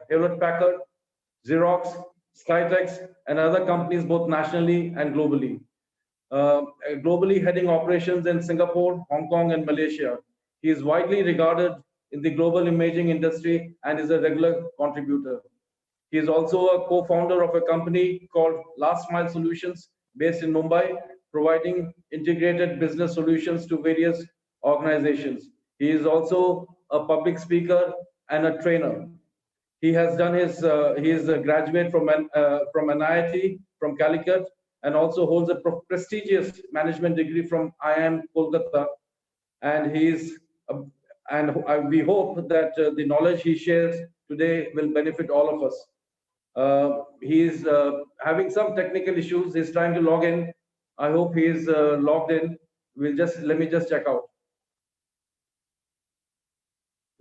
Hewlett-Packard, Xerox, Skytex, and other companies both nationally and globally. Globally heading operations in Singapore, Hong Kong, and Malaysia. He is widely regarded in the global imaging industry and is a regular contributor. He is also a co-founder of a company called Last Mile Solutions based in Mumbai, providing integrated business solutions to various organizations. He is also a public speaker and a trainer. He has done he is a graduate from NIT from Calicut and also holds a prestigious management degree from IIM Kolkata. And we hope that the knowledge he shares today will benefit all of us. He is having some technical issues. He's trying to log in. I hope he is logged in. Let me just check out.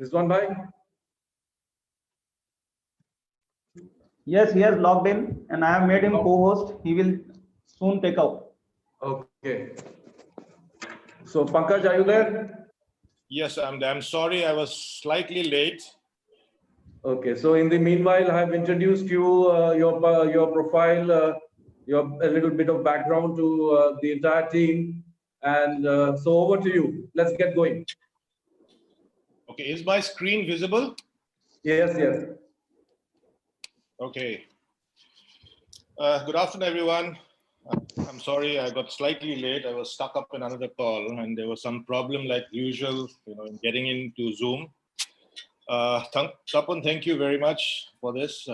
Rizwan bhai? Yes, he has logged in, and I have made him co-host. He will soon take out. Okay. So Pankaj, are you there? Yes, I'm sorry, I was slightly late. Okay. So in the meanwhile, I have introduced you your profile, a little bit of background to the entire team, and so over to you. Let's get going. Okay, is my screen visible? Yes, yes. Okay. Good afternoon, everyone. I'm sorry, I got slightly late. I was stuck up in another call, and there was some problem, like usual, in getting into Zoom. Tapan, thank you very much for this.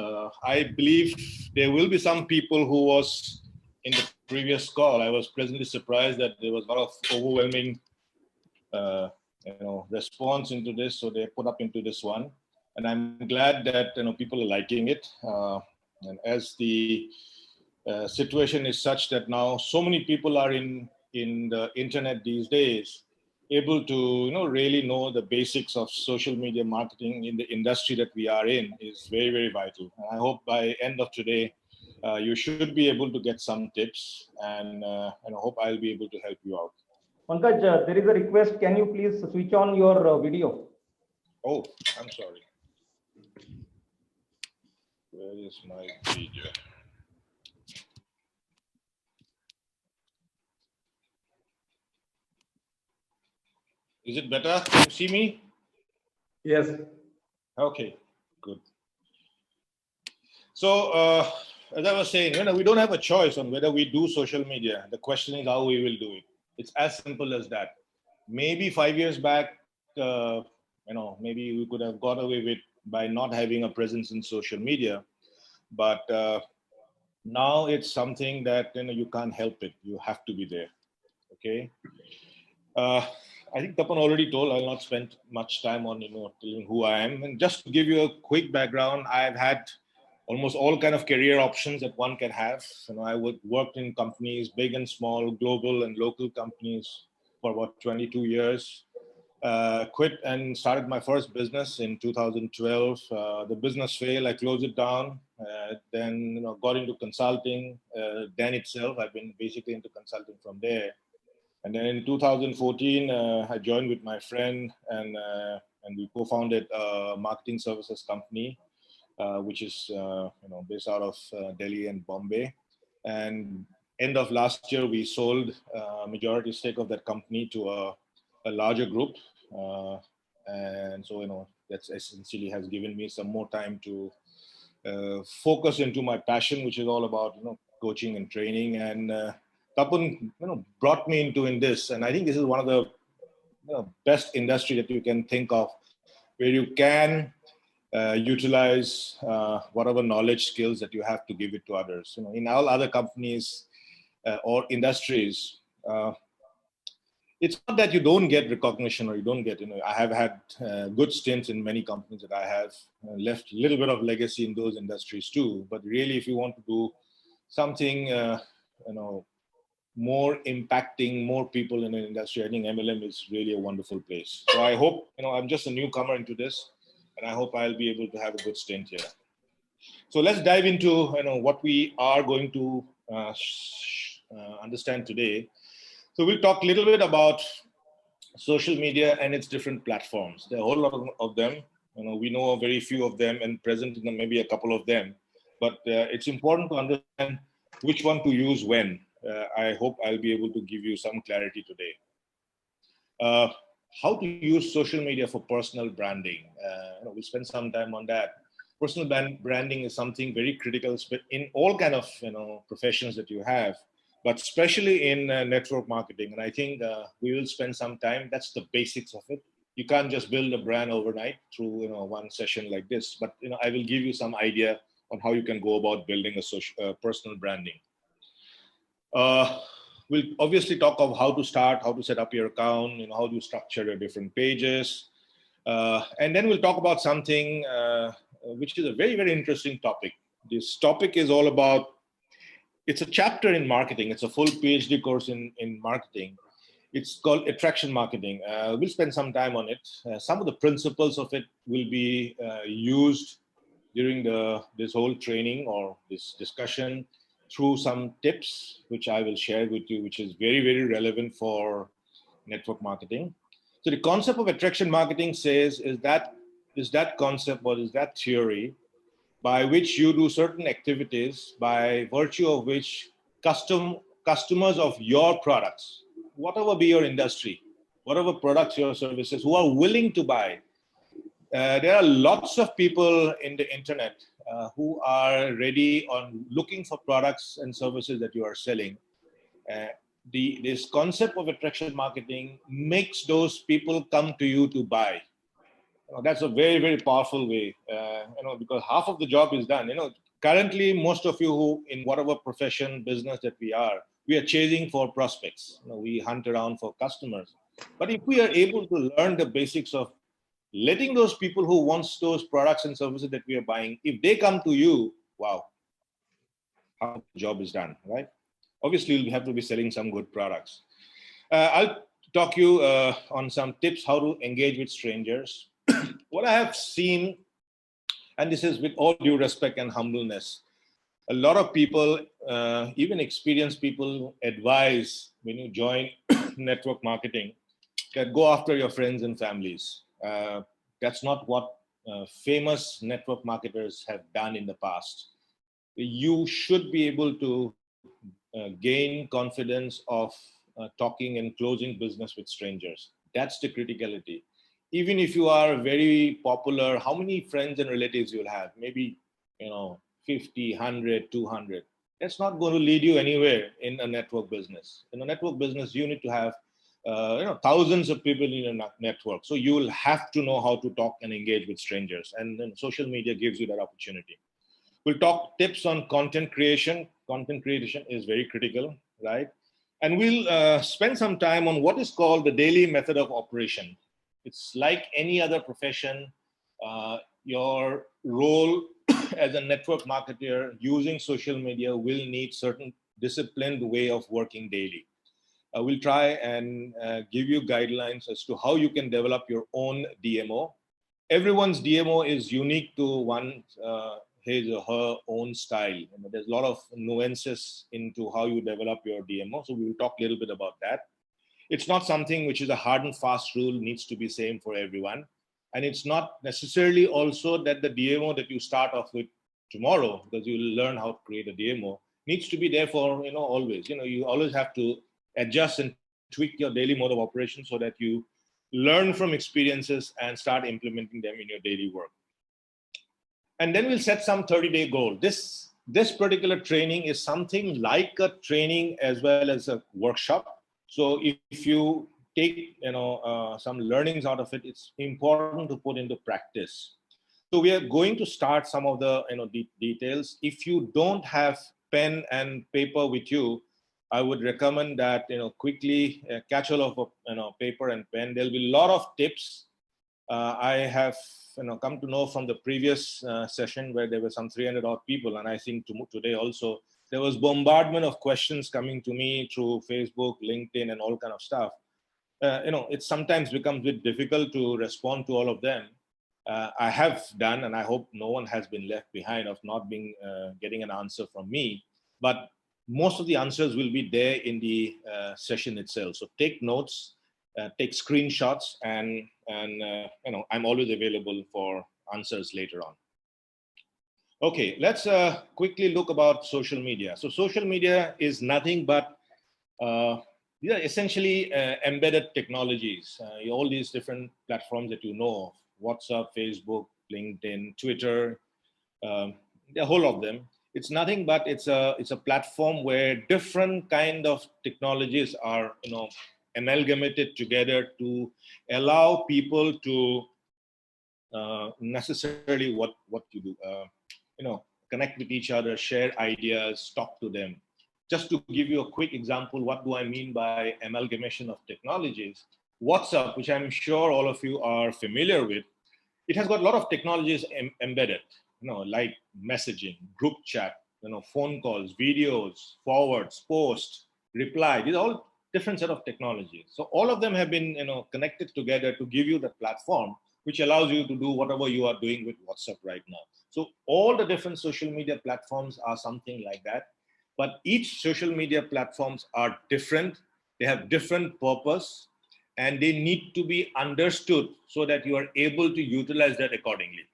I believe there will be some people who was in the previous call. I was pleasantly surprised that there was a lot of overwhelming, response into this, so they put up into this one. And I'm glad that people are liking it. And as the situation is such that now so many people are in the internet these days, able to really know the basics of social media marketing in the industry that we are in is very, very vital. And I hope by end of today, you should be able to get some tips, and I hope I'll be able to help you out. Pankaj, there is a request. Can you please switch on your video? Oh, I'm sorry. Where is my video? Is it better? Can you see me? Yes. Okay, good. So, as I was saying, we don't have a choice on whether we do social media. The question is how we will do it. It's as simple as that. Maybe 5 years back, maybe we could have got away with by not having a presence in social media. But now it's something that you can't help it. You have to be there. Okay. I think Tapan already told. I'll not spend much time on telling who I am. And just to give you a quick background, I've had almost all kind of career options that one can have. I worked in companies, big and small, global and local companies for about 22 years. Quit and started my first business in 2012. The business failed. I closed it down. Then got into consulting. Then itself, I've been basically into consulting from there. And then in 2014, I joined with my friend, and we co-founded a marketing services company, which is based out of Delhi and Bombay. And end of last year, we sold a majority stake of that company to a larger group. And so, that's essentially has given me some more time to focus into my passion, which is all about, coaching and training. And Tapan, brought me into this. And I think this is one of the best industry that you can think of, where you can utilize whatever knowledge, skills that you have to give it to others. In all other companies or industries, it's not that you don't get recognition or you don't get, I have had good stints in many companies that I have left a little bit of legacy in those industries too. But really, if you want to do something, more impacting more people in an industry, I think MLM is really a wonderful place. So I hope, I'm just a newcomer into this, and I hope I'll be able to have a good stint here. So let's dive into what we are going to understand today. So we'll talk a little bit about social media and its different platforms. There are a whole lot of them. We know very few of them and present in maybe a couple of them, but it's important to understand which one to use when. I hope I'll be able to give you some clarity today. How to use social media for personal branding. We'll spend some time on that. Personal branding is something very critical in all kind of professions that you have, but especially in network marketing. And I think we will spend some time. That's the basics of it. You can't just build a brand overnight through one session like this. But I will give you some idea on how you can go about building a personal branding. We'll obviously talk of how to start, how to set up your account, how do you structure your different pages. And then we'll talk about something which is a very, very interesting topic. This topic is all about, it's a chapter in marketing. It's a full PhD course in marketing. It's called attraction marketing. We'll spend some time on it. Some of the principles of it will be used during this whole training or this discussion through some tips, which I will share with you, which is very, very relevant for network marketing. So the concept of attraction marketing says is that concept or is that theory by which you do certain activities by virtue of which customers of your products, whatever be your industry, whatever products or services, who are willing to buy. There are lots of people in the internet who are ready on looking for products and services that you are selling. This concept of attraction marketing makes those people come to you to buy. That's a very, very powerful way, because half of the job is done. Currently, most of you who in whatever profession, business that we are chasing for prospects. We hunt around for customers. But if we are able to learn the basics of letting those people who wants those products and services that we are buying, if they come to you, wow, how the job is done, right? Obviously, you'll have to be selling some good products. I'll talk you on some tips how to engage with strangers. What I have seen, and this is with all due respect and humbleness, a lot of people, even experienced people, advise when you join network marketing that go after your friends and families. That's not what famous network marketers have done in the past. You should be able to gain confidence of talking and closing business with strangers. That's the criticality. Even if you are very popular, how many friends and relatives you'll have? Maybe 50, 100, 200. That's not going to lead you anywhere in a network business. In a network business, you need to have thousands of people in your network. So you will have to know how to talk and engage with strangers. And then social media gives you that opportunity. We'll talk tips on content creation. Content creation is very critical, right? And we'll spend some time on what is called the daily method of operation. It's like any other profession. Your role as a network marketer using social media will need certain disciplined way of working daily. We'll try and give you guidelines as to how you can develop your own DMO. Everyone's DMO is unique to one his or her own style. There's a lot of nuances into how you develop your DMO. So we'll talk a little bit about that. It's not something which is a hard and fast rule, needs to be same for everyone. And it's not necessarily also that the DMO that you start off with tomorrow, because you will learn how to create a DMO, needs to be there for always. You always have to adjust and tweak your daily mode of operation so that you learn from experiences and start implementing them in your daily work. And then we'll set some 30-day goal. This particular training is something like a training as well as a workshop. So if you take some learnings out of it, it's important to put into practice. So we are going to start some of the details. If you don't have pen and paper with you, I would recommend that quickly catch hold of paper and pen. There'll be a lot of tips. I have come to know from the previous session where there were some 300 odd people, and I think today also there was bombardment of questions coming to me through Facebook, LinkedIn, and all kind of stuff. It sometimes becomes a bit difficult to respond to all of them. I have done, and I hope no one has been left behind of not being getting an answer from me. But most of the answers will be there in the session itself. So take notes, take screenshots, and I'm always available for answers later on. Okay, let's quickly look about social media. So social media is nothing but these are essentially embedded technologies. All these different platforms that you know of, WhatsApp, Facebook, LinkedIn, Twitter, the whole of them. It's nothing but it's a platform where different kind of technologies are amalgamated together to allow people to necessarily what you do, connect with each other, share ideas, talk to them. Just to give you a quick example, what do I mean by amalgamation of technologies? WhatsApp, which I'm sure all of you are familiar with, it has got a lot of technologies embedded, like messaging, group chat, phone calls, videos, forwards, post, reply. These are all different set of technologies. So all of them have been, connected together to give you the platform which allows you to do whatever you are doing with WhatsApp right now. So all the different social media platforms are something like that. But each social media platforms are different. They have different purpose, and they need to be understood so that you are able to utilize that accordingly.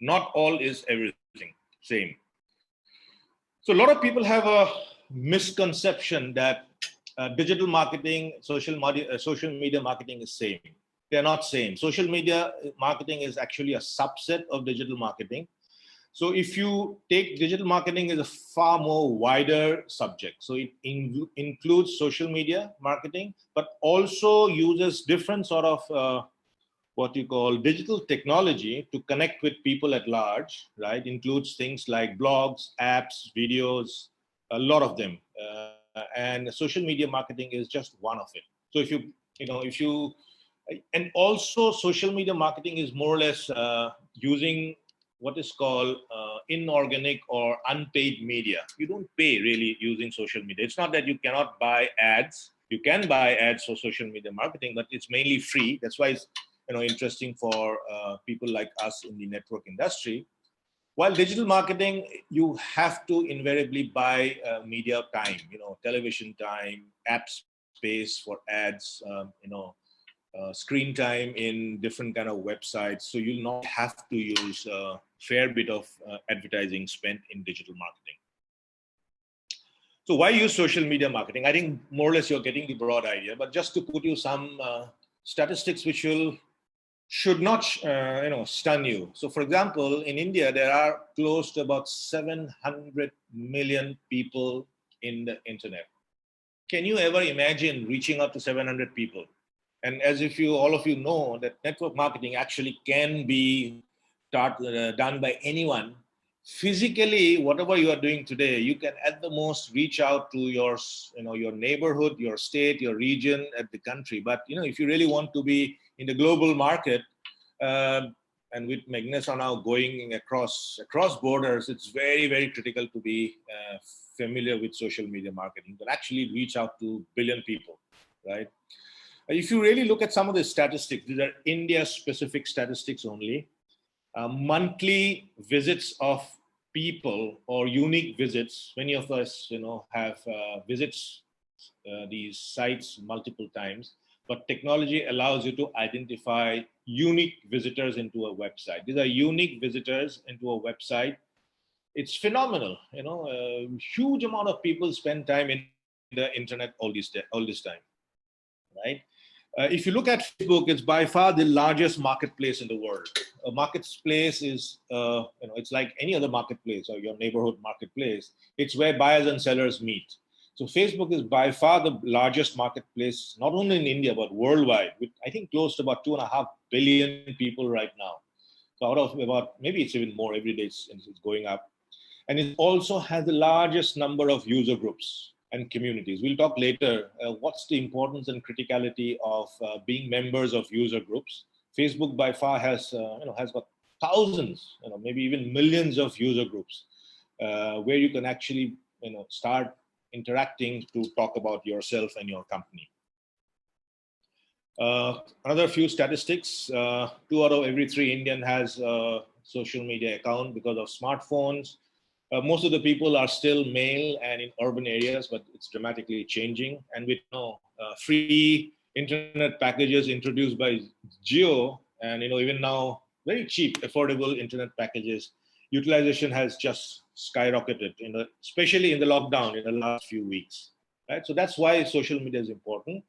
Not all is everything same. So a lot of people have a misconception that digital marketing, social media marketing is same. They're not same. Social media marketing is actually a subset of digital marketing. So if you take digital marketing as a far more wider subject, so it includes social media marketing, but also uses different sort of what you call digital technology to connect with people at large, right? Includes things like blogs, apps, videos, a lot of them. And social media marketing is just one of it. So and also social media marketing is more or less using what is called inorganic or unpaid media. You don't pay really using social media. It's not that you cannot buy ads. You can buy ads for social media marketing, but it's mainly free. That's why it's interesting for people like us in the network industry. While digital marketing, you have to invariably buy media time, television time, app space for ads, screen time in different kind of websites. So you'll not have to use a fair bit of advertising spent in digital marketing. So why use social media marketing? I think more or less you're getting the broad idea, but just to put you some statistics which should not stun you. So for example, in India, there are close to about 700 million people in the internet. Can you ever imagine reaching out to 700 people? And as if all of you know that network marketing actually can be done by anyone. Physically, whatever you are doing today, you can at the most reach out to your neighborhood, your state, your region, at the country. But if you really want to be in the global market, and with Magnus are now going across borders, it's very, very critical to be familiar with social media marketing, but actually reach out to billion people, right? If you really look at some of the statistics, these are India-specific statistics only. Monthly visits of people or unique visits. Many of us, have visits these sites multiple times. But technology allows you to identify unique visitors into a website. These are unique visitors into a website. It's phenomenal. A huge amount of people spend time in the internet all this time, right? If you look at Facebook, it's by far the largest marketplace in the world. A marketplace is, it's like any other marketplace or your neighborhood marketplace. It's where buyers and sellers meet. So Facebook is by far the largest marketplace, not only in India, but worldwide, with I think close to about 2.5 billion people right now. So out of about, maybe it's even more every day, it's going up. And it also has the largest number of user groups and communities. We'll talk later what's the importance and criticality of being members of user groups. Facebook by far has got thousands, maybe even millions of user groups where you can actually start interacting to talk about yourself and your company. Another few statistics, 2 out of every 3 Indian has a social media account because of smartphones. Most of the people are still male and in urban areas, but it's dramatically changing. And with free internet packages introduced by Jio, and even now very cheap, affordable internet packages. Utilization has just skyrocketed, especially in the lockdown in the last few weeks. Right? So that's why social media is important.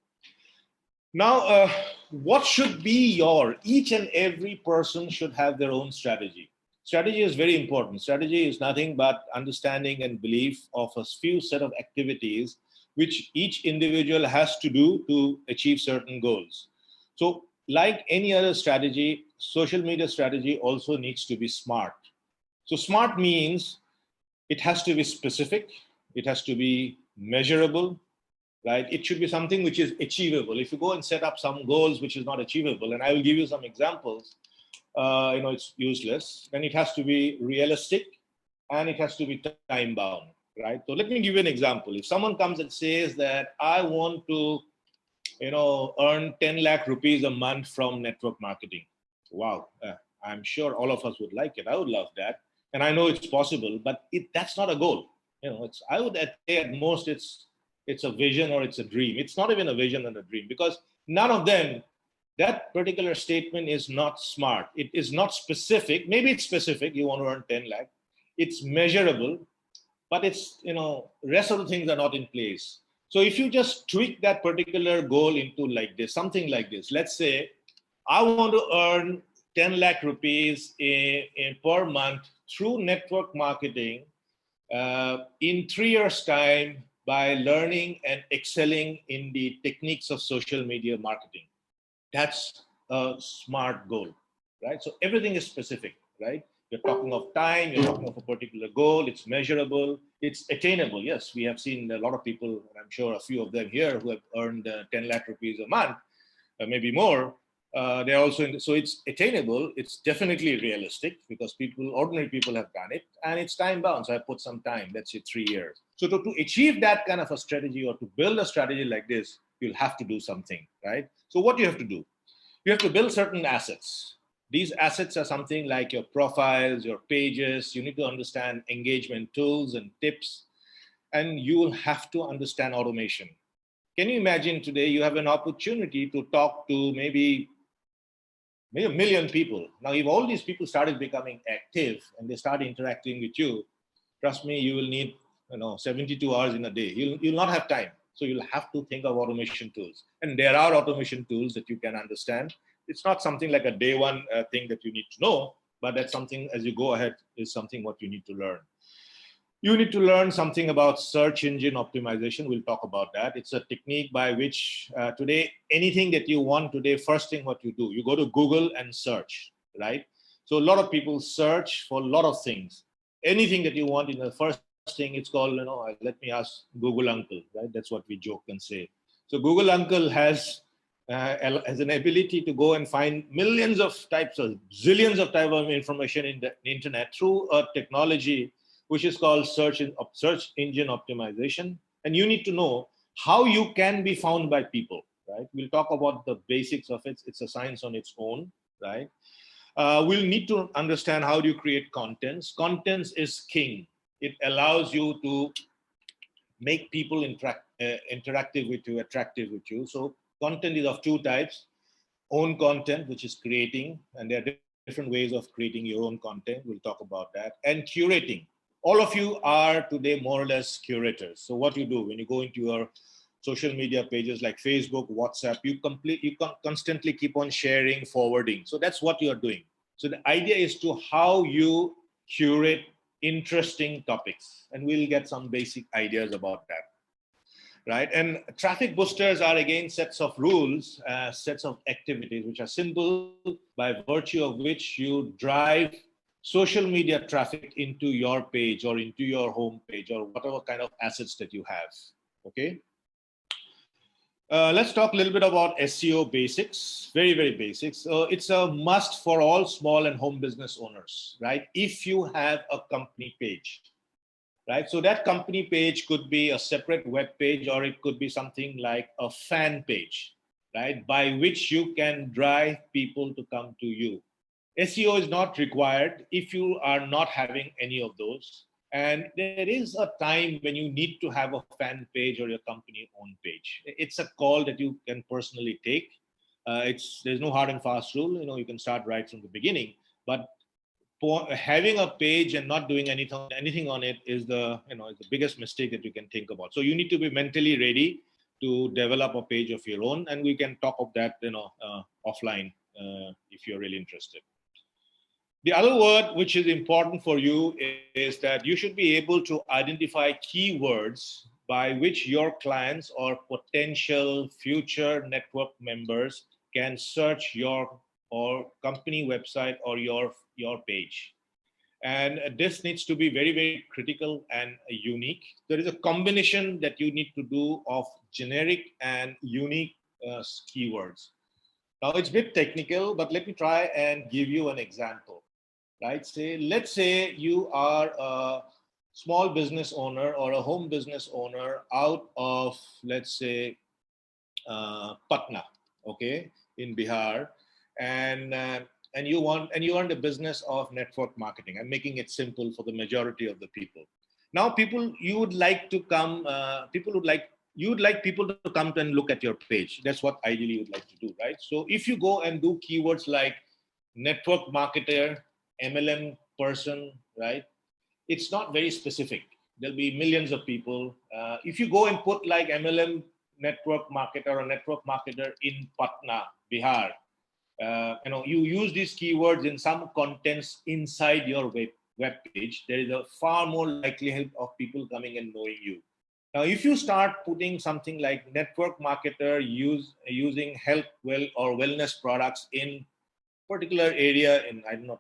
Now, what should be each and every person should have their own strategy. Strategy is very important. Strategy is nothing but understanding and belief of a few set of activities which each individual has to do to achieve certain goals. So, like any other strategy, social media strategy also needs to be smart. So, smart means it has to be specific, it has to be measurable, right? It should be something which is achievable. If you go and set up some goals which is not achievable, and I will give you some examples, it's useless. Then it has to be realistic and it has to be time bound, right? So let me give you an example. If someone comes and says that I want to, earn 10 lakh rupees a month from network marketing. Wow. I'm sure all of us would like it. I would love that. And I know it's possible, but that's not a goal. I would say at most it's a vision or it's a dream. It's not even a vision and a dream because none of them, that particular statement is not smart. It is not specific. Maybe it's specific. You want to earn 10 lakh. It's measurable, but it's, rest of the things are not in place. So if you just tweak that particular goal into like this, something like this, let's say I want to earn 10 lakh rupees per month through network marketing in 3 years' time by learning and excelling in the techniques of social media marketing. That's a smart goal, right? So everything is specific, right? You're talking of time, you're talking of a particular goal, it's measurable, it's attainable. Yes, we have seen a lot of people, and I'm sure a few of them here who have earned 10 lakh rupees a month, maybe more. They're also, so it's attainable, it's definitely realistic because ordinary people have done it, and it's time bound. So I put some time, let's say 3 years. So to achieve that kind of a strategy or to build a strategy like this, you'll have to do something, right? So what do you have to do? You have to build certain assets. These assets are something like your profiles, your pages. You need to understand engagement tools and tips, and you will have to understand automation. Can you imagine today you have an opportunity to talk to maybe a million people. Now, if all these people started becoming active and they start interacting with you, trust me, you will need 72 hours in a day. You'll not have time. So you'll have to think of automation tools. And there are automation tools that you can understand. It's not something like a day one thing that you need to know, but that's something as you go ahead is something what you need to learn. You need to learn something about search engine optimization. We'll talk about that. It's a technique by which today, anything that you want today, first thing what you do, you go to Google and search, right? So a lot of people search for a lot of things. Anything that you want in the first thing, it's called, let me ask Google Uncle, right? That's what we joke and say. So Google Uncle has an ability to go and find millions of types of, zillions of types of information in the internet through a technology which is called search engine optimization. And you need to know how you can be found by people, right? We'll talk about the basics of it. It's a science on its own, right? We'll need to understand how do you create contents. Contents is king. It allows you to make people interactive with you, attractive with you. So content is of two types. Own content, which is creating, and there are different ways of creating your own content. We'll talk about that. And curating. All of you are today more or less curators. So what you do when you go into your social media pages like Facebook, WhatsApp, you constantly keep on sharing, forwarding. So that's what you're doing. So the idea is to how you curate interesting topics, and we'll get some basic ideas about that. Right? And traffic boosters are again sets of rules, sets of activities which are simple by virtue of which you drive social media traffic into your page or into your home page or whatever kind of assets that you have. Okay. Let's talk a little bit about SEO basics, very, very basics. So it's a must for all small and home business owners, right? If you have a company page, right? So that company page could be a separate web page or it could be something like a fan page, right? By which you can drive people to come to you. SEO is not required if you are not having any of those. And there is a time when you need to have a fan page or your company own page. It's a call that you can personally take. There's no hard and fast rule. You can start right from the beginning. But having a page and not doing anything on it is the is the biggest mistake that you can think about. So you need to be mentally ready to develop a page of your own, and we can talk of that offline if you're really interested. The other word which is important for you is that you should be able to identify keywords by which your clients or potential future network members can search your or company website or your page. And this needs to be very, very critical and unique. There is a combination that you need to do of generic and unique keywords. Now it's a bit technical, but let me try and give you an example. Right? Let's say you are a small business owner or a home business owner out of, let's say, Patna, okay, in Bihar, and you are in the business of network marketing. I'm making it simple for the majority of the people. Now, you would like people to come and look at your page. That's what ideally you would like to do, right? So if you go and do keywords like network marketer, MLM person, right? It's not very specific. There'll be millions of people. If you go and put like MLM network marketer or network marketer in Patna, Bihar, you use these keywords in some contents inside your web page, there is a far more likelihood of people coming and knowing you. Now, if you start putting something like network marketer using health or wellness products in particular area in, I don't know,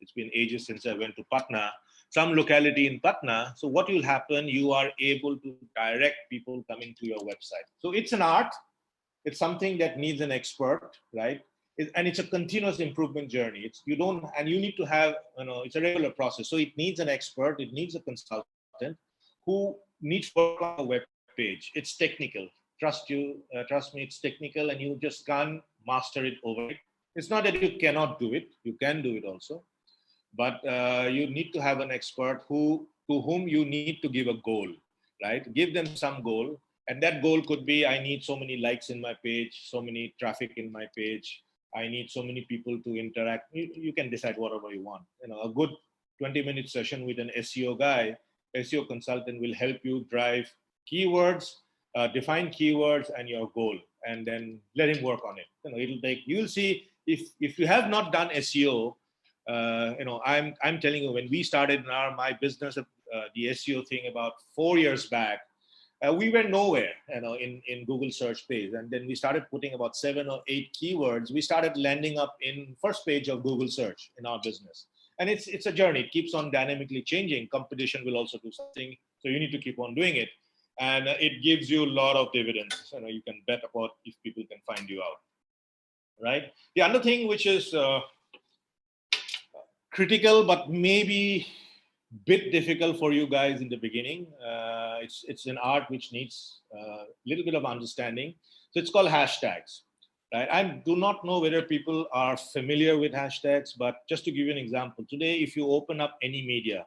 it's been ages since I went to Patna, some locality in Patna. So what will happen, you are able to direct people coming to your website. So it's an art. It's something that needs an expert, right? And it's a continuous improvement journey. You need to have, it's a regular process. So it needs an expert. It needs a consultant who needs to work on a web page. It's technical. Trust me, it's technical, and you just can't master it overnight. It's not that you cannot do it. You can do it also. But you need to have an expert to whom you need to give a goal, right? Give them some goal. And that goal could be, I need so many likes in my page, so many traffic in my page. I need so many people to interact. You can decide whatever you want. A good 20-minute session with an SEO guy, SEO consultant will help you drive keywords, define keywords and your goal, and then let him work on it. You'll see if you have not done SEO, I'm telling you, when we started my business, the SEO thing about 4 years back, we were nowhere, in Google search page. And then we started putting about 7 or 8 keywords. We started landing up in first page of Google search in our business. And it's a journey. It keeps on dynamically changing. Competition will also do something. So you need to keep on doing it. And it gives you a lot of dividends. You can bet about if people can find you out, right? The other thing which is critical, but maybe bit difficult for you guys in the beginning. It's an art which needs a little bit of understanding. So it's called hashtags, right? I do not know whether people are familiar with hashtags, but just to give you an example, today, if you open up any media,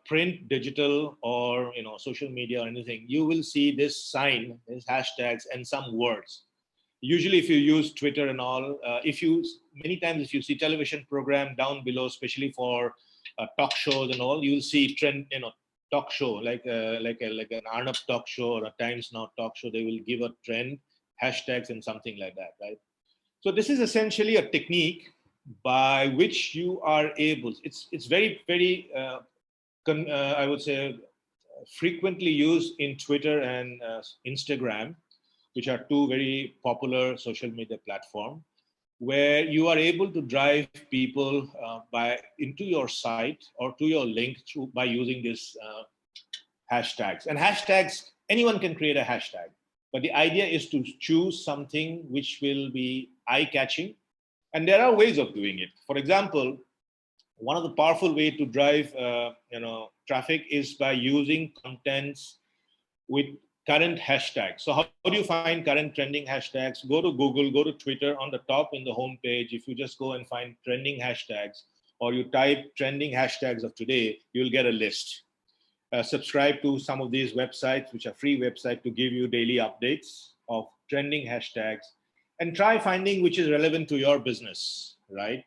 print, digital, or social media or anything, you will see this sign, this hashtags and some words. Usually, if you use Twitter and all, many times if you see television program down below, especially for talk shows and all, you'll see trend, talk show like an Arnab talk show or a Times Now talk show. They will give a trend, hashtags and something like that, right? So this is essentially a technique by which you are able. It's very, very I would say frequently used in Twitter and Instagram, which are two very popular social media platforms, where you are able to drive people into your site or to your link by using these hashtags. And hashtags, anyone can create a hashtag, but the idea is to choose something which will be eye-catching, and there are ways of doing it. For example, one of the powerful ways to drive traffic is by using contents with current hashtags. So how do you find current trending hashtags? Go to Google, go to Twitter. On the top in the home page, if you just go and find trending hashtags, or you type trending hashtags of today, you'll get a list. Subscribe to some of these websites, which are free websites, to give you daily updates of trending hashtags, and try finding which is relevant to your business, right?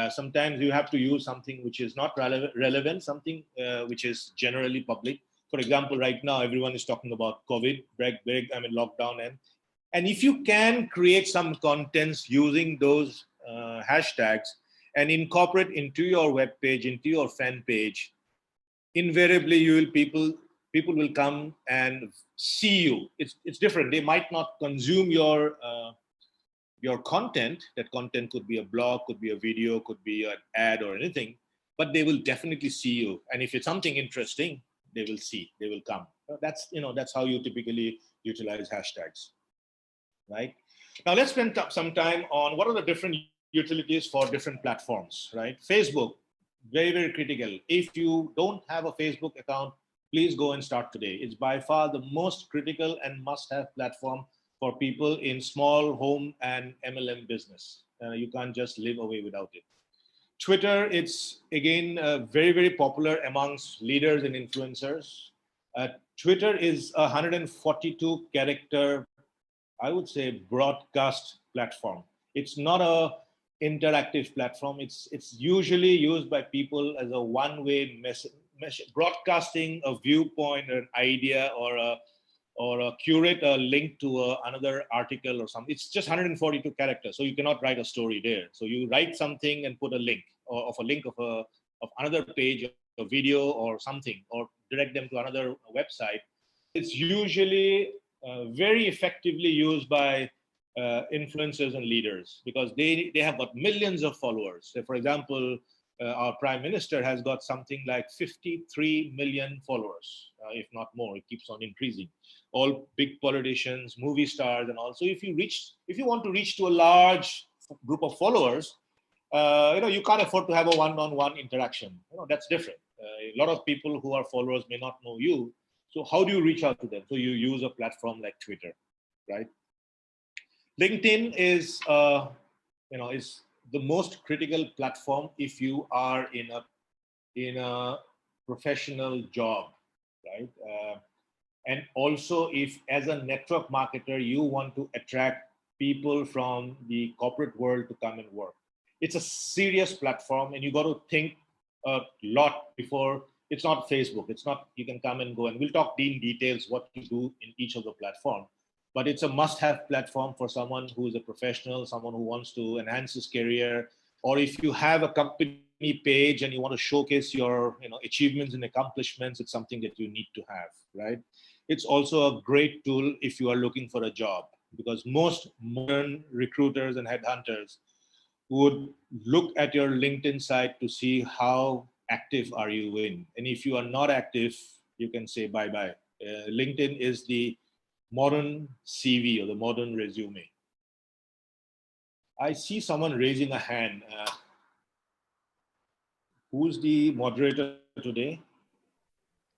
sometimes you have to use something which is not relevant, something which is generally public. For example, right now everyone is talking about COVID, lockdown, and if you can create some contents using those hashtags and incorporate into your web page, into your fan page, invariably people will come and see you. It's different. They might not consume your content. That content could be a blog, could be a video, could be an ad or anything, but they will definitely see you. And if it's something interesting, they will come. That's how you typically utilize hashtags, right? Now let's spend some time on what are the different utilities for different platforms, right? Facebook, very, very critical. If you don't have a Facebook account, please go and start today. It's by far the most critical and must-have platform for people in small home and MLM business. You can't just live away without it. Twitter, it's again very, very popular amongst leaders and influencers. Twitter is a 142 character, I would say, broadcast platform. It's not a interactive platform. It's usually used by people as a one-way message, broadcasting a viewpoint, an idea, or curate a link to another article or something. It's just 142 characters, so you cannot write a story there. So you write something and put a link of another page, a video or something, or direct them to another website. It's usually very effectively used by influencers and leaders because they have got millions of followers. So for example, our prime minister has got something like 53 million followers, if not more. It keeps on increasing. All big politicians, movie stars, and also if you want to reach to a large group of followers, you can't afford to have a one-on-one interaction. That's different. A lot of people who are followers may not know you. So how do you reach out to them? So you use a platform like Twitter, right? LinkedIn is the most critical platform if you are in a professional job, right? And also if as a network marketer, you want to attract people from the corporate world to come and work. It's a serious platform and you got to think a lot before. It's not Facebook. It's not, you can come and go, and we'll talk in details what to do in each of the platform. But it's a must-have platform for someone who is a professional, someone who wants to enhance his career, or if you have a company page and you want to showcase your achievements and accomplishments, it's something that you need to have, right? It's also a great tool if you are looking for a job, because most modern recruiters and headhunters would look at your LinkedIn site to see how active are you in. And if you are not active, you can say bye-bye. LinkedIn is the modern CV or the modern resume. I see someone raising a hand. Who's the moderator today?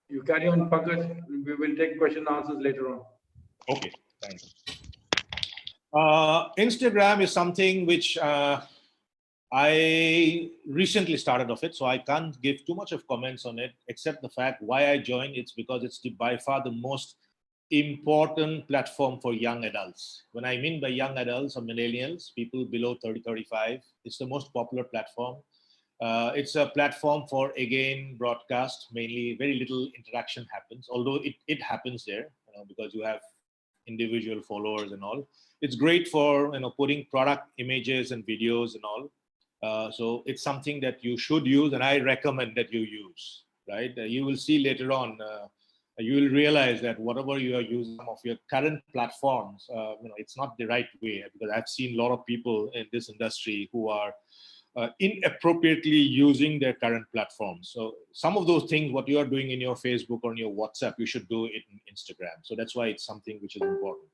You carry on, Pankaj. We will take question and answers later on. Okay, thanks. Instagram is something which I recently started off it, so I can't give too much of comments on it, except the fact why I joined. It's because it's by far the most important platform for young adults. When I mean by young adults or millennials, people below 30, 35, it's the most popular platform. It's a platform for, again, broadcast. Mainly, very little interaction happens, although it happens there because you have individual followers and all. It's great for putting product images and videos and all. So it's something that you should use, and I recommend that you use, right? You will see later on, you will realize that whatever you are using of your current platforms, it's not the right way, because I've seen a lot of people in this industry who are inappropriately using their current platforms. So some of those things, what you are doing in your Facebook or in your WhatsApp, you should do it in Instagram. So that's why it's something which is important.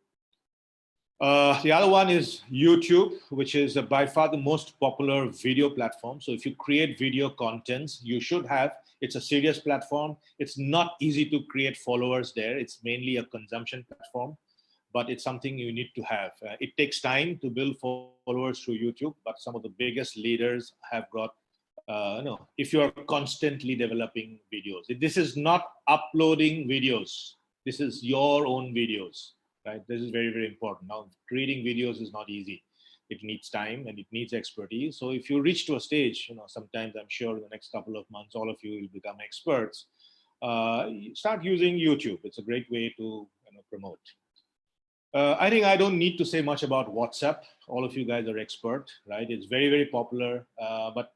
The other one is YouTube, which is by far the most popular video platform. So if you create video contents, you should have, it's a serious platform. It's not easy to create followers there. It's mainly a consumption platform, but it's something you need to have. It takes time to build followers through YouTube, but some of the biggest leaders have got, if you're constantly developing videos. This is not uploading videos. This is your own videos. Right? This is very, very important. Now, creating videos is not easy. it needs time and it needs expertise. So if you reach to a stage, sometimes I'm sure in the next couple of months, all of you will become experts. Start using YouTube. It's a great way to promote. I think I don't need to say much about WhatsApp. All of you guys are expert, right? It's very, very popular. But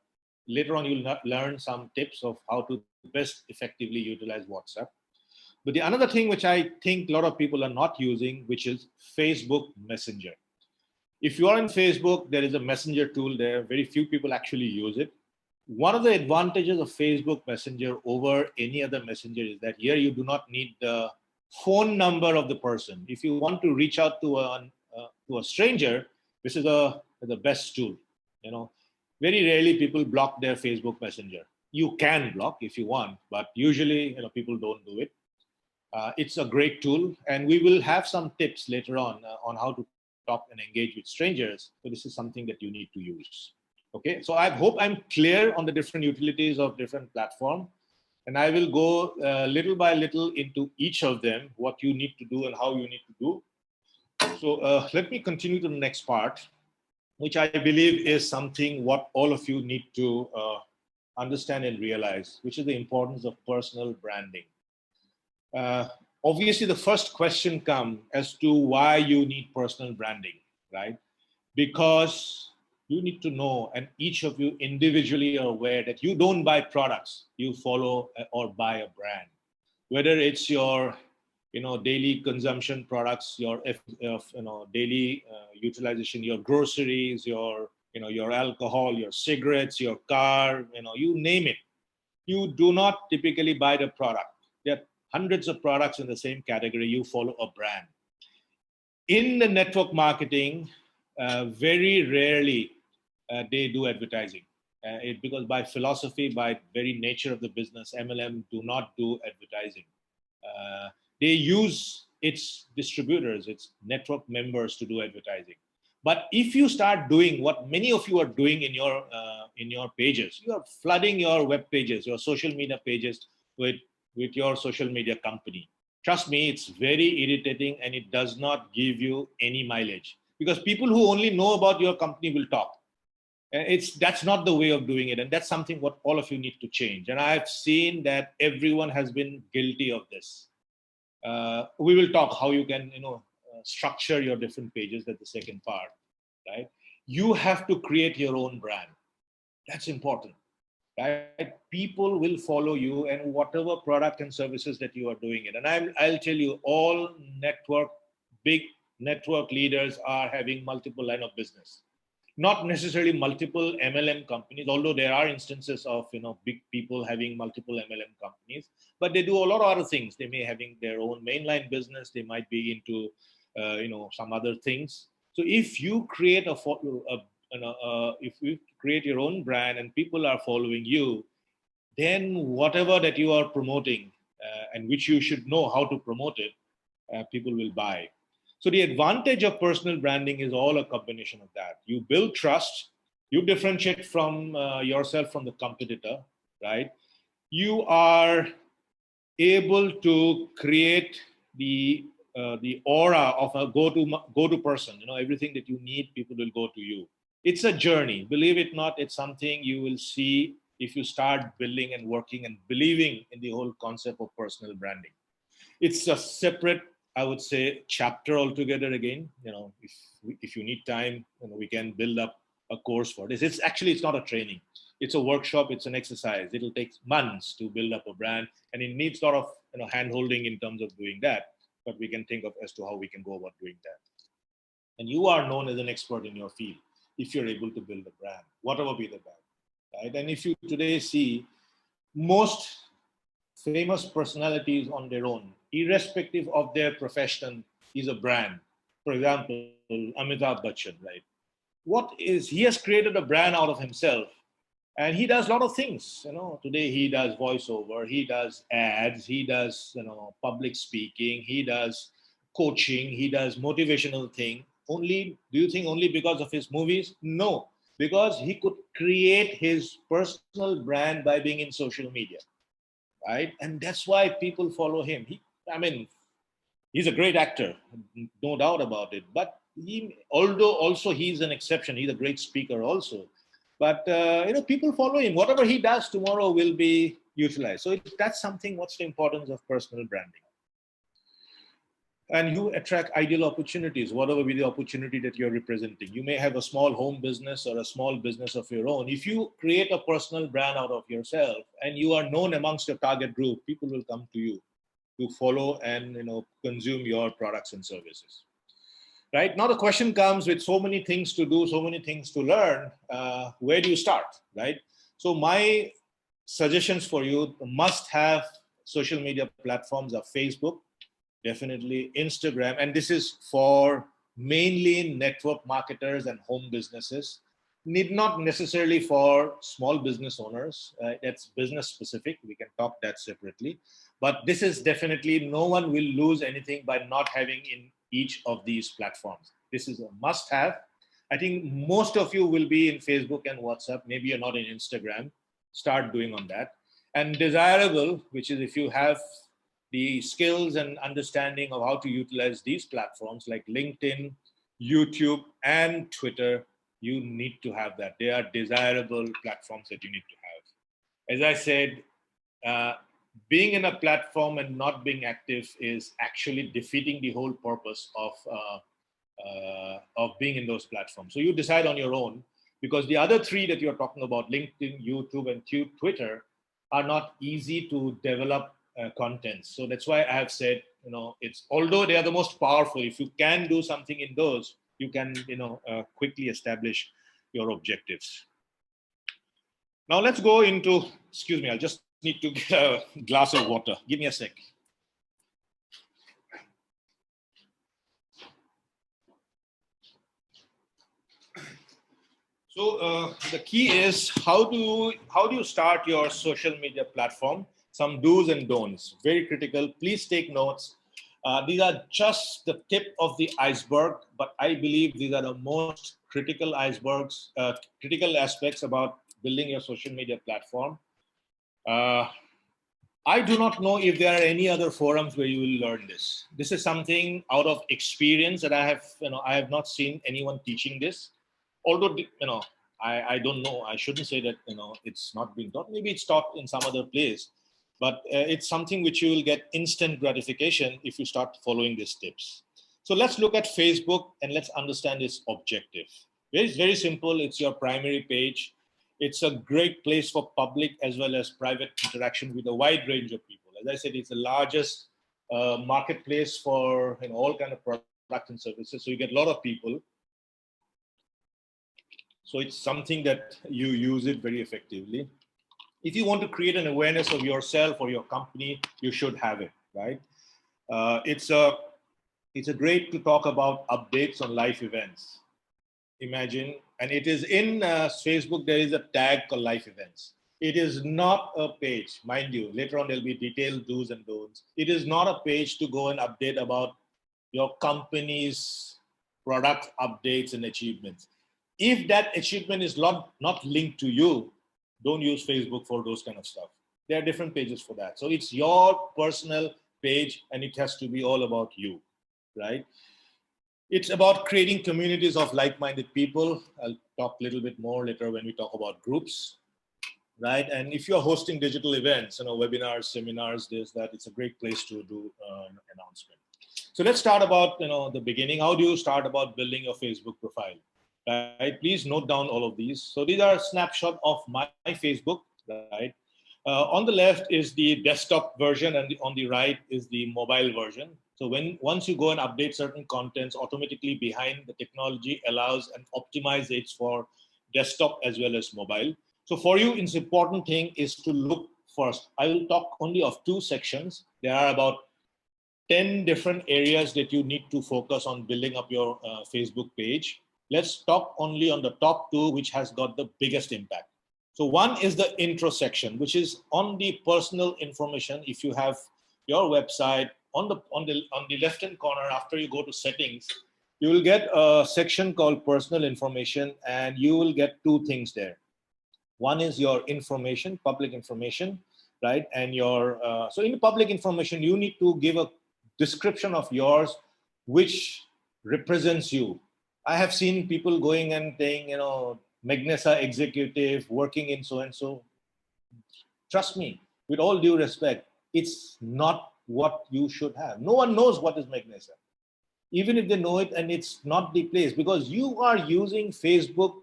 later on, you'll learn some tips of how to best effectively utilize WhatsApp. But the another thing which I think a lot of people are not using, which is Facebook Messenger. If you are in Facebook, there is a messenger tool there. Very few people actually use it. One of the advantages of Facebook Messenger over any other messenger is that here you do not need the phone number of the person. If you want to reach out to a stranger, this is the best tool. Very rarely people block their Facebook Messenger. You can block if you want, but usually people don't do it. It's a great tool, and we will have some tips later on how to talk and engage with strangers. So this is something that you need to use. Okay, so I hope I'm clear on the different utilities of different platforms, and I will go little by little into each of them, what you need to do and how you need to do. So let me continue to the next part, which I believe is something what all of you need to understand and realize, which is the importance of personal branding. Obviously, the first question comes as to why you need personal branding, right? Because you need to know, and each of you individually are aware that you don't buy products, you follow or buy a brand. Whether it's your daily consumption products, your daily utilization, your groceries, your alcohol, your cigarettes, your car, you name it. You do not typically buy the product. There are hundreds of products in the same category. You follow a brand. In the network marketing, very rarely they do advertising. Because by philosophy, by very nature of the business, MLM do not do advertising. They use its distributors, its network members to do advertising. But if you start doing what many of you are doing in your pages, you are flooding your web pages, your social media pages with your social media company. Trust me, it's very irritating and it does not give you any mileage, because people who only know about your company will talk. That's not the way of doing it, and that's something what all of you need to change. And I've seen that everyone has been guilty of this. We will talk how you can structure your different pages. That's the second part, right? You have to create your own brand. That's important, right? People will follow you and whatever product and services that you are doing it. And I'll tell you, all big network leaders are having multiple line of business. Not necessarily multiple MLM companies, although there are instances of big people having multiple MLM companies, but they do a lot of other things. They may having their own mainline business. They might be into some other things. So if you create if you create your own brand and people are following you, then whatever that you are promoting and which you should know how to promote it, people will buy. So the advantage of personal branding is all a combination of that. You build trust, you differentiate from yourself from the competitor, right? You are able to create the aura of a go-to person. Everything that you need, people will go to you. It's a journey. Believe it or not, it's something you will see if you start building and working and believing in the whole concept of personal branding. It's a separate, I would say, chapter altogether again. If you need time, we can build up a course for this. It's not a training. It's a workshop. It's an exercise. It'll take months to build up a brand, and it needs a lot of hand-holding in terms of doing that. But we can think of as to how we can go about doing that. And you are known as an expert in your field if you're able to build a brand, whatever be the brand, right? And if you today see most famous personalities on their own, irrespective of their profession, is a brand. For example, Amitabh Bachchan, right? He has created a brand out of himself, and he does a lot of things. Today he does voiceover, he does ads, he does public speaking, he does coaching, he does motivational thing. Do you think only because of his movies? No, because he could create his personal brand by being in social media, right? And that's why people follow him. He's a great actor, no doubt about it. But although also he's an exception, he's a great speaker also. But people follow him. Whatever he does tomorrow will be utilized. So that's something. What's the importance of personal branding? And you attract ideal opportunities, whatever be the opportunity that you're representing. You may have a small home business or a small business of your own. If you create a personal brand out of yourself and you are known amongst your target group, people will come to you to follow and consume your products and services. Right now, the question comes with so many things to do, so many things to learn. Where do you start, right? So my suggestions for you, must-have social media platforms are Facebook, definitely Instagram, and this is for mainly network marketers and home businesses. Need not necessarily for small business owners. That's business specific. We can talk that separately. But this is definitely, no one will lose anything by not having in each of these platforms. This is a must-have. I think most of you will be in Facebook and WhatsApp. Maybe you're not in Instagram. Start doing on that. And desirable, which is if you have the skills and understanding of how to utilize these platforms like LinkedIn, YouTube, and Twitter, you need to have that. They are desirable platforms that you need to have. As I said, being in a platform and not being active is actually defeating the whole purpose of being in those platforms. So you decide on your own, because the other three that you're talking about, LinkedIn, YouTube, and Twitter, are not easy to develop contents. So that's why I have said, although they are the most powerful, if you can do something in those, you can, quickly establish your objectives. Now let's go into, excuse me, I just need to get a glass of water. Give me a sec. So the key is how do you start your social media platform? Some do's and don'ts, very critical. Please take notes. These are just the tip of the iceberg, but I believe these are the most critical icebergs, critical aspects about building your social media platform. I do not know if there are any other forums where you will learn this. This is something out of experience that I have not seen anyone teaching this. Although, I don't know, I shouldn't say that, it's not being taught. Maybe it's taught in some other place, but it's something which you will get instant gratification if you start following these tips. So let's look at Facebook and let's understand its objective. It's very simple. It's your primary page. It's a great place for public as well as private interaction with a wide range of people. As I said, it's the largest marketplace for all kind of products and services. So you get a lot of people. So it's something that you use it very effectively. If you want to create an awareness of yourself or your company, you should have it, right? It's a great to talk about updates on life events. Imagine, and it is in Facebook, there is a tag called life events. It is not a page, mind you, later on there'll be detailed do's and don'ts. It is not a page to go and update about your company's product updates and achievements. If that achievement is not linked to you, don't use Facebook for those kind of stuff. There are different pages for that. So it's your personal page and it has to be all about you, right? It's about creating communities of like-minded people. I'll talk a little bit more later when we talk about groups, right? And if you're hosting digital events, webinars, seminars, this, that, it's a great place to do an announcement. So let's start about, the beginning. How do you start about building your Facebook profile? Right? Please note down all of these. So these are a snapshot of my Facebook, right? On the left is the desktop version and on the right is the mobile version. So once you go and update certain contents, automatically behind the technology allows and optimizes for desktop as well as mobile. So for you, it's important thing is to look first. I will talk only of 2 sections. There are about 10 different areas that you need to focus on building up your Facebook page. Let's talk only on the top 2, which has got the biggest impact. So one is the intro section, which is on the personal information. If you have your website on the left-hand corner, after you go to settings, you will get a section called personal information, and you will get 2 things there. One is your information, public information, right? And so in the public information, you need to give a description of yours, which represents you. I have seen people going and saying, Magnesa executive working in so and so. Trust me, with all due respect, it's not what you should have. No one knows what is Magnesa. Even if they know it, and it's not the place, because you are using Facebook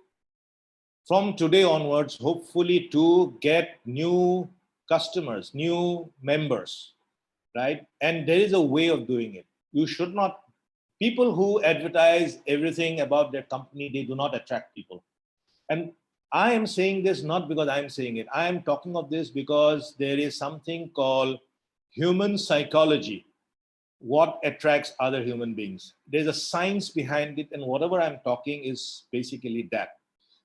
from today onwards, hopefully, to get new customers, new members, right? And there is a way of doing it. You should not, people who advertise everything about their company, they do not attract people. And I am saying this not because I'm saying it. I am talking of this because there is something called human psychology, what attracts other human beings. There's a science behind it, and whatever I'm talking is basically that.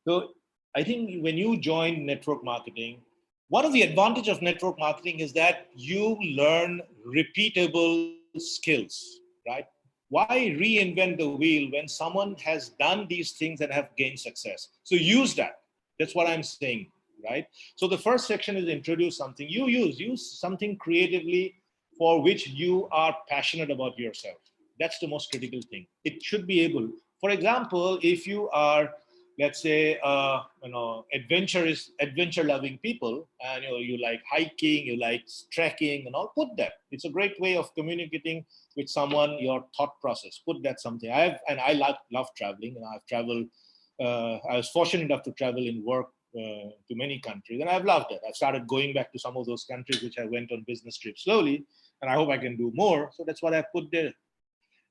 So I think when you join network marketing, one of the advantages of network marketing is that you learn repeatable skills, right? Why reinvent the wheel when someone has done these things and have gained success? So use that. That's what I'm saying, right? So the first section is introduce something. Use something creatively for which you are passionate about yourself. That's the most critical thing. It should be able, for example, if you are, let's say, adventure loving people, and you like hiking, you like trekking and all, put that. It's a great way of communicating with someone your thought process. Put that something. I love traveling, and I've traveled. I was fortunate enough to travel in work to many countries, and I've loved it. I've started going back to some of those countries which I went on business trips slowly, and I hope I can do more. So that's what I put there.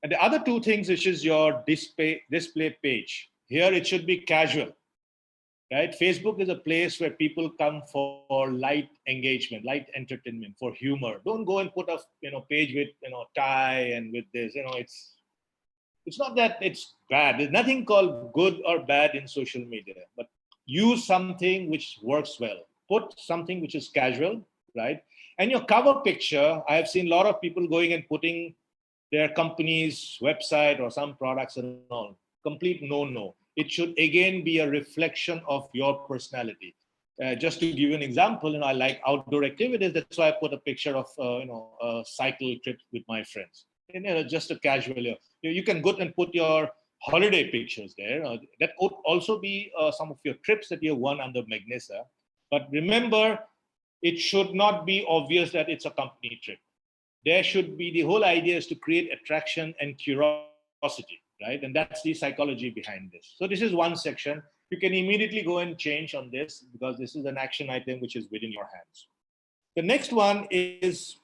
And the other two things, which is your display page. Here it should be casual, right? Facebook is a place where people come for light engagement, light entertainment, for humor. Don't go and put a page with tie and with this. It's not that it's bad. There's nothing called good or bad in social media, but use something which works well. Put something which is casual, right? And your cover picture, I have seen a lot of people going and putting their company's website or some products and all. Complete no. It should again be a reflection of your personality. Just to give you an example, I like outdoor activities. That's why I put a picture of a cycle trip with my friends. And just a casual. You can go and put your holiday pictures there. That could also be some of your trips that you won under Magnesa. But remember, it should not be obvious that it's a company trip. There should be, the whole idea is to create attraction and curiosity, right? And that's the psychology behind this. So this is one section. You can immediately go and change on this because this is an action item which is within your hands. The next one is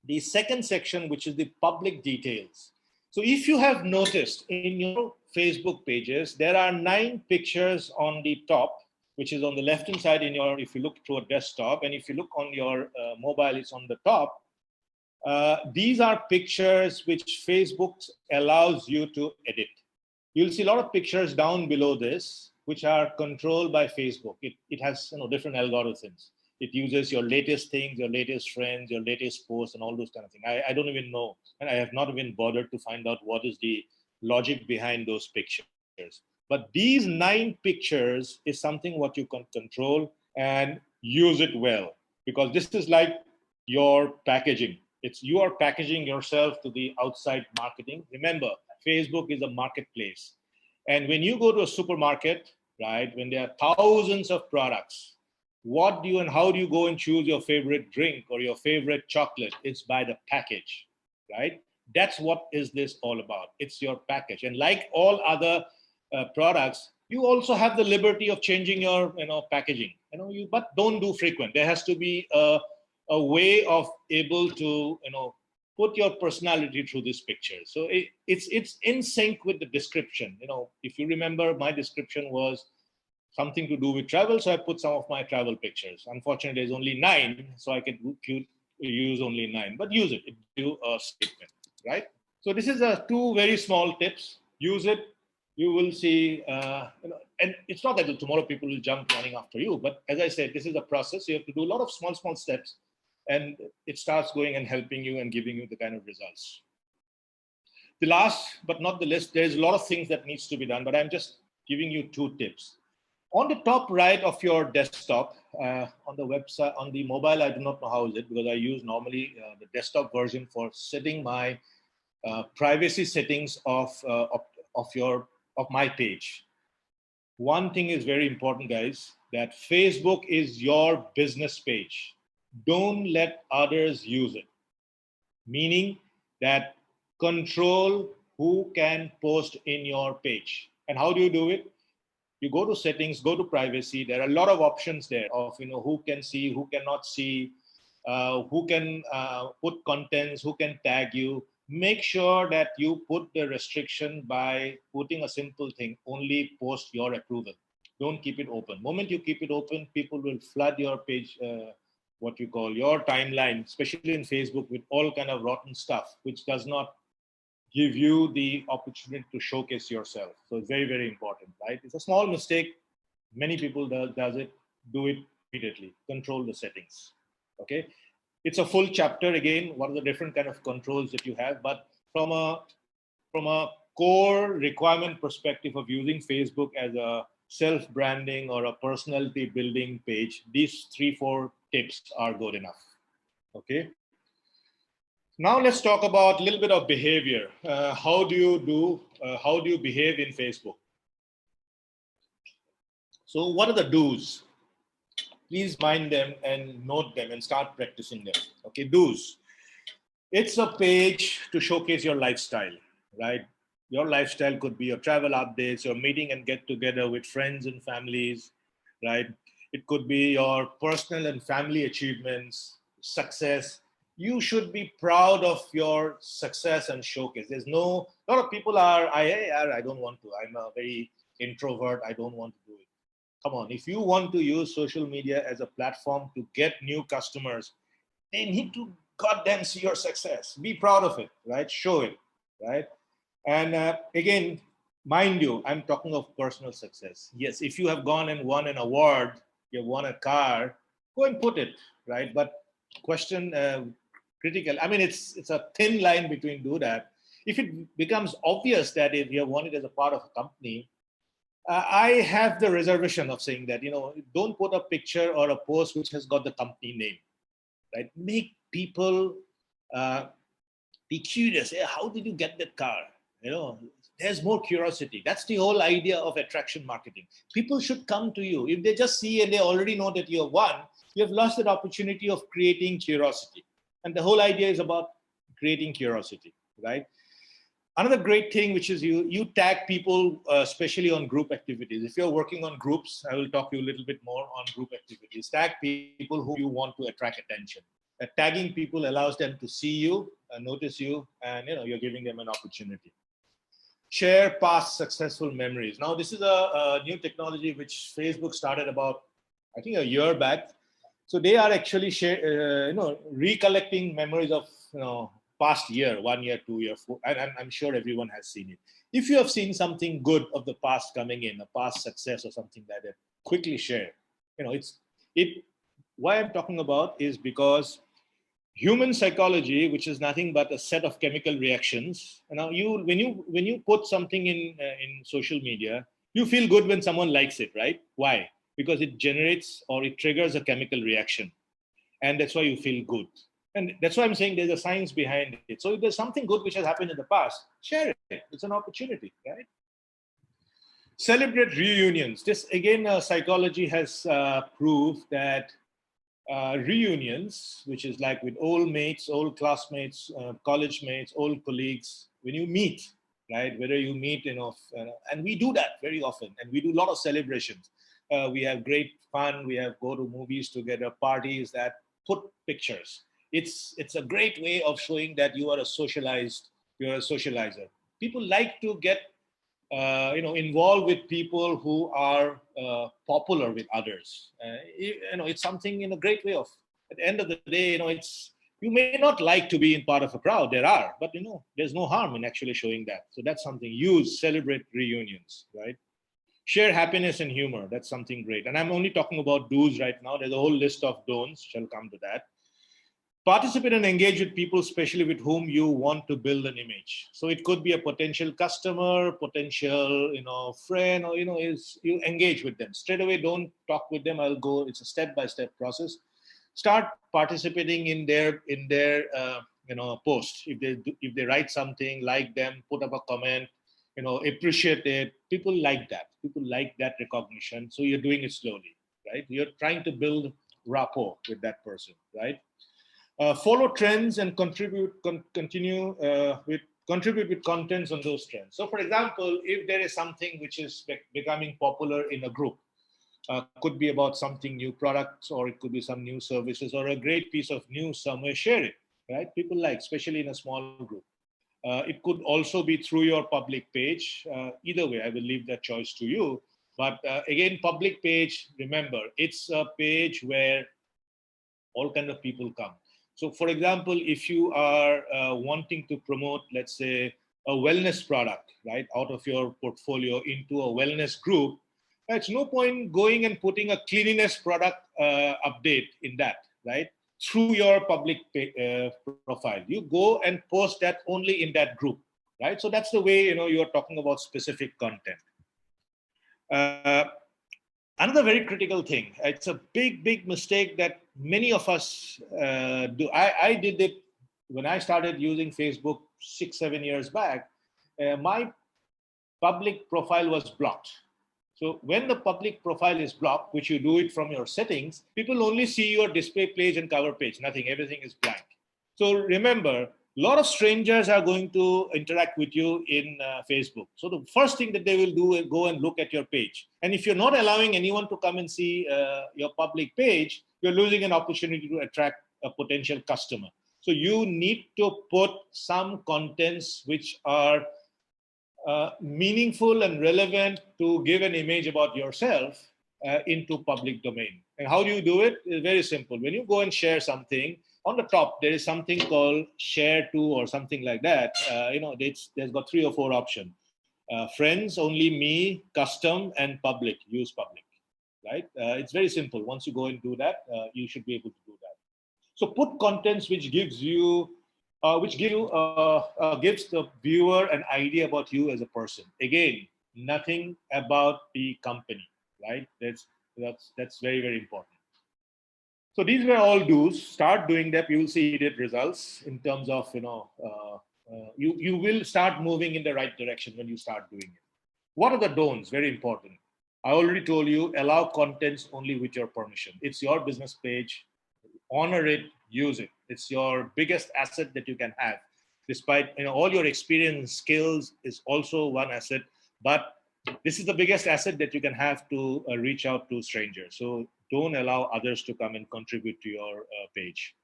the second section, which is the public details. So if you have noticed in your Facebook pages, there are 9 pictures on the top, which is on the left-hand side if you look through a desktop, and if you look on your mobile, it's on the top. These are pictures which Facebook allows you to edit. You'll see a lot of pictures down below this, which are controlled by Facebook. It has different algorithms. It uses your latest things, your latest friends, your latest posts, and all those kind of things. I don't even know, and I have not even bothered to find out what is the logic behind those pictures. But these 9 pictures is something what you can control and use it well, because this is like your packaging. You are packaging yourself to the outside marketing. Remember, Facebook is a marketplace. And when you go to a supermarket, right, when there are thousands of products, what do you and how do you go and choose your favorite drink or your favorite chocolate? It's by the package, right? That's what is this all about. It's your package. And like all other products, you also have the liberty of changing your packaging. But don't do frequent. There has to be a way of able to put your personality through this picture. So it's in sync with the description. If you remember, my description was something to do with travel, so I put some of my travel pictures. Unfortunately, there's only 9, so I could use only 9, but use it. It do a statement, right? So this is 2 very small tips. Use it. You will see, and it's not that tomorrow people will jump running after you, but as I said, this is a process. You have to do a lot of small steps, and it starts going and helping you and giving you the kind of results. The last but not the least, there's a lot of things that needs to be done, but I'm just giving you 2 tips. On the top right of your desktop, on the website, on the mobile, I do not know how is it, because I use normally the desktop version for setting my privacy settings of your of my page. One thing is very important, guys, that Facebook is your business page. Don't let others use it. Meaning that control who can post in your page. And how do you do it? You go to settings, go to privacy. There are a lot of options there of who can see, who cannot see, who can put contents, who can tag you. Make sure that you put the restriction by putting a simple thing: only post your approval. Don't keep it open. Moment you keep it open, people will flood your page, what you call your timeline, especially in Facebook, with all kind of rotten stuff, which does not give you the opportunity to showcase yourself. So it's very, very important, right? It's a small mistake. Many people does it. Do it immediately. Control the settings. Okay. It's a full chapter again. What are the different kind of controls that you have? But from a core requirement perspective of using Facebook as a self-branding or a personality building page, these 3-4 tips are good enough. Okay. Now let's talk about a little bit of behavior. How do you behave in Facebook? So what are the do's? Please mind them and note them and start practicing them. Okay, do's. It's a page to showcase your lifestyle, right? Your lifestyle could be your travel updates, your meeting and get together with friends and families, right? It could be your personal and family achievements, success. You should be proud of your success and showcase. There's a lot of people I don't want to. I'm a very introvert. I don't want to do it. Come on, if you want to use social media as a platform to get new customers, they need to goddamn see your success. Be proud of it, right? Show it, right? And again, mind you, I'm talking of personal success. Yes, if you have gone and won an award, you have won a car, go and put it, right? But question critical. I mean, it's a thin line between do that. If it becomes obvious that if you have won it as a part of a company, I have the reservation of saying that, don't put a picture or a post which has got the company name, right? Make people be curious. How did you get that car? There's more curiosity. That's the whole idea of attraction marketing. People should come to you. If they just see and they already know that you have won, you have lost that opportunity of creating curiosity. And the whole idea is about creating curiosity, right? Another great thing, which is you tag people, especially on group activities. If you're working on groups, I will talk to you a little bit more on group activities. Tag people who you want to attract attention. Tagging people allows them to see you, notice you, and you're giving them an opportunity. Share past successful memories. Now, this is a new technology which Facebook started about, I think, a year back. So they are actually recollecting memories of past year, 1 year, 2 year, 4, and I'm sure everyone has seen it. If you have seen something good of the past coming in, a past success or something like that, quickly share. Why I'm talking about is because human psychology, which is nothing but a set of chemical reactions. Now, when you put something in social media, you feel good when someone likes it, right? Why? Because it generates or it triggers a chemical reaction, and that's why you feel good. And that's why I'm saying there's a science behind it. So if there's something good which has happened in the past, share it. It's an opportunity, right? Celebrate reunions. This, again, psychology has proved that reunions, which is like with old mates, old classmates, college mates, old colleagues, when you meet, right? Whether you meet, and we do that very often, and we do a lot of celebrations. We have great fun. We have go to movies together, parties that put pictures. It's a great way of showing that you're a socializer. People like to get involved with people who are popular with others. It's something in a great way of, at the end of the day, you may not like to be in part of a crowd. There are, but there's no harm in actually showing that. So that's something. Celebrate reunions, right? Share happiness and humor. That's something great. And I'm only talking about do's right now. There's a whole list of don'ts. Shall come to that. Participate and engage with people, especially with whom you want to build an image. So it could be a potential customer, potential, friend, or, you engage with them. Straight away, don't talk with them. It's a step-by-step process. Start participating in their post. If they write something, like them, put up a comment, appreciate it. People like that. People like that recognition. So you're doing it slowly, right? You're trying to build rapport with that person, right? Follow trends and contribute with contents on those trends. So, for example, if there is something which is becoming popular in a group, could be about something new products, or it could be some new services, or a great piece of news somewhere, share it, right? People like, especially in a small group. It could also be through your public page. Either way, I will leave that choice to you. But again, public page, remember, it's a page where all kind of people come. So, for example, if you are wanting to promote, let's say, a wellness product, right, out of your portfolio into a wellness group, it's no point going and putting a cleanliness product update in that, right, through your public profile. You go and post that only in that group, right? So that's the way, you're talking about specific content. Another very critical thing, it's a big mistake that many of us do. I did it when I started using Facebook 6-7 years back. My public profile was blocked. So when the public profile is blocked, which you do it from your settings, people only see your display page and cover page, nothing, everything is blank. So remember, a lot of strangers are going to interact with you in Facebook. So the first thing that they will do is go and look at your page. And if you're not allowing anyone to come and see your public page, you're losing an opportunity to attract a potential customer. So you need to put some contents which are meaningful and relevant to give an image about yourself into public domain. And how do you do it? It's very simple. When you go and share something, on the top, there is something called share to or something like that. There's got 3 or 4 options. Friends, only me, custom, and public, use public, right? It's very simple. Once you go and do that, you should be able to do that. So put contents which gives the viewer an idea about you as a person. Again, nothing about the company, right? That's very, very important. So these were all do's. Start doing that. You will see immediate results in terms of, you will start moving in the right direction when you start doing it. What are the don'ts? Very important. I already told you, allow contents only with your permission. It's your business page. Honor it, use it. It's your biggest asset that you can have. Despite all your experience, skills is also one asset, but this is the biggest asset that you can have to reach out to strangers. So don't allow others to come and contribute to your page.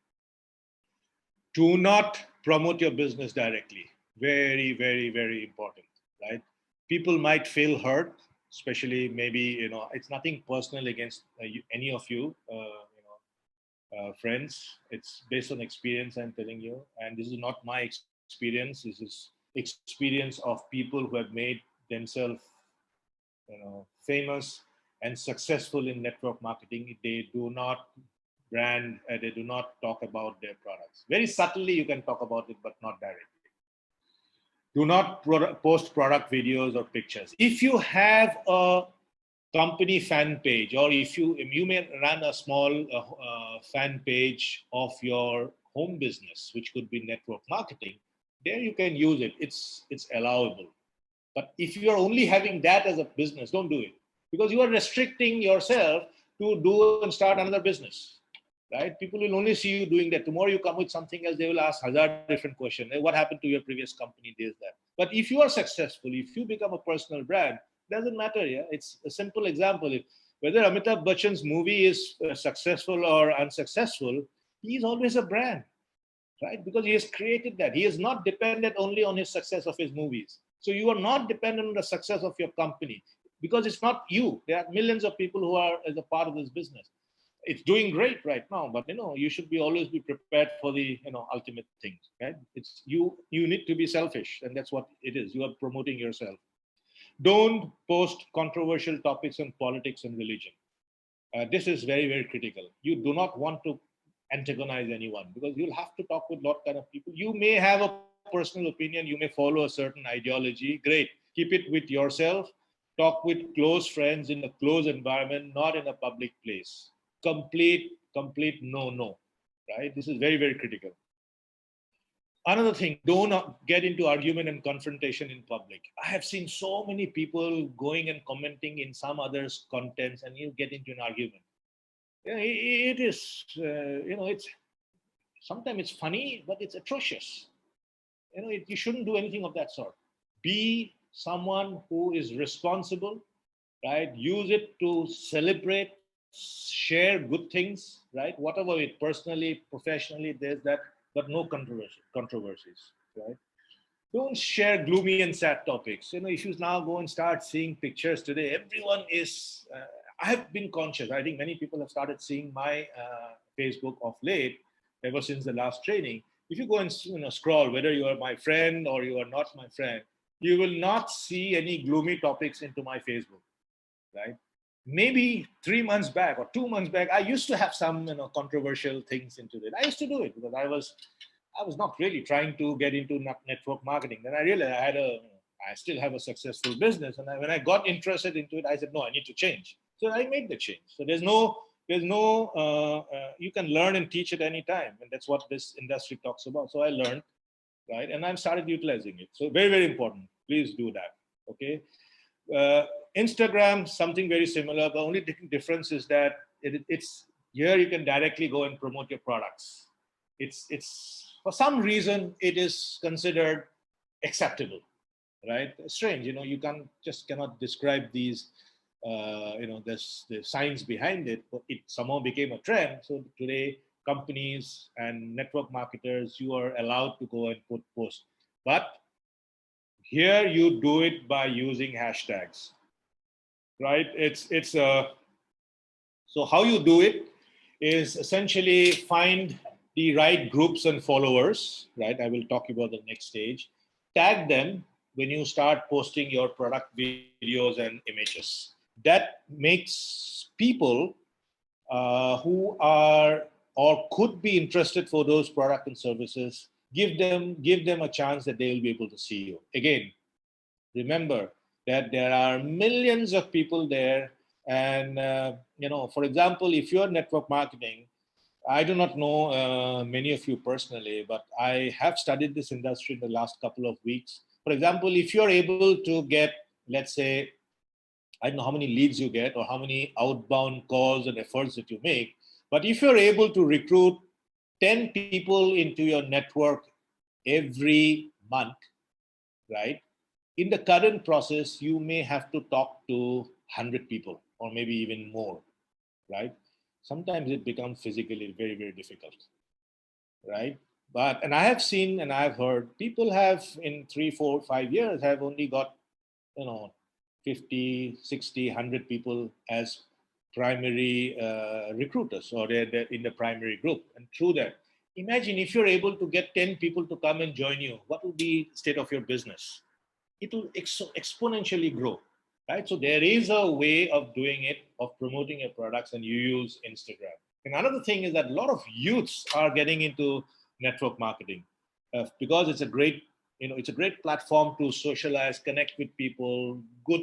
Do not promote your business directly. Very, very, very important, right? People might feel hurt, especially maybe, it's nothing personal against any of you, friends. It's based on experience, I'm telling you. And this is not my experience. This is experience of people who have made themselves famous and successful in network marketing. They do not brand, they do not talk about their products. Very subtly you can talk about it, but not directly. Do not post product videos or pictures. If you have a company fan page, or if you may run a small fan page of your home business, which could be network marketing, there you can use it. It's allowable. But if you are only having that as a business, don't do it, because you are restricting yourself to do and start another business, right? People will only see you doing that. Tomorrow you come with something else, they will ask 1,000 different questions. What happened to your previous company? This, that. But if you are successful, if you become a personal brand, doesn't matter. Yeah, it's a simple example. Whether Amitabh Bachchan's movie is successful or unsuccessful, he is always a brand, right? Because he has created that. He is not dependent only on his success of his movies. So you are not dependent on the success of your company, because it's not you. There are millions of people who are as a part of this business. It's doing great right now, but you should always be prepared for the ultimate things, right? It's you need to be selfish, and that's what it is. You are promoting yourself. Don't post controversial topics on politics and religion. This is very, very critical. You do not want to antagonize anyone, because you'll have to talk with a lot kind of people. You may have a personal opinion, you may follow a certain ideology. Great. Keep it with yourself. Talk with close friends in a close environment, not in a public place. Complete no, right? This is very, very critical. Another thing, don't get into argument and confrontation in public. I have seen so many people going and commenting in some others' contents, and you get into an argument. It is, it's sometimes it's funny, but it's atrocious. You shouldn't do anything of that sort. Be someone who is responsible, right? Use it to celebrate, share good things, right? Whatever it personally, professionally, there's that, but no controversies, right? Don't share gloomy and sad topics. If you now go and start seeing pictures today, everyone is. I have been conscious. I think many people have started seeing my Facebook of late, ever since the last training. If you go and scroll, whether you are my friend or you are not my friend, you will not see any gloomy topics into my Facebook, right? Maybe 3 months back or 2 months back, I used to have some controversial things into it. I used to do it because I was not really trying to get into network marketing. Then I realized I still have a successful business, and when I got interested into it, I said, no, I need to change. So I made the change. So there's no you can learn and teach at any time, and that's what this industry talks about. So I learned, right, and I've started utilizing it. So very, very important. Please do that. Okay. Instagram, something very similar. The only difference is that it's here you can directly go and promote your products. It's for some reason it is considered acceptable, right? Strange, you cannot describe these. There's the science behind it, but it somehow became a trend. So today, companies and network marketers, you are allowed to go and put posts, but here you do it by using hashtags, right? So how you do it is essentially find the right groups and followers, right? I will talk about the next stage. Tag them when you start posting your product videos and images. That makes people who are or could be interested for those products and services, give them a chance that they will be able to see you. Again, remember that there are millions of people there, and for example, if you're network marketing, I do not know many of you personally, but I have studied this industry in the last couple of weeks. For example, if you're able to get, let's say, I don't know how many leads you get or how many outbound calls and efforts that you make, but if you're able to recruit 10 people into your network every month, right? In the current process, you may have to talk to 100 people or maybe even more, right? Sometimes it becomes physically very, very difficult, right? And I have seen and I've heard people have in 3, 4, 5 years have only got, 50, 60, 100 people as primary recruiters, or they're in the primary group. And through that, imagine if you're able to get 10 people to come and join you, what will be the state of your business? It will exponentially grow, right? So there is a way of doing it, of promoting your products, and you use Instagram. And another thing is that a lot of youths are getting into network marketing because it's a great platform to socialize, connect with people. Good,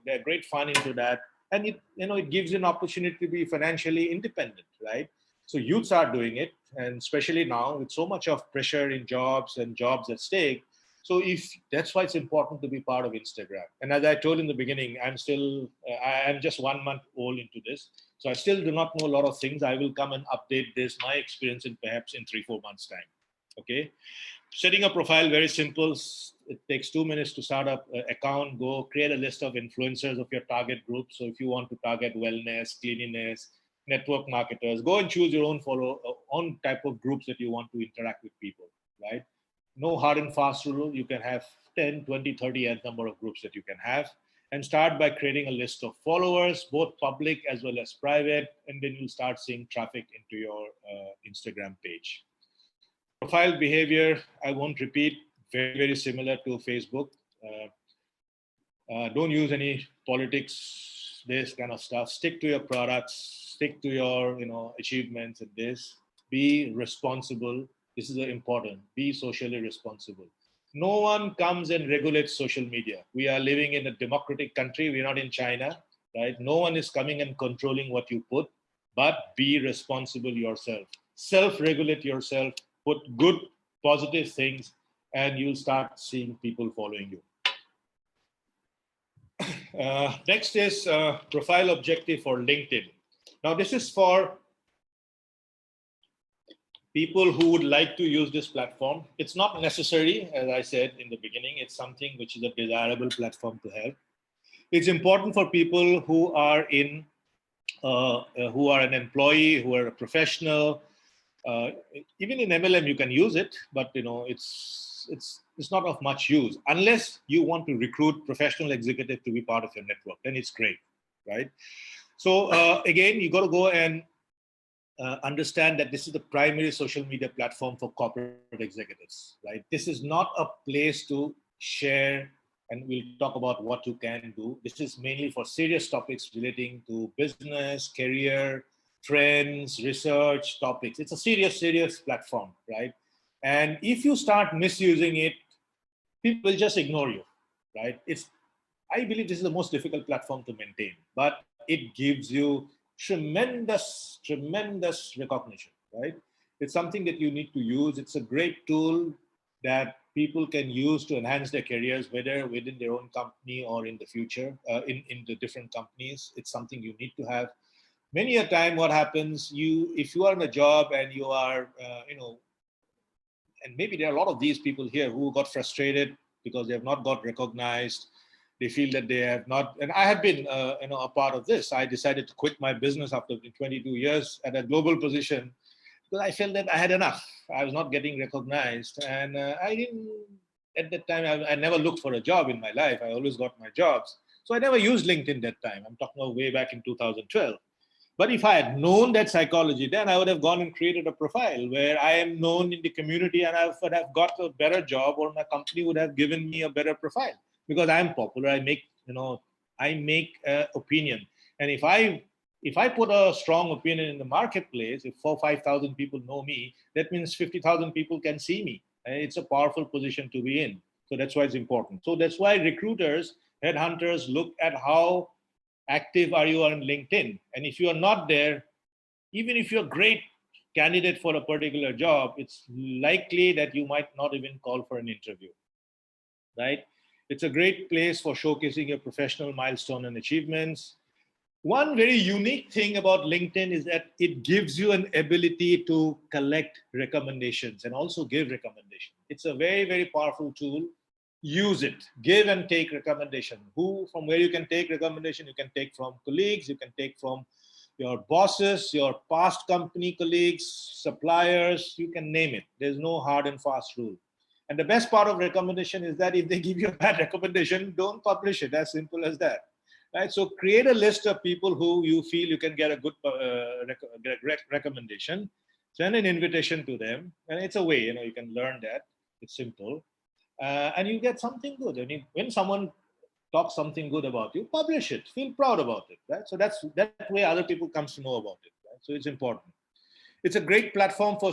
they're great fun into that, and it gives you an opportunity to be financially independent, right? So youths are doing it, and especially now with so much of pressure in jobs and jobs at stake. So that's why it's important to be part of Instagram. And as I told in the beginning, I'm just 1 month old into this. So I still do not know a lot of things. I will come and update my experience perhaps in 3-4 months time. Okay. Setting a profile, very simple. It takes 2 minutes to start up an account. Go create a list of influencers of your target group. So if you want to target wellness, cleanliness, network marketers, go and choose your own type of groups that you want to interact with people, right? No hard and fast rule. You can have 10, 20, 30 as number of groups that you can have, and start by creating a list of followers, both public as well as private, and then you'll start seeing traffic into your Instagram page. Profile behavior, I won't repeat, very, very similar to Facebook. Don't use any politics, this kind of stuff. Stick to your products, stick to your achievements and this. Be responsible. This is important. Be socially responsible. No one comes and regulates social media. We are living in a democratic country. We're not in China, right? No one is coming and controlling what you put, but be responsible yourself. Self-regulate yourself. Put good positive things, and you'll start seeing people following you. Next is profile objective for LinkedIn. Now, this is for people who would like to use this platform. It's not necessary, as I said in the beginning. It's something which is a desirable platform to have. It's important for people who are who are an employee, who are a professional. Even in MLM, you can use it, but it's not of much use unless you want to recruit professional executive to be part of your network. Then it's great, right? So again, you got to go and understand that this is the primary social media platform for corporate executives, right? This is not a place to share, and we'll talk about what you can do. This is mainly for serious topics relating to business, career, trends, research topics. It's a serious platform, right? And if you start misusing it, people will just ignore you, right? I believe this is the most difficult platform to maintain, but it gives you tremendous recognition, right? It's something that you need to use. It's a great tool that people can use to enhance their careers, whether within their own company or in the future, in the different companies. It's something you need to have. Many a time what happens, if you are in a job and you are, and maybe there are a lot of these people here who got frustrated because they have not got recognized. They feel that they have not, and I have been, a part of this. I decided to quit my business after 22 years at a global position because I felt that I had enough. I was not getting recognized, and I didn't. At that time, I never looked for a job in my life. I always got my jobs, so I never used LinkedIn that time. I'm talking about way back in 2012. But if I had known that psychology, then I would have gone and created a profile where I am known in the community, and I would have got a better job, or my company would have given me a better profile. Because I'm popular, I make opinion, and if I put a strong opinion in the marketplace, if 4,000-5,000 people know me, that means 50,000 people can see me. And it's a powerful position to be in. So that's why it's important. So that's why recruiters, headhunters look at how active are you on LinkedIn, and if you are not there, even if you're a great candidate for a particular job, it's likely that you might not even call for an interview, right? It's a great place for showcasing your professional milestone and achievements. One very unique thing about LinkedIn is that it gives you an ability to collect recommendations and also give recommendations. It's a very powerful tool. Use it. Give and take recommendation. From where you can take recommendation, you can take from colleagues, you can take from your bosses, your past company colleagues, suppliers, you can name it. There's no hard and fast rule. And the best part of recommendation is that if they give you a bad recommendation, don't publish it. As simple as that, right? So create a list of people who you feel you can get a good recommendation. Send an invitation to them, and it's a way, you can learn that. It's simple, and you get something good. When someone talks something good about you, publish it. Feel proud about it, right? So that way other people comes to know about it, right? So it's important. It's a great platform for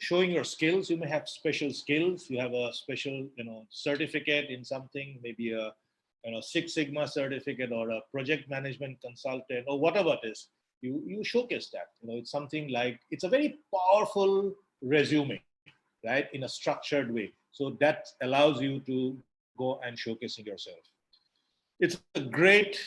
showing your skills. You may have special skills. You have a special, certificate in something, maybe a, Six Sigma certificate or a project management consultant or whatever it is. You showcase that. It's something like, it's a very powerful resume, right? In a structured way. So that allows you to go and showcasing yourself. It's a great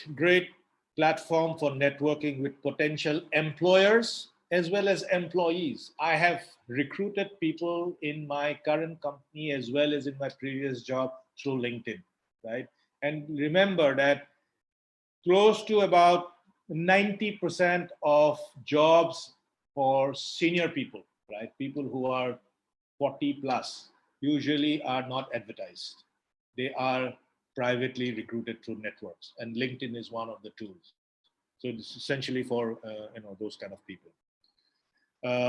platform for networking with potential employers as well as employees. I have recruited people in my current company as well as in my previous job through LinkedIn, right? And remember that close to about 90% of jobs for senior people, right? People who are 40 plus usually are not advertised. They are privately recruited through networks, and LinkedIn is one of the tools. So it's essentially for those kind of people.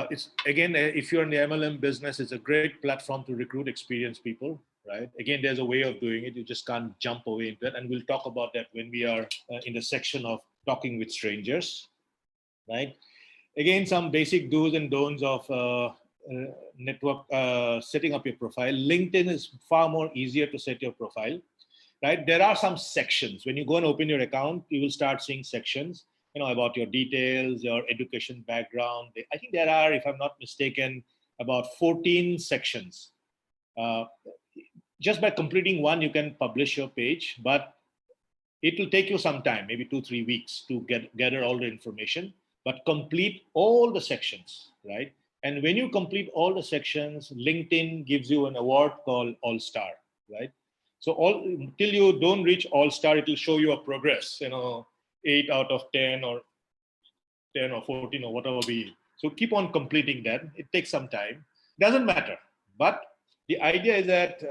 It's again, if you're in the MLM business, it's a great platform to recruit experienced people, right? Again, there's a way of doing it. You just can't jump away into it, and we'll talk about that when we are in the section of talking with strangers, right? Again, some basic do's and don'ts of network setting up your profile. LinkedIn is far more easier to set your profile, right? There are some sections. When you go and open your account, you will start seeing sections, about your details, your education background. I think there are, if I'm not mistaken, about 14 sections. Uh, just by completing one, you can publish your page, but it will take you some time, maybe 2-3 weeks to gather all the information, but complete all the sections, right? And when you complete all the sections, LinkedIn gives you an award called All Star, right? So till you don't reach All Star, it will show you a progress, 8 out of 10 or 10 or 14 or whatever be it. So keep on completing that. It takes some time. Doesn't matter. But the idea is that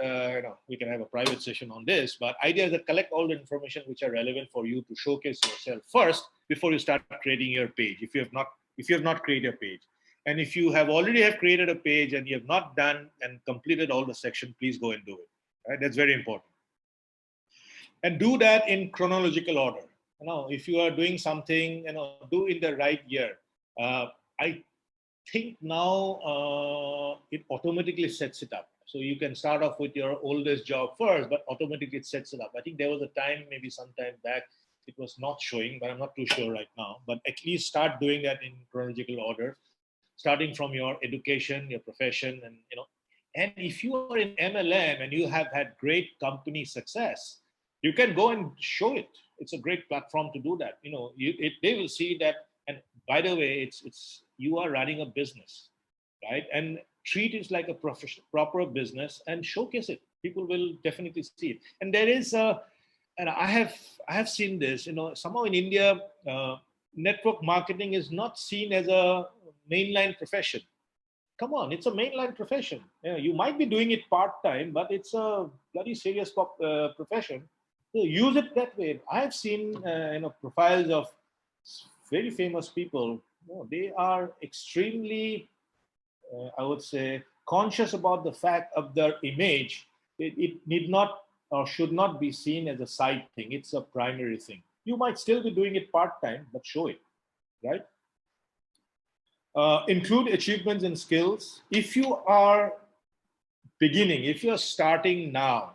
we can have a private session on this. But idea is that collect all the information which are relevant for you to showcase yourself first before you start creating your page. If you have not created a page, and if you have already created a page and you have not done and completed all the section, please go and do it. Right? That's very important. And do that in chronological order. If you are doing something, do in the right year. I think now it automatically sets it up. So you can start off with your oldest job first, but automatically it sets it up. I think there was a time, maybe some time back, it was not showing, but I'm not too sure right now. But at least start doing that in chronological order, starting from your education, your profession, and if you are in MLM and you have had great company success, you can go and show it. It's a great platform to do that. They will see that. And by the way, it's you are running a business, right? And treat it like a proper business and showcase it. People will definitely see it. And there is and I have seen this. Somehow in India, network marketing is not seen as a mainline profession. Come on, it's a mainline profession. You might be doing it part-time, but it's a bloody serious profession. So use it that way. I've seen profiles of very famous people. They are extremely, I would say, conscious about the fact of their image. It need not or should not be seen as a side thing. It's a primary thing. You might still be doing it part-time, but show it, right? Include achievements and skills. If you are beginning, if you're starting now,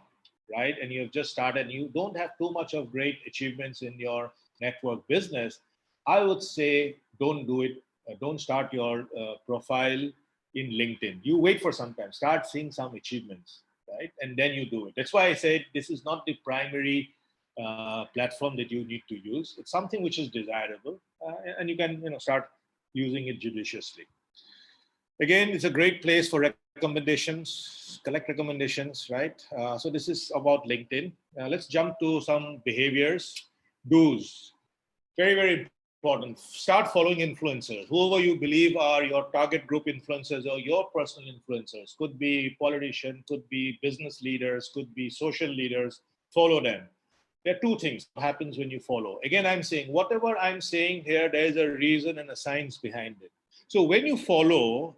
right, and you've just started, you don't have too much of great achievements in your network business, I would say don't do it. Don't start your profile in LinkedIn. You wait for some time, start seeing some achievements, right, and then you do it. That's why I said this is not the primary platform that you need to use. It's something which is desirable, and you can start using it judiciously. Again, it's a great place for recommendations, collect recommendations, right? So this is about LinkedIn. Let's jump to some behaviors, do's. Very, very important. Start following influencers. Whoever you believe are your target group influencers or your personal influencers. Could be politicians, could be business leaders, could be social leaders. Follow them. There are two things that happens when you follow. Again, I'm saying whatever I'm saying here, there is a reason and a science behind it. So when you follow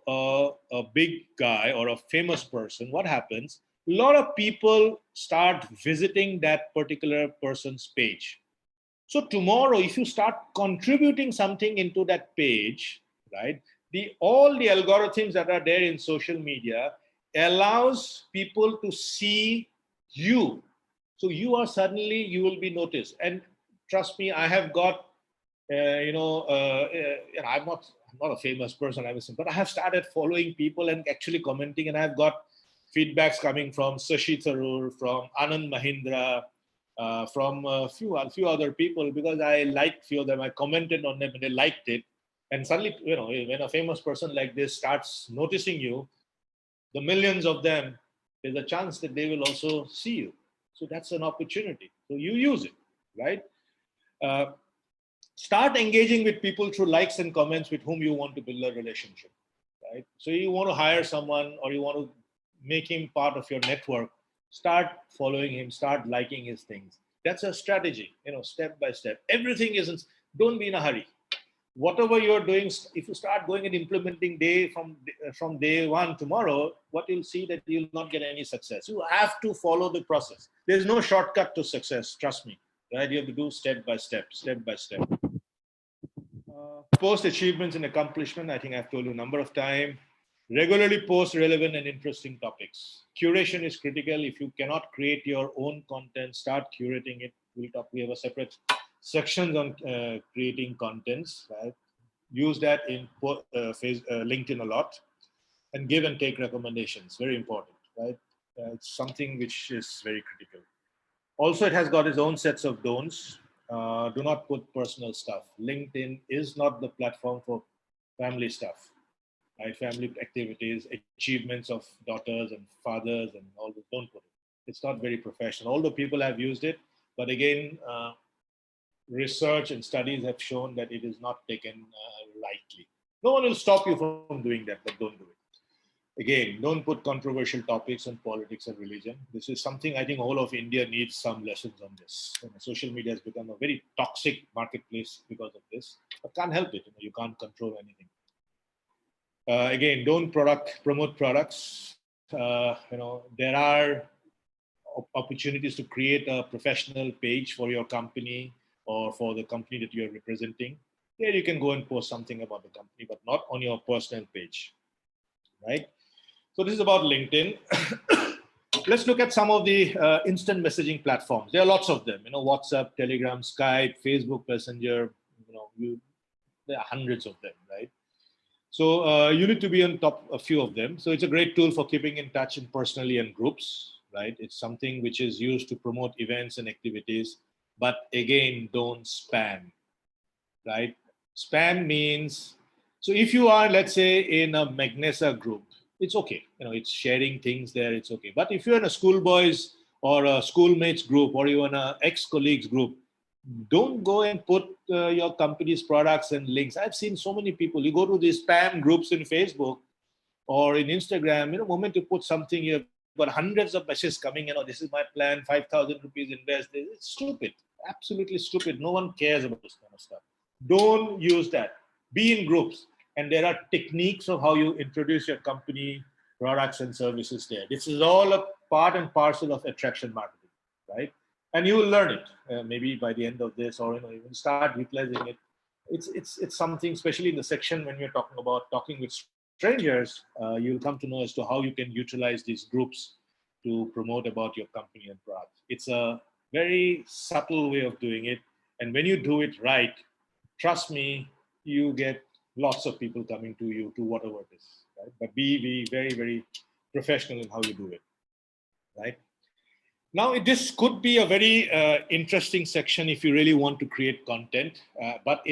a big guy or a famous person, what happens? A lot of people start visiting that particular person's page. So tomorrow, if you start contributing something into that page, right, all the algorithms that are there in social media allows people to see you. So you will be noticed. And trust me, I have got, I'm not a famous person, but I have started following people and actually commenting, and I've got feedbacks coming from Sashi Tharoor, from Anand Mahindra, from a few other people, because I liked few of them. I commented on them and they liked it. And suddenly, when a famous person like this starts noticing you, the millions of them, there's a chance that they will also see you. So that's an opportunity. So you use it, right? Start engaging with people through likes and comments with whom you want to build a relationship, right? So you want to hire someone or you want to make him part of your network, start following him, start liking his things. That's a strategy, step by step. Everything isn't, don't be in a hurry. Whatever you're doing, if you start going and implementing from day one tomorrow, what you'll see that you'll not get any success. You have to follow the process. There's no shortcut to success, trust me, right? You have to do step by step. Post achievements and accomplishment. I think I've told you a number of times. Regularly post relevant and interesting topics. Curation is critical. If you cannot create your own content, start curating it. We have a separate section on creating contents. Right? Use that in LinkedIn a lot, and give and take recommendations. Very important, right? it's something which is very critical. Also, it has got its own sets of don'ts. Do not put personal stuff. LinkedIn is not the platform for family stuff, right? Family activities, achievements of daughters and fathers and all this. Don't put it. It's not very professional. Although people have used it, but again, research and studies have shown that it is not taken lightly. No one will stop you from doing that, but don't do it. Again, don't put controversial topics on politics and religion. This is something I think all of India needs some lessons on this. Social media has become a very toxic marketplace because of this. But can't help it. You can't control anything. Again, don't promote products. There are opportunities to create a professional page for your company or for the company that you're representing. There you can go and post something about the company, but not on your personal page, right? So this is about LinkedIn. Let's look at some of the instant messaging platforms. There are lots of them. WhatsApp, Telegram, Skype, Facebook Messenger. There are hundreds of them, right? So you need to be on top of a few of them. So it's a great tool for keeping in touch and personally and groups, right? It's something which is used to promote events and activities. But again, don't spam, right? Spam means, so if you are, let's say, in a Magnesa group, it's okay. It's sharing things there, it's okay. But if you're in a schoolboys or a schoolmates group or you're in an ex-colleagues group, don't go and put your company's products and links. I've seen so many people, you go to these spam groups in Facebook or in Instagram, the moment you put something, you've got hundreds of messages coming, this is my plan, 5,000 rupees invest. It's stupid, absolutely stupid. No one cares about this kind of stuff. Don't use that. Be in groups. And there are techniques of how you introduce your company, products and services there. This is all a part and parcel of attraction marketing, right? And you will learn it maybe by the end of this, or even start utilizing it. It's something, especially in the section when we're talking about talking with strangers, you'll come to know as to how you can utilize these groups to promote about your company and product. It's a very subtle way of doing it. And when you do it right, trust me, you get lots of people coming to you to whatever it is, right? But be very, very professional in how you do it, right? Now, this could be a very interesting section if you really want to create content, but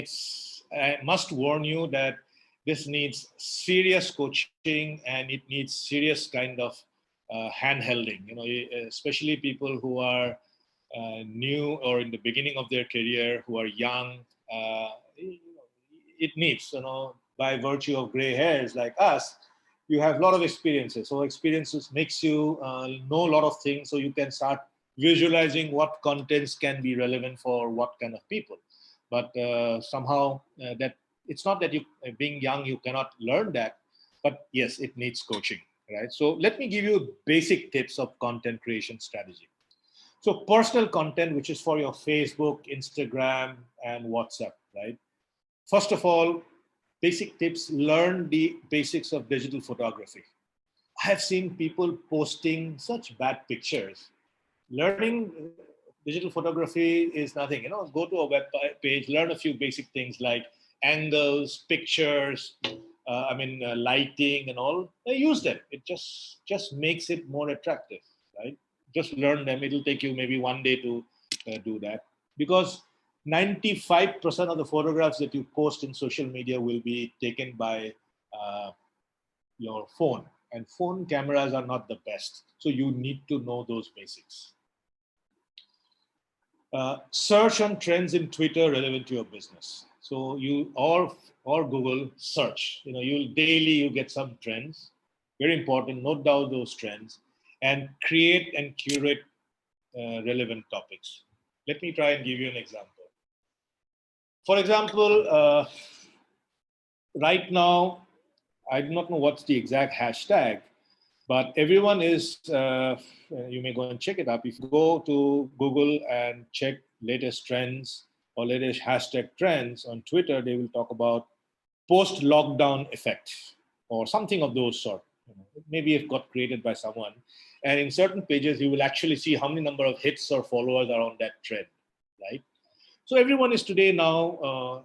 I must warn you that this needs serious coaching and it needs serious kind of hand-holding, especially people who are new or in the beginning of their career, who are young. It needs, by virtue of gray hairs like us, you have a lot of experiences. So experiences makes you know a lot of things, so you can start visualizing what contents can be relevant for what kind of people. But somehow that it's not that you, being young, you cannot learn that, but yes, it needs coaching, right? So let me give you basic tips of content creation strategy. So personal content, which is for your Facebook, Instagram, and WhatsApp, right? First of all, basic tips, learn the basics of digital photography. I have seen people posting such bad pictures. Learning digital photography is nothing. Go to a web page, learn a few basic things like angles, pictures, lighting and all. Use them. It just makes it more attractive, right? Just learn them. It'll take you maybe one day to do that, because 95% of the photographs that you post in social media will be taken by your phone, and phone cameras are not the best. So you need to know those basics. Search on trends in Twitter relevant to your business. So you or Google search. You'll daily get some trends. Very important. Note down those trends and create and curate relevant topics. Let me try and give you an example. For example, right now, I do not know what's the exact hashtag, but everyone is, you may go and check it up. If you go to Google and check latest trends or latest hashtag trends on Twitter, they will talk about post-lockdown effect or something of those sort. Maybe it got created by someone. And in certain pages, you will actually see how many number of hits or followers are on that trend, right? So everyone is today now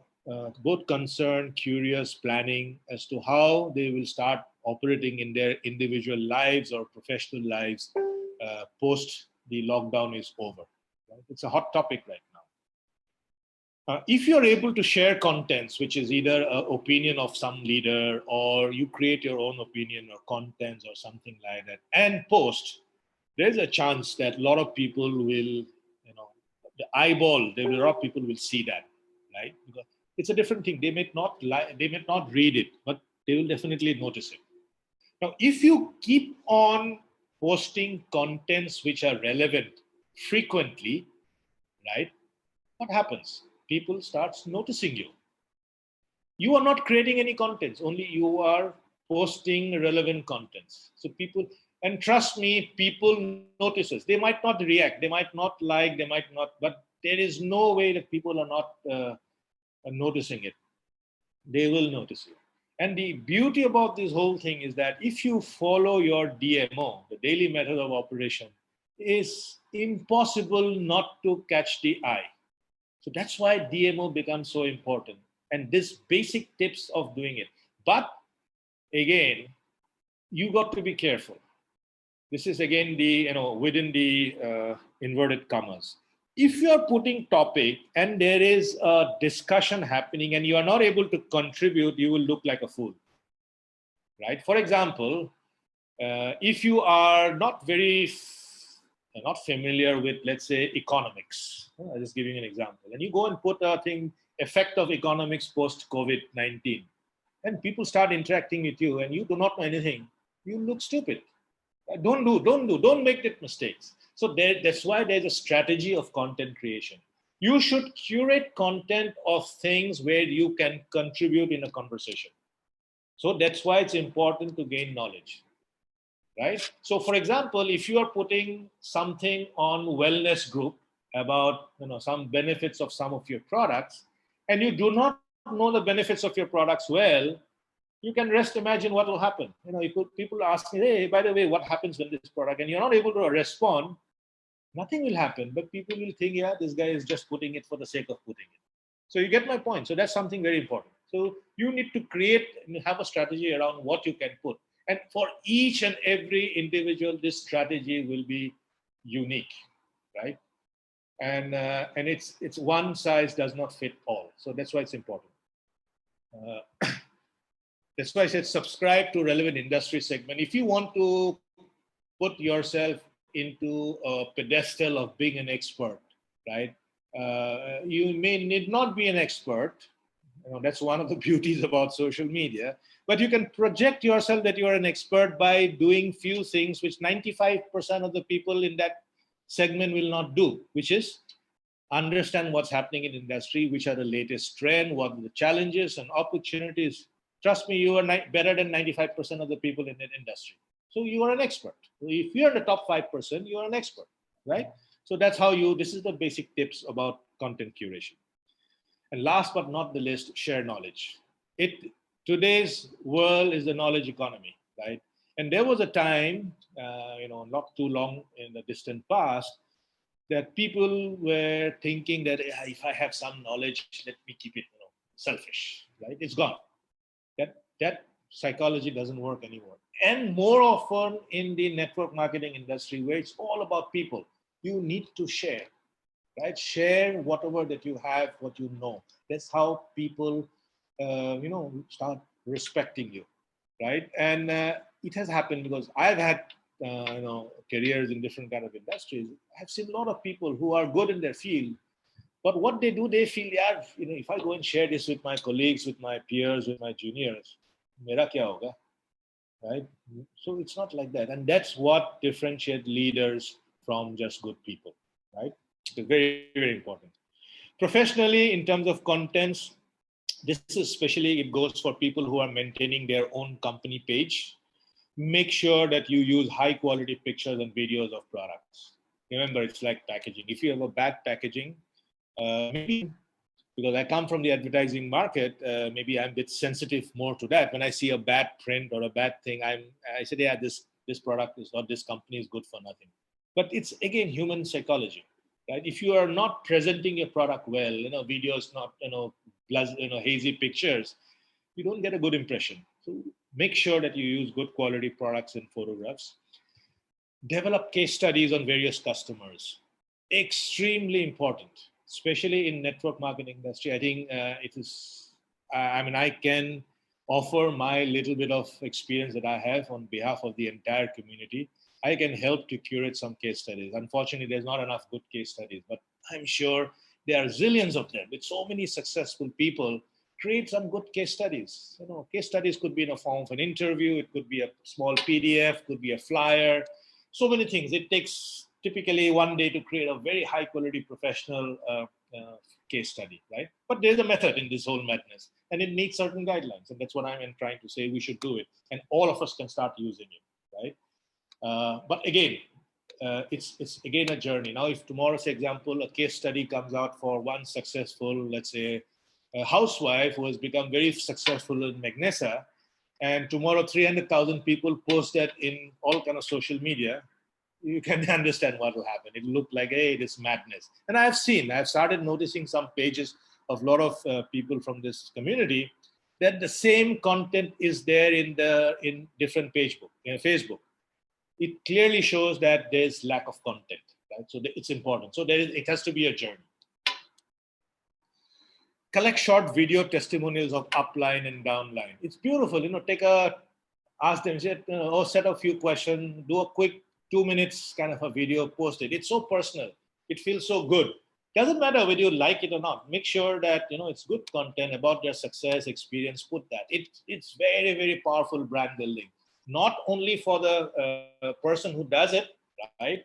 both concerned, curious, planning as to how they will start operating in their individual lives or professional lives post the lockdown is over. Right? It's a hot topic right now. If you're able to share contents, which is either an opinion of some leader or you create your own opinion or contents or something like that and post, there's a chance that a lot of people will, the eyeball, a lot of people will see that, right? Because it's a different thing. They may not read it, but they will definitely notice it. Now, if you keep on posting contents which are relevant frequently, right? What happens? People start noticing you. You are not creating any contents, only you are posting relevant contents. So people, and trust me, people notices. They might not react, they might not like, they might not, but there is no way that people are not noticing it. They will notice you. And the beauty about this whole thing is that if you follow your DMO, the daily method of operation, is impossible not to catch the eye. So that's why DMO becomes so important. And this basic tips of doing it. But again, you got to be careful. This is again the, within the inverted commas. If you are putting topic and there is a discussion happening and you are not able to contribute, you will look like a fool, right? For example, if you are not familiar with, let's say, economics, I'll just give you an example, and you go and put a thing, effect of economics post-COVID-19, and people start interacting with you and you do not know anything, you look stupid. Don't make that mistakes. So that's why there's a strategy of content creation. You should curate content of things where you can contribute in a conversation. So that's why it's important to gain knowledge, right? So for example, if you are putting something on wellness group about some benefits of some of your products, and you do not know the benefits of your products well, you can rest imagine what will happen. People ask me, hey, by the way, what happens when this product, and you're not able to respond, nothing will happen, but people will think, yeah, this guy is just putting it for the sake of putting it. So you get my point. So that's something very important. So you need to create and have a strategy around what you can put. And for each and every individual, this strategy will be unique, right? And it's one size does not fit all. So that's why it's important. That's why I said subscribe to relevant industry segment. If you want to put yourself into a pedestal of being an expert, right? You need not be an expert. That's one of the beauties about social media. But you can project yourself that you are an expert by doing few things which 95% of the people in that segment will not do, which is understand what's happening in industry, which are the latest trend, what are the challenges and opportunities. Trust me, you are better than 95% of the people in that industry. So you are an expert. If you're in the top 5%, you are an expert, right? So that's how this is the basic tips about content curation. And last but not the least, share knowledge. Today's world is the knowledge economy, right? And there was a time, not too long in the distant past, that people were thinking that if I have some knowledge, let me keep it selfish, right? It's gone. That psychology doesn't work anymore. And more often in the network marketing industry, where it's all about people, you need to share, right? Share whatever that you have, what you know. That's how people, start respecting you, right? And it has happened because I've had, careers in different kind of industries. I've seen a lot of people who are good in their field, but what they do, they feel, yeah, if I go and share this with my colleagues, with my peers, with my juniors, mera kya hoga, right? So it's not like that. And that's what differentiates leaders from just good people, right? It's very, very important. Professionally, in terms of contents, this is especially, it goes for people who are maintaining their own company page. Make sure that you use high quality pictures and videos of products. Remember, it's like packaging. If you have a bad packaging, maybe because I come from the advertising market, maybe I'm a bit sensitive more to that. When I see a bad print or a bad thing, I say, yeah, this product is not, this company is good for nothing. But it's again human psychology, right? If you are not presenting your product well, videos not, hazy pictures, you don't get a good impression. So make sure that you use good quality products and photographs. Develop case studies on various customers. Extremely important, especially in network marketing industry. I think it is, I mean, I can offer my little bit of experience that I have on behalf of the entire community. I can help to curate some case studies. Unfortunately, there's not enough good case studies, but I'm sure there are zillions of them with so many successful people. Create some good case studies. You know, case studies could be in a form of an interview. It could be a small PDF, could be a flyer, so many things. It takes typically one day to create a very high quality professional case study, right? But there's a method in this whole madness, and it needs certain guidelines, and that's what I'm trying to say. We should do it, and all of us can start using it, right? But again, it's again a journey. Now, if tomorrow, for example, a case study comes out for one successful, let's say, a housewife who has become very successful in Magnesa, and tomorrow 300,000 people post that in all kind of social media, you can understand what will happen. It looked like, hey, it is madness. And I've started noticing some pages of a lot of people from this community that the same content is there in different Facebook. It clearly shows that there's lack of content, right? So it's important. So it has to be a journey. Collect short video testimonials of upline and downline. It's beautiful, ask them, set a few questions, do a quick 2 minutes kind of a video, post it. It's so personal. It feels so good. Doesn't matter whether you like it or not. Make sure that, it's good content about their success, experience, put that. It's very, very powerful brand building. Not only for the person who does it, right?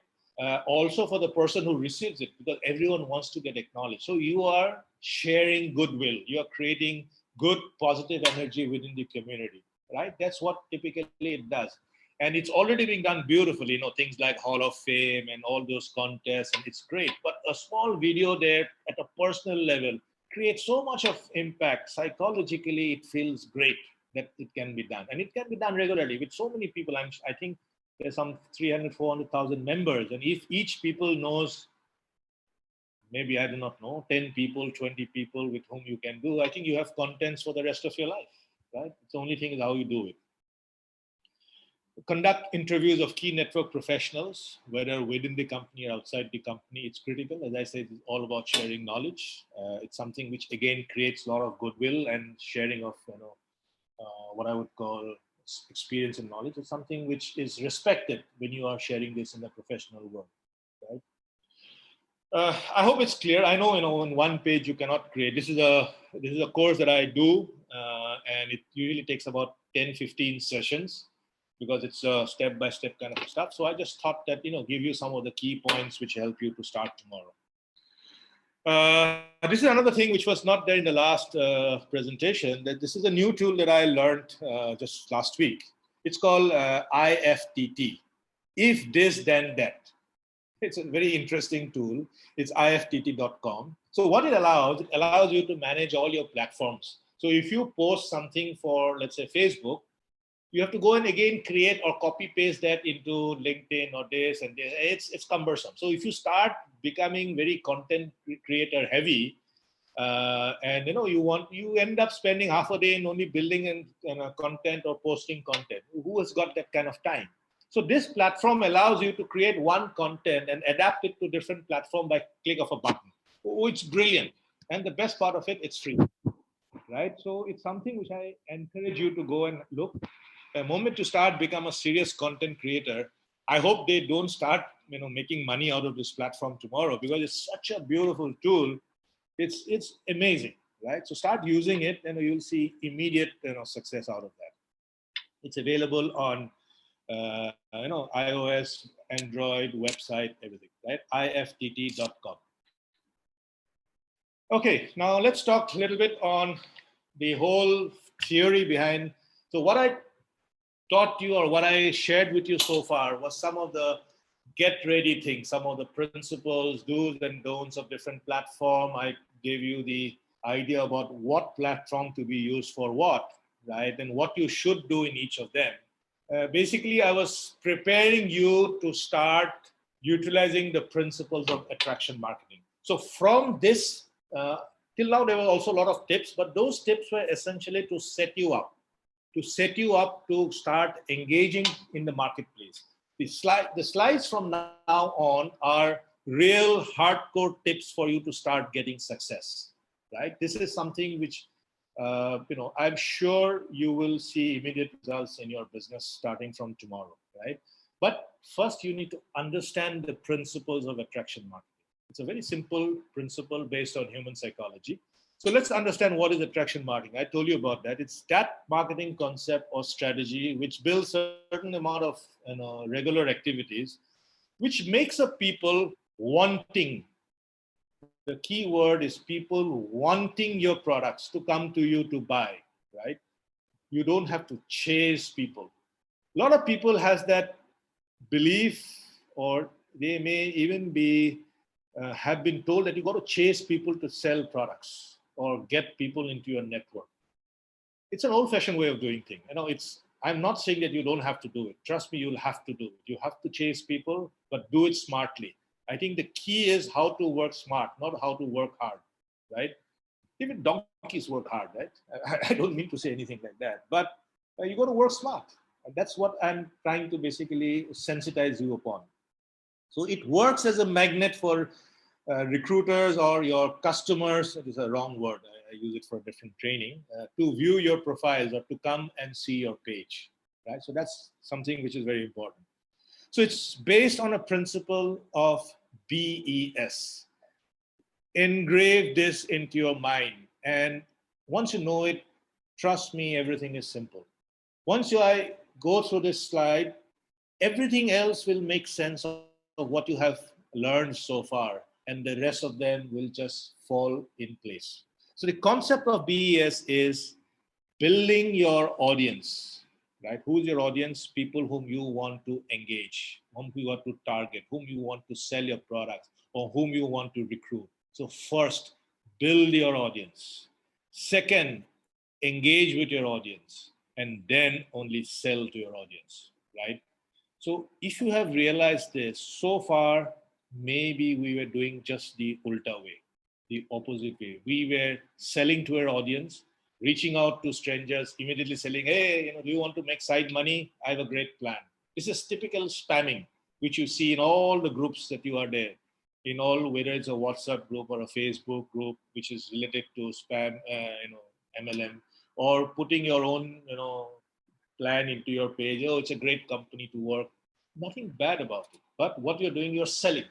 Also for the person who receives it, because everyone wants to get acknowledged. So you are sharing goodwill. You are creating good, positive energy within the community, right? That's what typically it does. And it's already being done beautifully, things like Hall of Fame and all those contests, and it's great. But a small video there at a personal level creates so much of impact. Psychologically, it feels great that it can be done. And it can be done regularly with so many people. I think there's some 300, 400,000 members. And if each people knows, maybe, I do not know, 10 people, 20 people with whom you can do, I think you have contents for the rest of your life, right? The only thing is how you do it. Conduct interviews of key network professionals, whether within the company or outside the company. It's critical. As I said, it's all about sharing knowledge. It's something which, again, creates a lot of goodwill and sharing of, what I would call experience and knowledge. It's something which is respected when you are sharing this in the professional world, right? I hope it's clear. I know, on one page you cannot create. This is a course that I do, and it usually takes about 10, 15 sessions because it's a step-by-step kind of stuff. So I just thought that, give you some of the key points which help you to start tomorrow. This is another thing which was not there in the last presentation, that this is a new tool that I learned just last week. It's called IFTT, if this, then that. It's a very interesting tool. It's iftt.com. So what it allows you to manage all your platforms. So if you post something for, let's say, Facebook, you have to go and again create or copy paste that into LinkedIn or this and this. It's cumbersome. So if you start becoming very content creator heavy, and you end up spending half a day in only building and content or posting content. Who has got that kind of time? So this platform allows you to create one content and adapt it to different platform by click of a button. Oh, it's brilliant. And the best part of it, it's free, right? So it's something which I encourage you to go and look. The moment you start become a serious content creator, I hope they don't start, making money out of this platform tomorrow, because it's such a beautiful tool. It's amazing, right? So start using it, and you'll see immediate, success out of that. It's available on, iOS, Android, website, everything, right? iftt.com. Okay, now let's talk a little bit on the whole theory behind. So what I taught you, or what I shared with you so far, was some of the get ready things, some of the principles, do's and don'ts of different platform. I gave you the idea about what platform to be used for what, right? And what you should do in each of them. Basically, I was preparing you to start utilizing the principles of attraction marketing. So from this, till now, there were also a lot of tips, but those tips were essentially to set you up to start engaging in the marketplace. The slides from now on are real hardcore tips for you to start getting success, right? This is something which, I'm sure you will see immediate results in your business starting from tomorrow, right? But first you need to understand the principles of attraction marketing. It's a very simple principle based on human psychology. So let's understand what is attraction marketing. I told you about that. It's that marketing concept or strategy which builds a certain amount of regular activities, which makes a people wanting. The key word is people wanting your products to come to you to buy, right? You don't have to chase people. A lot of people has that belief, or they may even be have been told that you got to chase people to sell products or get people into your network. It's an old-fashioned way of doing things. I'm not saying that you don't have to do it. Trust me, you'll have to do it. You have to chase people, but do it smartly. I think the key is how to work smart, not how to work hard, right? Even donkeys work hard, right? I don't mean to say anything like that, but you got to work smart. And that's what I'm trying to basically sensitize you upon. So it works as a magnet for recruiters or your customers. That is a wrong word. I use it for different training, to view your profiles or to come and see your page, right? So that's something which is very important. So it's based on a principle of BES. Engrave this into your mind. And once you know it, trust me, everything is simple. Once I go through this slide, everything else will make sense of what you have learned so far, and the rest of them will just fall in place. So the concept of BES is building your audience, right? Who's your audience? People whom you want to engage, whom you want to target, whom you want to sell your products, or whom you want to recruit. So first, build your audience. Second, engage with your audience, and then only sell to your audience, right? So if you have realized this so far, maybe we were doing just the ulta way, the opposite way. We were selling to our audience, reaching out to strangers, immediately selling, hey, do you want to make side money? I have a great plan. This is typical spamming, which you see in all the groups that you are there, in all, whether it's a WhatsApp group or a Facebook group, which is related to spam, MLM, or putting your own, plan into your page. Oh, it's a great company to work. Nothing bad about it. But what you're doing, you're selling.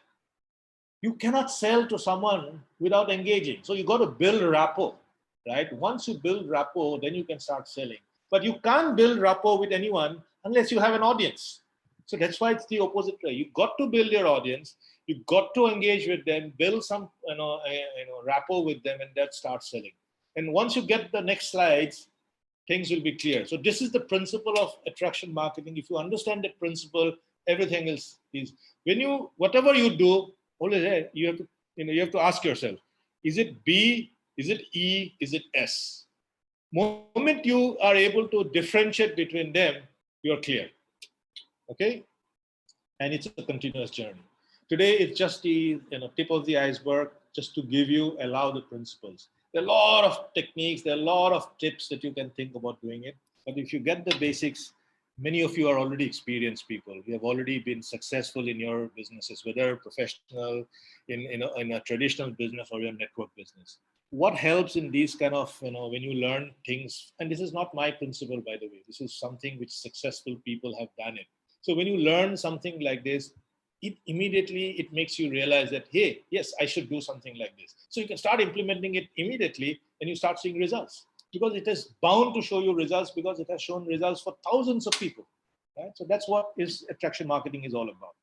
You cannot sell to someone without engaging. So you got to build rapport, right? Once you build rapport, then you can start selling. But you can't build rapport with anyone unless you have an audience. So that's why it's the opposite way. You got to build your audience. You got to engage with them, build some rapport with them, and then start selling. And once you get the next slides, things will be clear. So this is the principle of attraction marketing. If you understand that principle, everything else is, whatever you do, always you have to ask yourself, is it B, is it E, is it S? Moment you are able to differentiate between them, you're clear. Okay? And it's a continuous journey. Today, it's just the tip of the iceberg, just to allow the principles. There are a lot of techniques, there are a lot of tips that you can think about doing it. But if you get the basics, many of you are already experienced people. You have already been successful in your businesses, whether professional, in a traditional business or your network business. What helps in these kind of, when you learn things, and this is not my principle, by the way, this is something which successful people have done it. So when you learn something like this, it makes you realize that, hey, yes, I should do something like this. So you can start implementing it immediately, and you start seeing results, because it is bound to show you results, because it has shown results for thousands of people, right? So that's what attraction marketing is all about,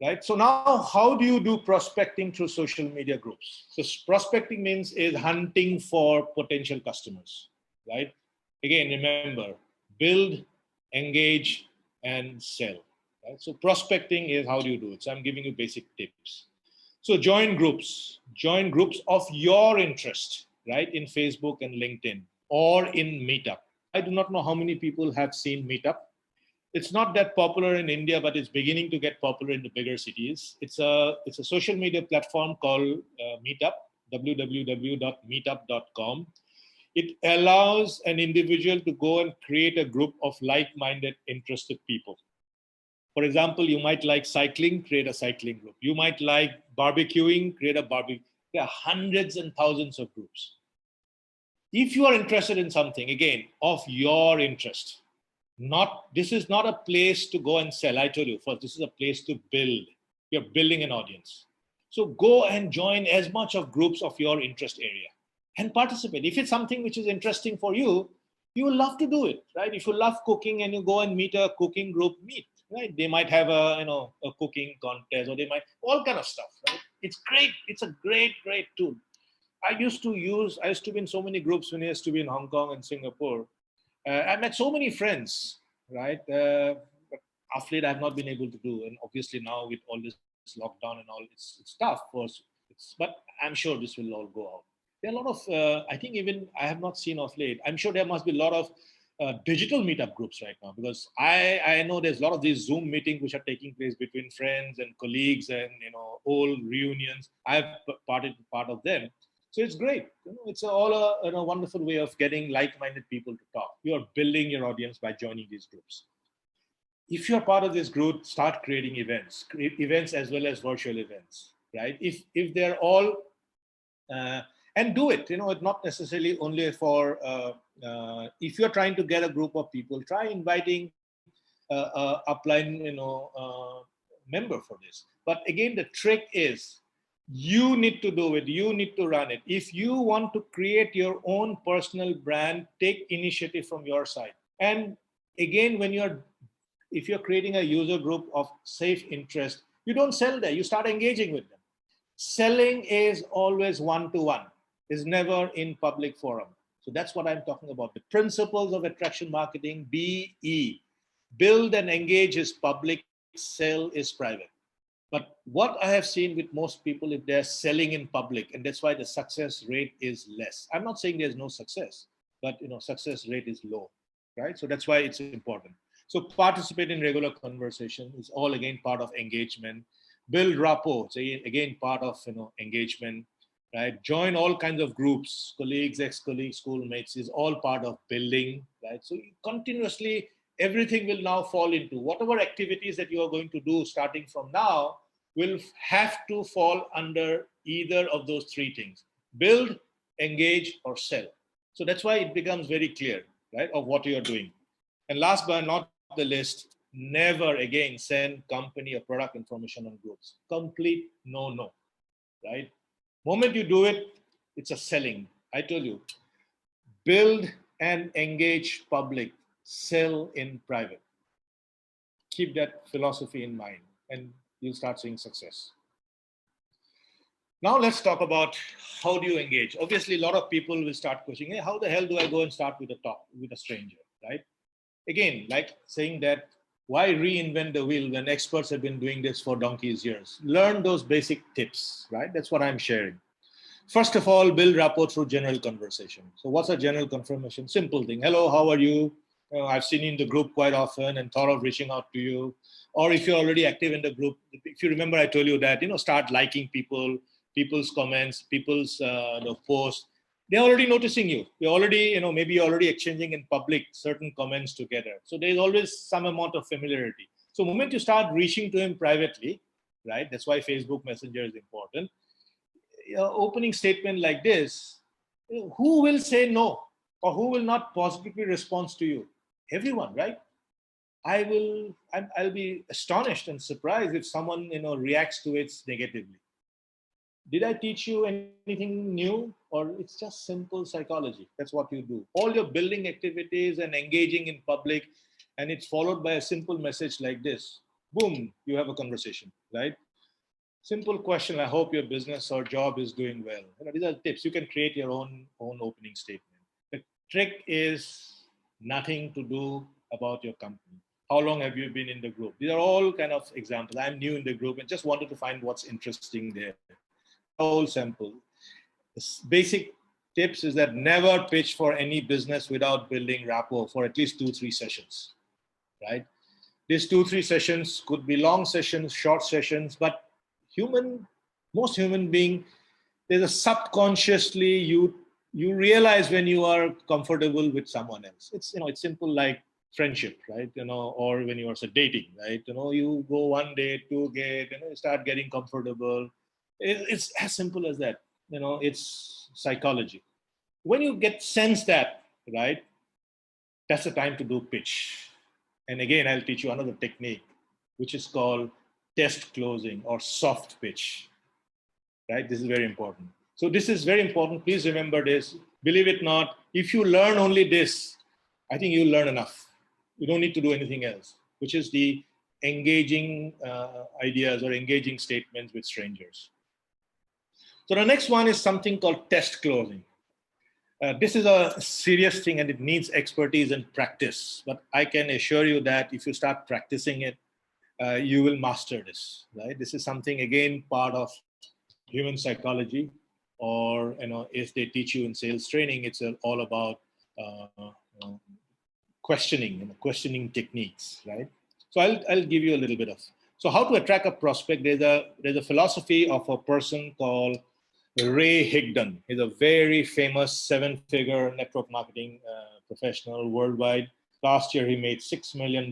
right? So now, how do you do prospecting through social media groups? So prospecting is hunting for potential customers, right? Again, remember, build, engage, and sell. Right? So prospecting is how do you do it? So I'm giving you basic tips. So join groups of your interest, right? In Facebook and LinkedIn, or in Meetup. I do not know how many people have seen Meetup. It's not that popular in India, but it's beginning to get popular in the bigger cities. It's a social media platform called Meetup, www.meetup.com. It allows an individual to go and create a group of like-minded, interested people. For example, you might like cycling, create a cycling group. You might like barbecuing, create a barbecue. There are hundreds and thousands of groups. If you are interested in something, again, of your interest, this is not a place to go and sell. I told you first, this is a place to build. You're building an audience. So go and join as much of groups of your interest area and participate. If it's something which is interesting for you, you will love to do it, right? If you love cooking and you go and meet a cooking group, right? They might have a cooking contest, or they might all kind of stuff, right? It's great. It's a great tool. I used to be in so many groups when I used to be in Hong Kong and Singapore. I met so many friends, right? But of late, I've not been able to do. And obviously now with all this lockdown and all, it's tough. But I'm sure this will all go out. There are a lot of, I think even I have not seen of late. I'm sure there must be a lot of digital meetup groups right now, because I know there's a lot of these Zoom meetings which are taking place between friends and colleagues and, old reunions. I've part of them. So it's great. It's all a wonderful way of getting like-minded people to talk. You're building your audience by joining these groups. If you're part of this group, start creating events as well as virtual events, right? If they're all, and do it, it's not necessarily only for, if you're trying to get a group of people, try inviting upline, member for this. But again, the trick is, you need to do it. You need to run it. If you want to create your own personal brand, take initiative from your side. And again, if you're creating a user group of safe interest, you don't sell there. You start engaging with them. Selling is always one-to-one. Is never in public forum. So that's what I'm talking about. The principles of attraction marketing, BE. Build and engage is public, sell is private. But what I have seen with most people, if they're selling in public, and that's why the success rate is less. I'm not saying there's no success, but success rate is low, right? So that's why it's important. So participate in regular conversation is all again part of engagement. Build rapport, so again part of engagement, right? Join all kinds of groups, colleagues, ex-colleagues, schoolmates is all part of building, right? So continuously everything will now fall into whatever activities that you are going to do starting from now will have to fall under either of those three things: build, engage, or sell. So that's why it becomes very clear, right, of what you are doing. And last but not the least, never again send company or product information on groups. Complete no, right? Moment you do it, it's a selling. I told you, build and engage public, sell in private. Keep that philosophy in mind and you'll start seeing success. Now let's talk about how do you engage. Obviously, a lot of people will start questioning, hey, how the hell do I go and start with a stranger, right? Again, like saying that, why reinvent the wheel when experts have been doing this for donkey's years? Learn those basic tips, right? That's what I'm sharing. First of all, build rapport through general conversation. So what's a general confirmation? Simple thing. Hello, how are you? I've seen you in the group quite often and thought of reaching out to you. Or if you're already active in the group, if you remember, I told you that, start liking people's comments, people's posts. They're already noticing you. You're already, maybe you're already exchanging in public certain comments together. So there's always some amount of familiarity. So the moment you start reaching to him privately, right? That's why Facebook Messenger is important. Opening statement like this, who will say no or who will not positively respond to you? Everyone, right? I'll be astonished and surprised if someone reacts to it negatively. Did I teach you anything new, or it's just simple psychology? That's what you do. All your building activities and engaging in public, and it's followed by a simple message like this. Boom, you have a conversation, right? Simple question. I hope your business or job is doing well. These are tips. You can create your own opening statement. The trick is nothing to do about your company. How long have you been in the group? These are all kind of examples. I'm new in the group and just wanted to find what's interesting there. All simple. The basic tips is that never pitch for any business without building rapport for at least 2-3 sessions, right? These 2-3 sessions could be long sessions, short sessions, but most human being, there's a subconsciously you realize when you are comfortable with someone else. It's simple, like friendship, right? Or when you are dating, right? You go one date, two date, you start getting comfortable. It's as simple as that. It's psychology. When you get sense that, right, that's the time to do pitch. And again, I'll teach you another technique, which is called test closing or soft pitch, right? This is very important. So this is very important. Please remember this. Believe it or not, if you learn only this, I think you'll learn enough. You don't need to do anything else, which is the engaging ideas or engaging statements with strangers. So the next one is something called test closing. This is a serious thing and it needs expertise and practice. But I can assure you that if you start practicing it, you will master this, right? This is something, again, part of human psychology, or, if they teach you in sales training, it's all about questioning techniques, right? So I'll give you a little bit of. So how to attract a prospect? There's a philosophy of a person called Ray Higdon. He's a very famous 7-figure network marketing professional worldwide. Last year, he made $6 million.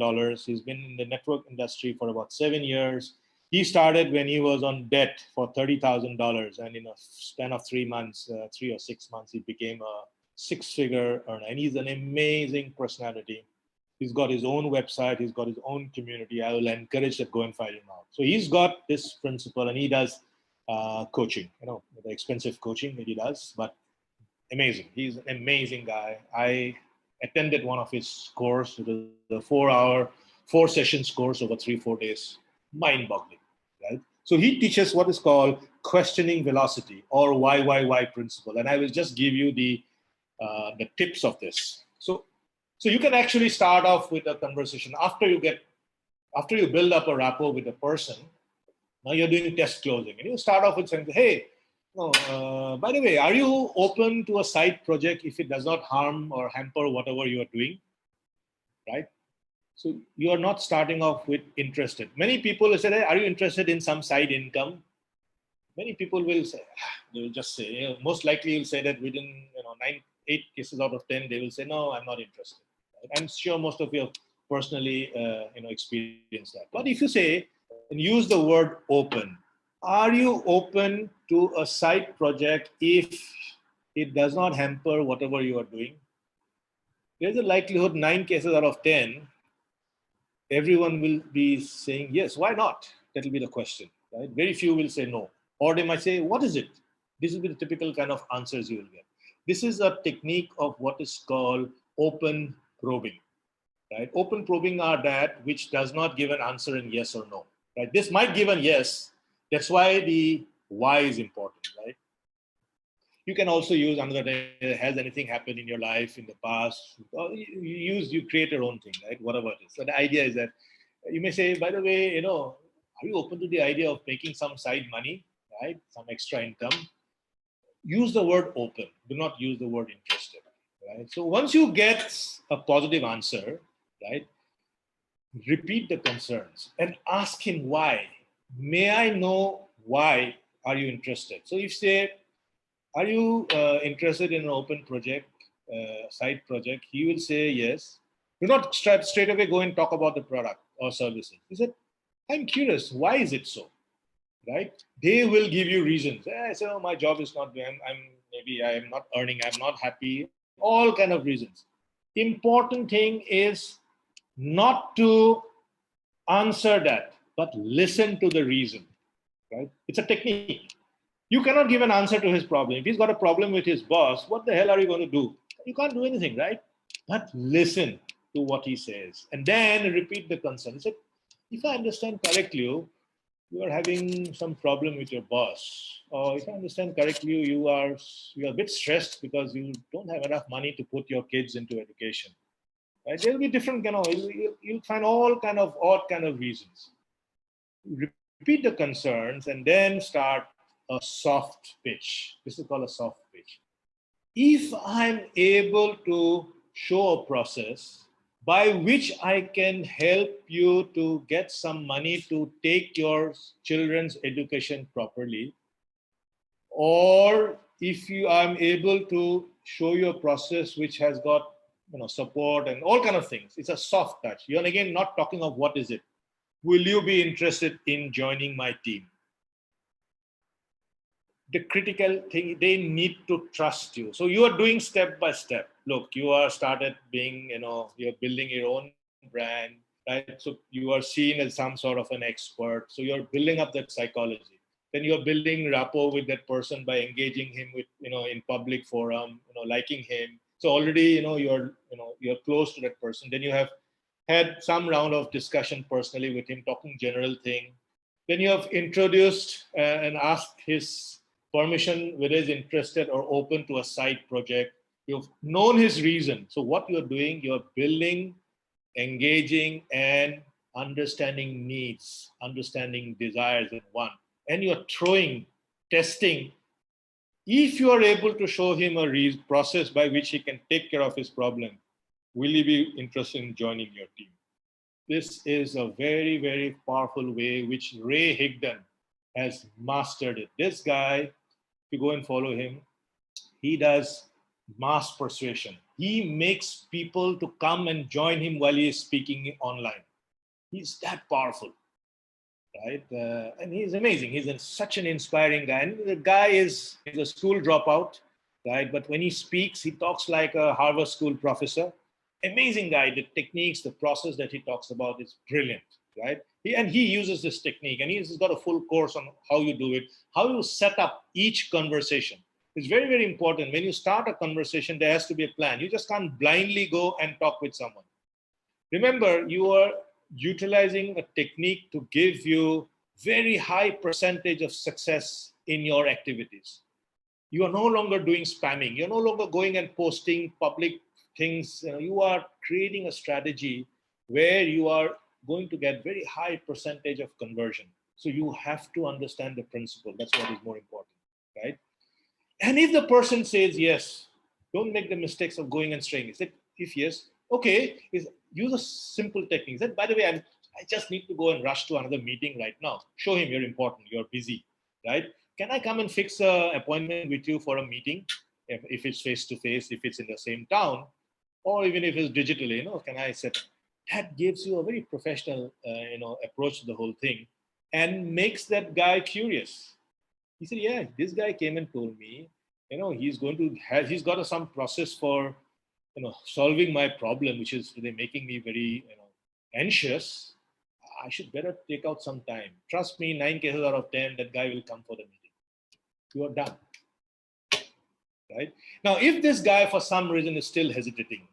He's been in the network industry for about 7 years. He started when he was on debt for $30,000. And in a span of 3 months, 3 or 6 months, he became a 6-figure earner. And he's an amazing personality. He's got his own website. He's got his own community. I will encourage that, go and find him out. So he's got this principle, and he does coaching, the expensive coaching that he does, but amazing. He's an amazing guy. I attended one of his course. It was a 4-sessions course over 3-4 days. Mind-boggling, right? So he teaches what is called questioning velocity, or why principle. And I will just give you the tips of this. So you can actually start off with a conversation after you build up a rapport with a person. Now you're doing test closing, and you start off with saying, hey, by the way, are you open to a side project if it does not harm or hamper whatever you are doing, right? So you are not starting off with interested. Many people will say, hey, are you interested in some side income? Many people will say, they will just say, most likely you'll say that within 8 cases out of 10, they will say, no, I'm not interested. Right? I'm sure most of you have personally experienced that. But if you say, and use the word open. Are you open to a side project if it does not hamper whatever you are doing? There's a likelihood 9 cases out of 10, everyone will be saying yes. Why not? That will be the question, right? Very few will say no. Or they might say, what is it? This will be the typical kind of answers you will get. This is a technique of what is called open probing, right? Open probing are that which does not give an answer in yes or no. Right? This might give a yes. That's why the why is important, right? You can also use another day. Has anything happened in your life in the past? You create your own thing, right? Whatever it is. So the idea is that you may say, by the way, are you open to the idea of making some side money, right? Some extra income. Use the word open. Do not use the word interested, right? So once you get a positive answer, right? Repeat the concerns and ask him why. May I know why are you interested? So if you say, are you interested in an open project, side project? He will say yes. Do not straight away go and talk about the product or services. He said, I'm curious, why is it so? Right? They will give you reasons. I say, my job is not doing, I'm not earning, I'm not happy, all kind of reasons. Important thing is not to answer that, but listen to the reason, right? It's a technique. You cannot give an answer to his problem. If he's got a problem with his boss, what the hell are you going to do? You can't do anything, right? But listen to what he says and then repeat the concern. He said, if I understand correctly, you are having some problem with your boss. Or if I understand correctly, you are a bit stressed because you don't have enough money to put your kids into education. Right? There will be different, you'll find all kind of odd kind of reasons. Repeat the concerns and then start a soft pitch. This is called a soft pitch. If I'm able to show a process by which I can help you to get some money to take your children's education properly, or if I'm able to show you a process which has got support and all kind of things. It's a soft touch. You're again not talking of what is it. Will you be interested in joining my team? The critical thing, they need to trust you. So you are doing step by step. Look, you are started being, you're building your own brand, right? So you are seen as some sort of an expert. So you're building up that psychology. Then you're building rapport with that person by engaging him with, in public forum, liking him. So already, you're close to that person. Then you have had some round of discussion personally with him, talking general thing. Then you have introduced and asked his permission whether he's interested or open to a side project. You've known his reason. So what you're doing, you're building, engaging, and understanding needs, understanding desires and want. And you're testing. If you are able to show him a process by which he can take care of his problem, will he be interested in joining your team? This is a very, very powerful way which Ray Higdon has mastered it. This guy, if you go and follow him, he does mass persuasion. He makes people to come and join him while he is speaking online. He's that powerful, right? And he's amazing. He's such an inspiring guy. And the guy is a school dropout, right? But when he speaks, he talks like a Harvard School professor. Amazing guy. The techniques, the process that he talks about is brilliant, right? He uses this technique, and he's got a full course on how you do it, how you set up each conversation. It's very, very important. When you start a conversation, there has to be a plan. You just can't blindly go and talk with someone. Remember, you are utilizing a technique to give you very high percentage of success in your activities. You are no longer doing spamming. You're no longer going and posting public things. You are creating a strategy where you are going to get very high percentage of conversion. So you have to understand the principle. That's what is more important, right? And if the person says yes, don't make the mistakes of going and straying. If yes, okay, use a simple technique. That, by the way, I just need to go and rush to another meeting right now. Show him you're important, you're busy, right? Can I come and fix an appointment with you for a meeting? If it's face-to-face, if it's in the same town, or even if it's digitally, can I set? That gives you a very professional, approach to the whole thing, and makes that guy curious. He said, yeah, this guy came and told me, he's got some process for, solving my problem, which is really making me very, anxious. I should better take out some time. Trust me, 9 cases out of 10, that guy will come for the meeting. You are done. Right? Now, if this guy, for some reason, is still hesitating,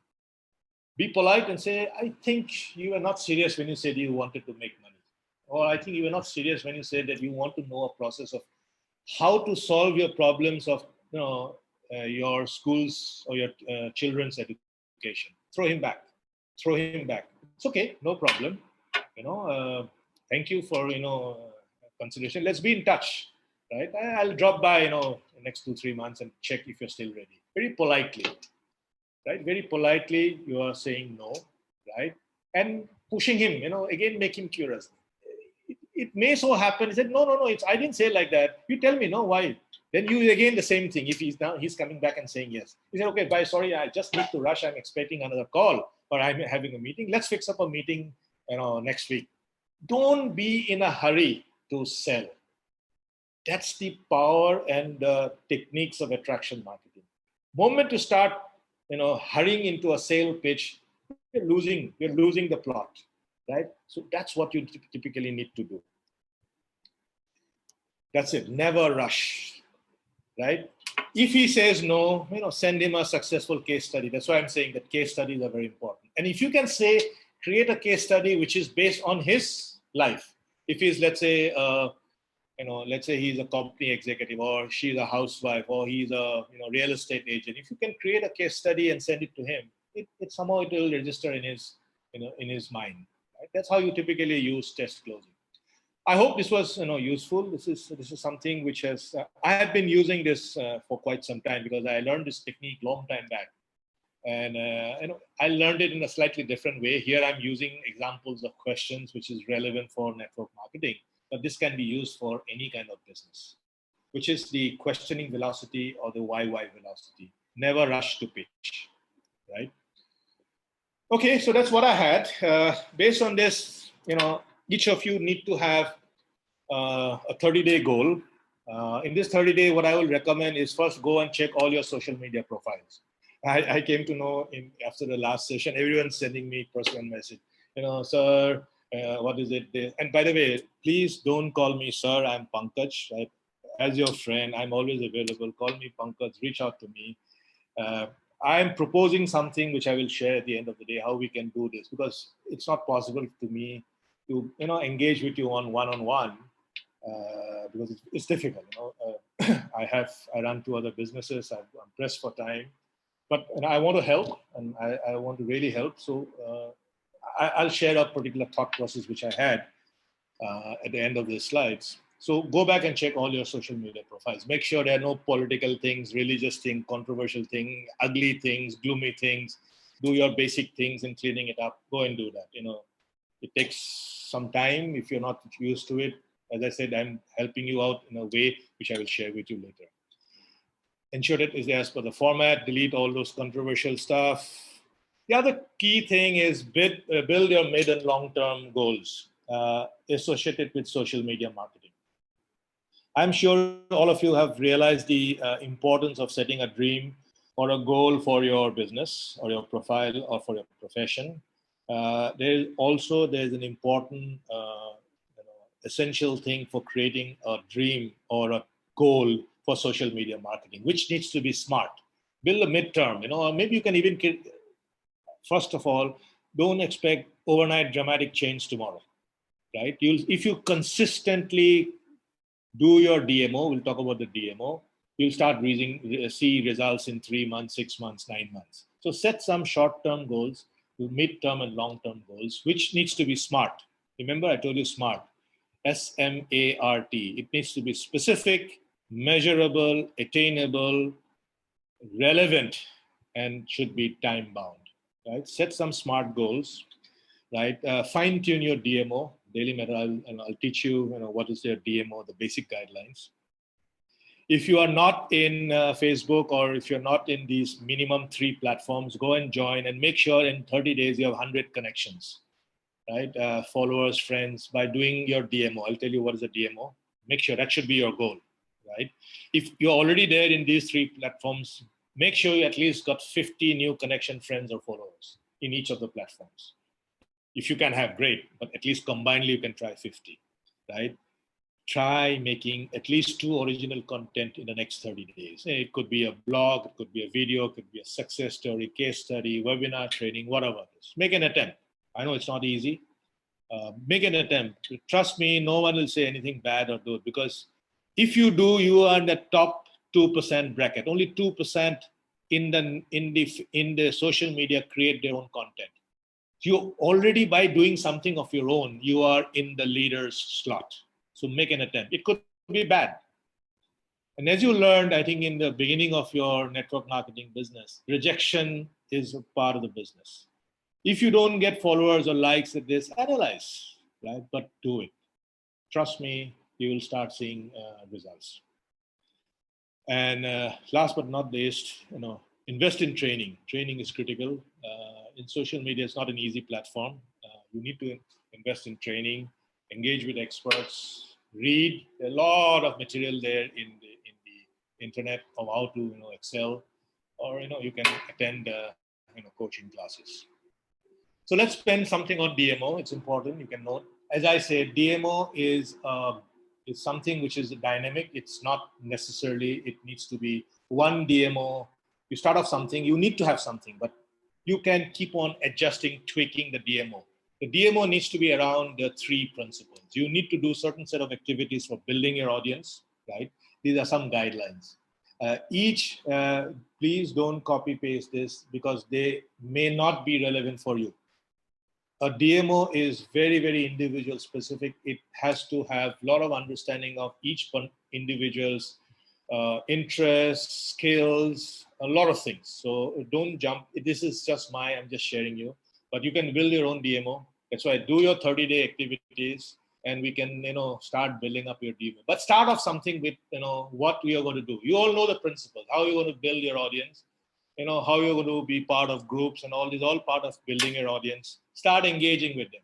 be polite and say, I think you were not serious when you said you wanted to make money. Or I think you were not serious when you said that you want to know a process of how to solve your problems of your schools or your children's education. Throw him back. It's okay, no problem. Thank you for consideration. Let's be in touch, right? I'll drop by the next 2-3 months and check if you're still ready. Very politely, right? Very politely, you are saying no, right? And pushing him, again, make him curious. It may so happen, he said, no, I didn't say like that. You tell me, no, why? Then you again the same thing. If he's coming back and saying yes. He said, okay, bye, sorry, I just need to rush. I'm expecting another call, or I'm having a meeting. Let's fix up a meeting, next week. Don't be in a hurry to sell. That's the power and the techniques of attraction marketing. Moment to start, hurrying into a sale pitch, you're losing the plot, right? So that's what you typically need to do. That's it. Never rush, right? If he says no, send him a successful case study. That's why I'm saying that case studies are very important. And if you can create a case study which is based on his life. If he's, let's say, let's say he's a company executive, or she's a housewife, or he's a real estate agent. If you can create a case study and send it to him, it somehow it will register in his mind. Right? That's how you typically use test closing. I hope this was useful. This is something which I have been using this for quite some time, because I learned this technique long time back, and I learned it in a slightly different way. Here I'm using examples of questions which is relevant for network marketing, but this can be used for any kind of business, which is the questioning velocity or the why velocity. Never rush to pitch, right? Okay, so that's what I had. Based on this, each of you need to have a 30-day goal. In this 30-day, what I will recommend is first go and check all your social media profiles. I came to know after the last session, everyone's sending me personal message. Sir, what is it? And by the way, please don't call me sir. I'm Pankaj. Right? As your friend, I'm always available. Call me Pankaj. Reach out to me. Uh, I'm proposing something which I will share at the end of the day, how we can do this, because it's not possible to me to engage with you on one-on-one, because it's difficult. I run two other businesses. I'm pressed for time, but I want to help, and I want to really help. So I'll share a particular thought process which I had at the end of the slides. So go back and check all your social media profiles. Make sure there are no political things, religious things, controversial things, ugly things, gloomy things. Do your basic things and cleaning it up. Go and do that. It takes some time if you're not used to it. As I said, I'm helping you out in a way which I will share with you later. Ensure it is as per the format. Delete all those controversial stuff. The other key thing is build your mid and long-term goals associated with social media marketing. I'm sure all of you have realized the importance of setting a dream or a goal for your business or your profile or for your profession. There's an important essential thing for creating a dream or a goal for social media marketing, which needs to be smart. Build a midterm, or maybe you can even, first of all, don't expect overnight dramatic change tomorrow, right? If you consistently do your DMO, we'll talk about the DMO, you'll start see results in 3 months, 6 months, 9 months. So set some short-term goals, mid-term and long-term goals, which needs to be smart. Remember, I told you smart. SMART. It needs to be specific, measurable, attainable, relevant, and should be time-bound. Right? Set some smart goals. Right? Fine-tune your DMO. Daily Meta, I'll teach you, what is your DMO, the basic guidelines. If you are not in Facebook, or if you're not in these minimum 3 platforms, go and join and make sure in 30 days you have 100 connections, right? Followers, friends, by doing your DMO. I'll tell you what is a DMO. Make sure that should be your goal, right? If you're already there in these 3 platforms, make sure you at least got 50 new connection, friends, or followers in each of the platforms. If you can have, great, but at least combinedly you can try 50, right? Try making at least 2 original content in the next 30 days. It could be a blog, it could be a video, it could be a success story, case study, webinar training, whatever it is. Make an attempt. I know it's not easy. Make an attempt. Trust me, no one will say anything bad or good, because if you do, you are in the top 2% bracket. Only 2% in the social media create their own content. You already, by doing something of your own, you are in the leader's slot. So make an attempt. It could be bad. And as you learned, I think in the beginning of your network marketing business, rejection is a part of the business. If you don't get followers or likes at this, analyze, right? But do it. Trust me, you will start seeing results. And last but not least, invest in training. Training is critical. In social media, it's not an easy platform. You need to invest in training, engage with experts, read. There's a lot of material there in the internet of how to excel, or you can attend coaching classes. So let's spend something on DMO. It's important. You can note. As I said, DMO is something which is dynamic. It's not necessarily, it needs to be one DMO. You start off something, you need to have something, but you can keep on adjusting, tweaking the DMO. The DMO needs to be around the 3 principles. You need to do certain set of activities for building your audience, right? These are some guidelines. Please don't copy paste this, because they may not be relevant for you. A DMO is very, very individual specific. It has to have a lot of understanding of each individual's interests, skills, a lot of things. So don't jump. This is just I'm just sharing you, but you can build your own DMO. That's why do your 30-day activities, and we can, start building up your DMO. But start off something with, what we are going to do. You all know the principles, how you're going to build your audience. how you're going to be part of groups and all these, all part of building your audience. Start engaging with them.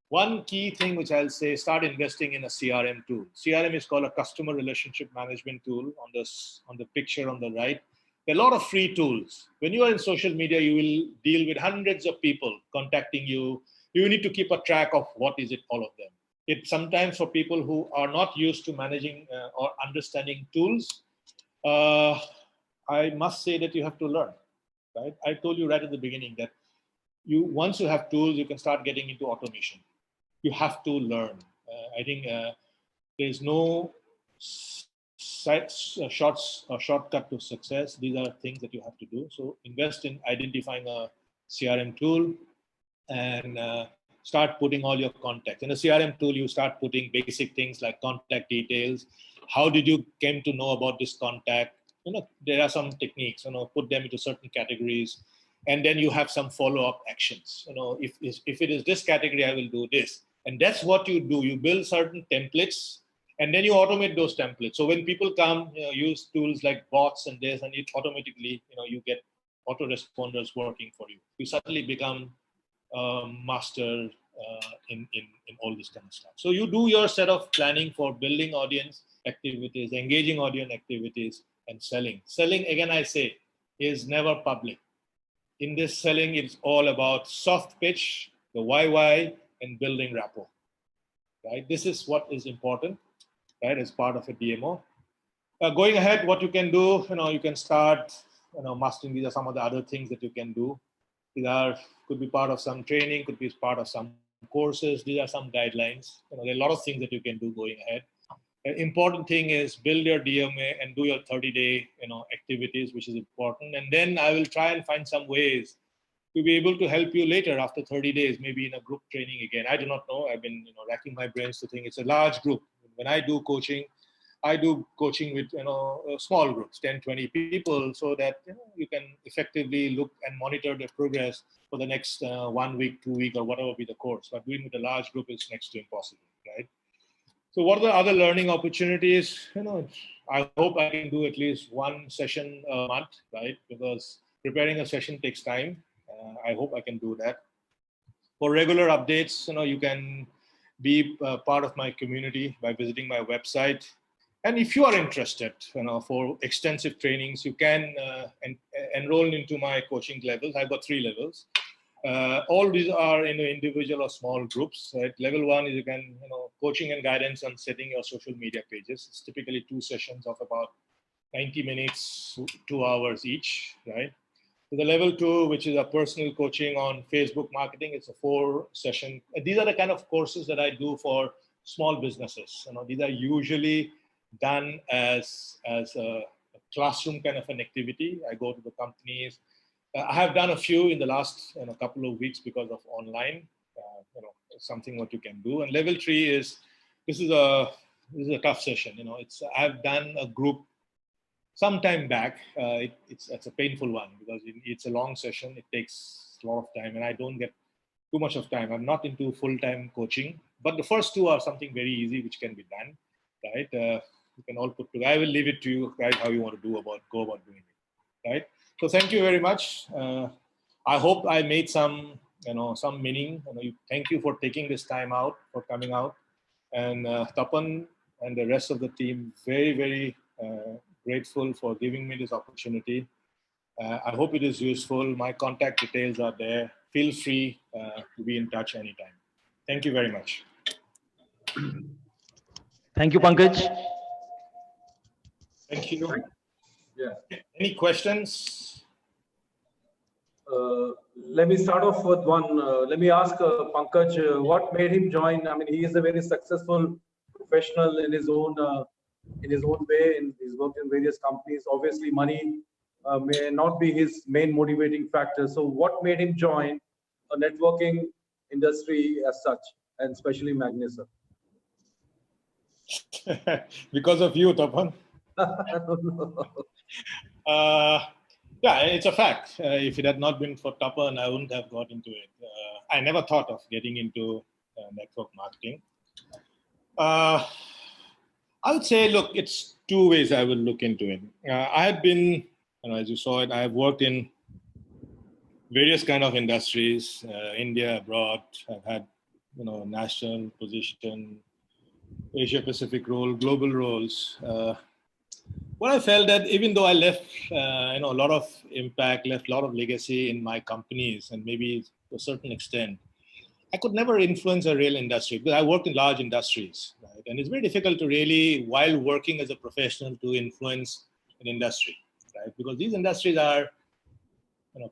One key thing which I'll say, start investing in a CRM tool. CRM is called a customer relationship management tool on the picture on the right. There are a lot of free tools. When you are in social media, you will deal with hundreds of people contacting you. You need to keep a track of what is it, all of them. It's sometimes for people who are not used to managing or understanding tools, I must say that you have to learn, right? I told you right at the beginning that once you have tools, you can start getting into automation. You have to learn. I think there's no shortcut to success. These are things that you have to do. So invest in identifying a CRM tool and start putting all your contacts. In a CRM tool, you start putting basic things like contact details. How did you came to know about this contact? There are some techniques, put them into certain categories. And then you have some follow-up actions. If it is this category, I will do this. And that's what you do. You build certain templates, and then you automate those templates. So when people come, use tools like bots and this, and it automatically, you get autoresponders working for you. You suddenly become a master in all this kind of stuff. So you do your set of planning for building audience activities, engaging audience activities, and selling. Selling, again, I say, is never public. In this selling, it's all about soft pitch, the why, and building rapport, right? This is what is important, right, as part of a DMO. Going ahead, what you can do, you can start, mastering. These are some of the other things that you can do. Could be part of some training, could be part of some courses. These are some guidelines. There are a lot of things that you can do going ahead. The important thing is build your DMA and do your 30-day, activities, which is important. And then I will try and find some ways to be able to help you later after 30 days, maybe in a group training again. I do not know. I've been, racking my brains to think. It's a large group. When I do coaching with, small groups, 10, 20 people, so that you can effectively look and monitor the progress for the next 1 week, 2 weeks, or whatever be the course. But doing with a large group is next to impossible, right? So what are the other learning opportunities? I hope I can do at least one session a month, right? Because preparing a session takes time. I hope I can do that. For regular updates, you can be part of my community by visiting my website. And if you are interested, for extensive trainings, you can enroll into my coaching levels. I've got 3 levels. All these are in individual or small groups. Right? Level 1 is, you can, coaching and guidance on setting your social media pages. It's typically 2 sessions of about 90 minutes, 2 hours each, right? So the level 2, which is a personal coaching on Facebook marketing, it's a 4 session. These are the kind of courses that I do for small businesses. These are usually done as a classroom kind of an activity. I go to the companies. I have done a few in the last couple of weeks because of online. Something what you can do. And level 3 is this is a tough session. I've done a group some time back. It's a painful one because it's a long session. It takes a lot of time, and I don't get too much of time. I'm not into full-time coaching, but the first 2 are something very easy which can be done, right? You can all put together. I will leave it to you guys how you want to go about doing it, right? So thank you very much. I hope I made some meaning. Thank you for taking this time out, for coming out, and Tapan and the rest of the team, very, very grateful for giving me this opportunity. I hope it is useful. My contact details are there. Feel free to be in touch anytime. Thank you very much. Thank you, Pankaj. Thank you. Yeah. Any questions? Let me start off with one. Let me ask Pankaj, what made him join? I mean, he is a very successful professional in his own way. He's worked in various companies. Obviously, money may not be his main motivating factor. So, what made him join a networking industry as such, and especially Magnesa? Because of you, Tapan. I don't know. Yeah, it's a fact. If it had not been for Tapan, I wouldn't have got into it. I never thought of getting into network marketing. I would say, look, it's 2 ways I will look into it. I had been as you saw it, I have worked in various kind of industries, India, abroad. I've had, national position, Asia Pacific role, global roles. What I felt that even though I left, a lot of impact, left a lot of legacy in my companies, and maybe to a certain extent, I could never influence a real industry because I worked in large industries, right? And it's very difficult to really, while working as a professional, to influence an industry, right? Because these industries are,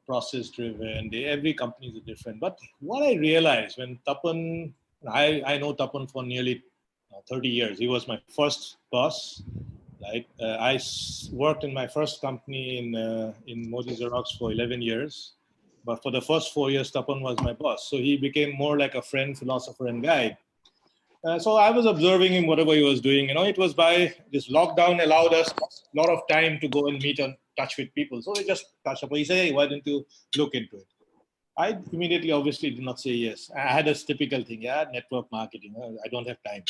process driven. Every company is different. But what I realized when Tapan, I know Tapan for nearly 30 years. He was my first boss. Right, worked in my first company in Modi Xerox for 11 years, but for the first 4 years, Tapan was my boss. So he became more like a friend, philosopher, and guide. So I was observing him, whatever he was doing. It was by this lockdown allowed us a lot of time to go and meet and touch with people. So we just touched up. He said, "Hey, why don't you look into it?" I immediately, obviously, did not say yes. I had a typical thing, network marketing. I don't have time.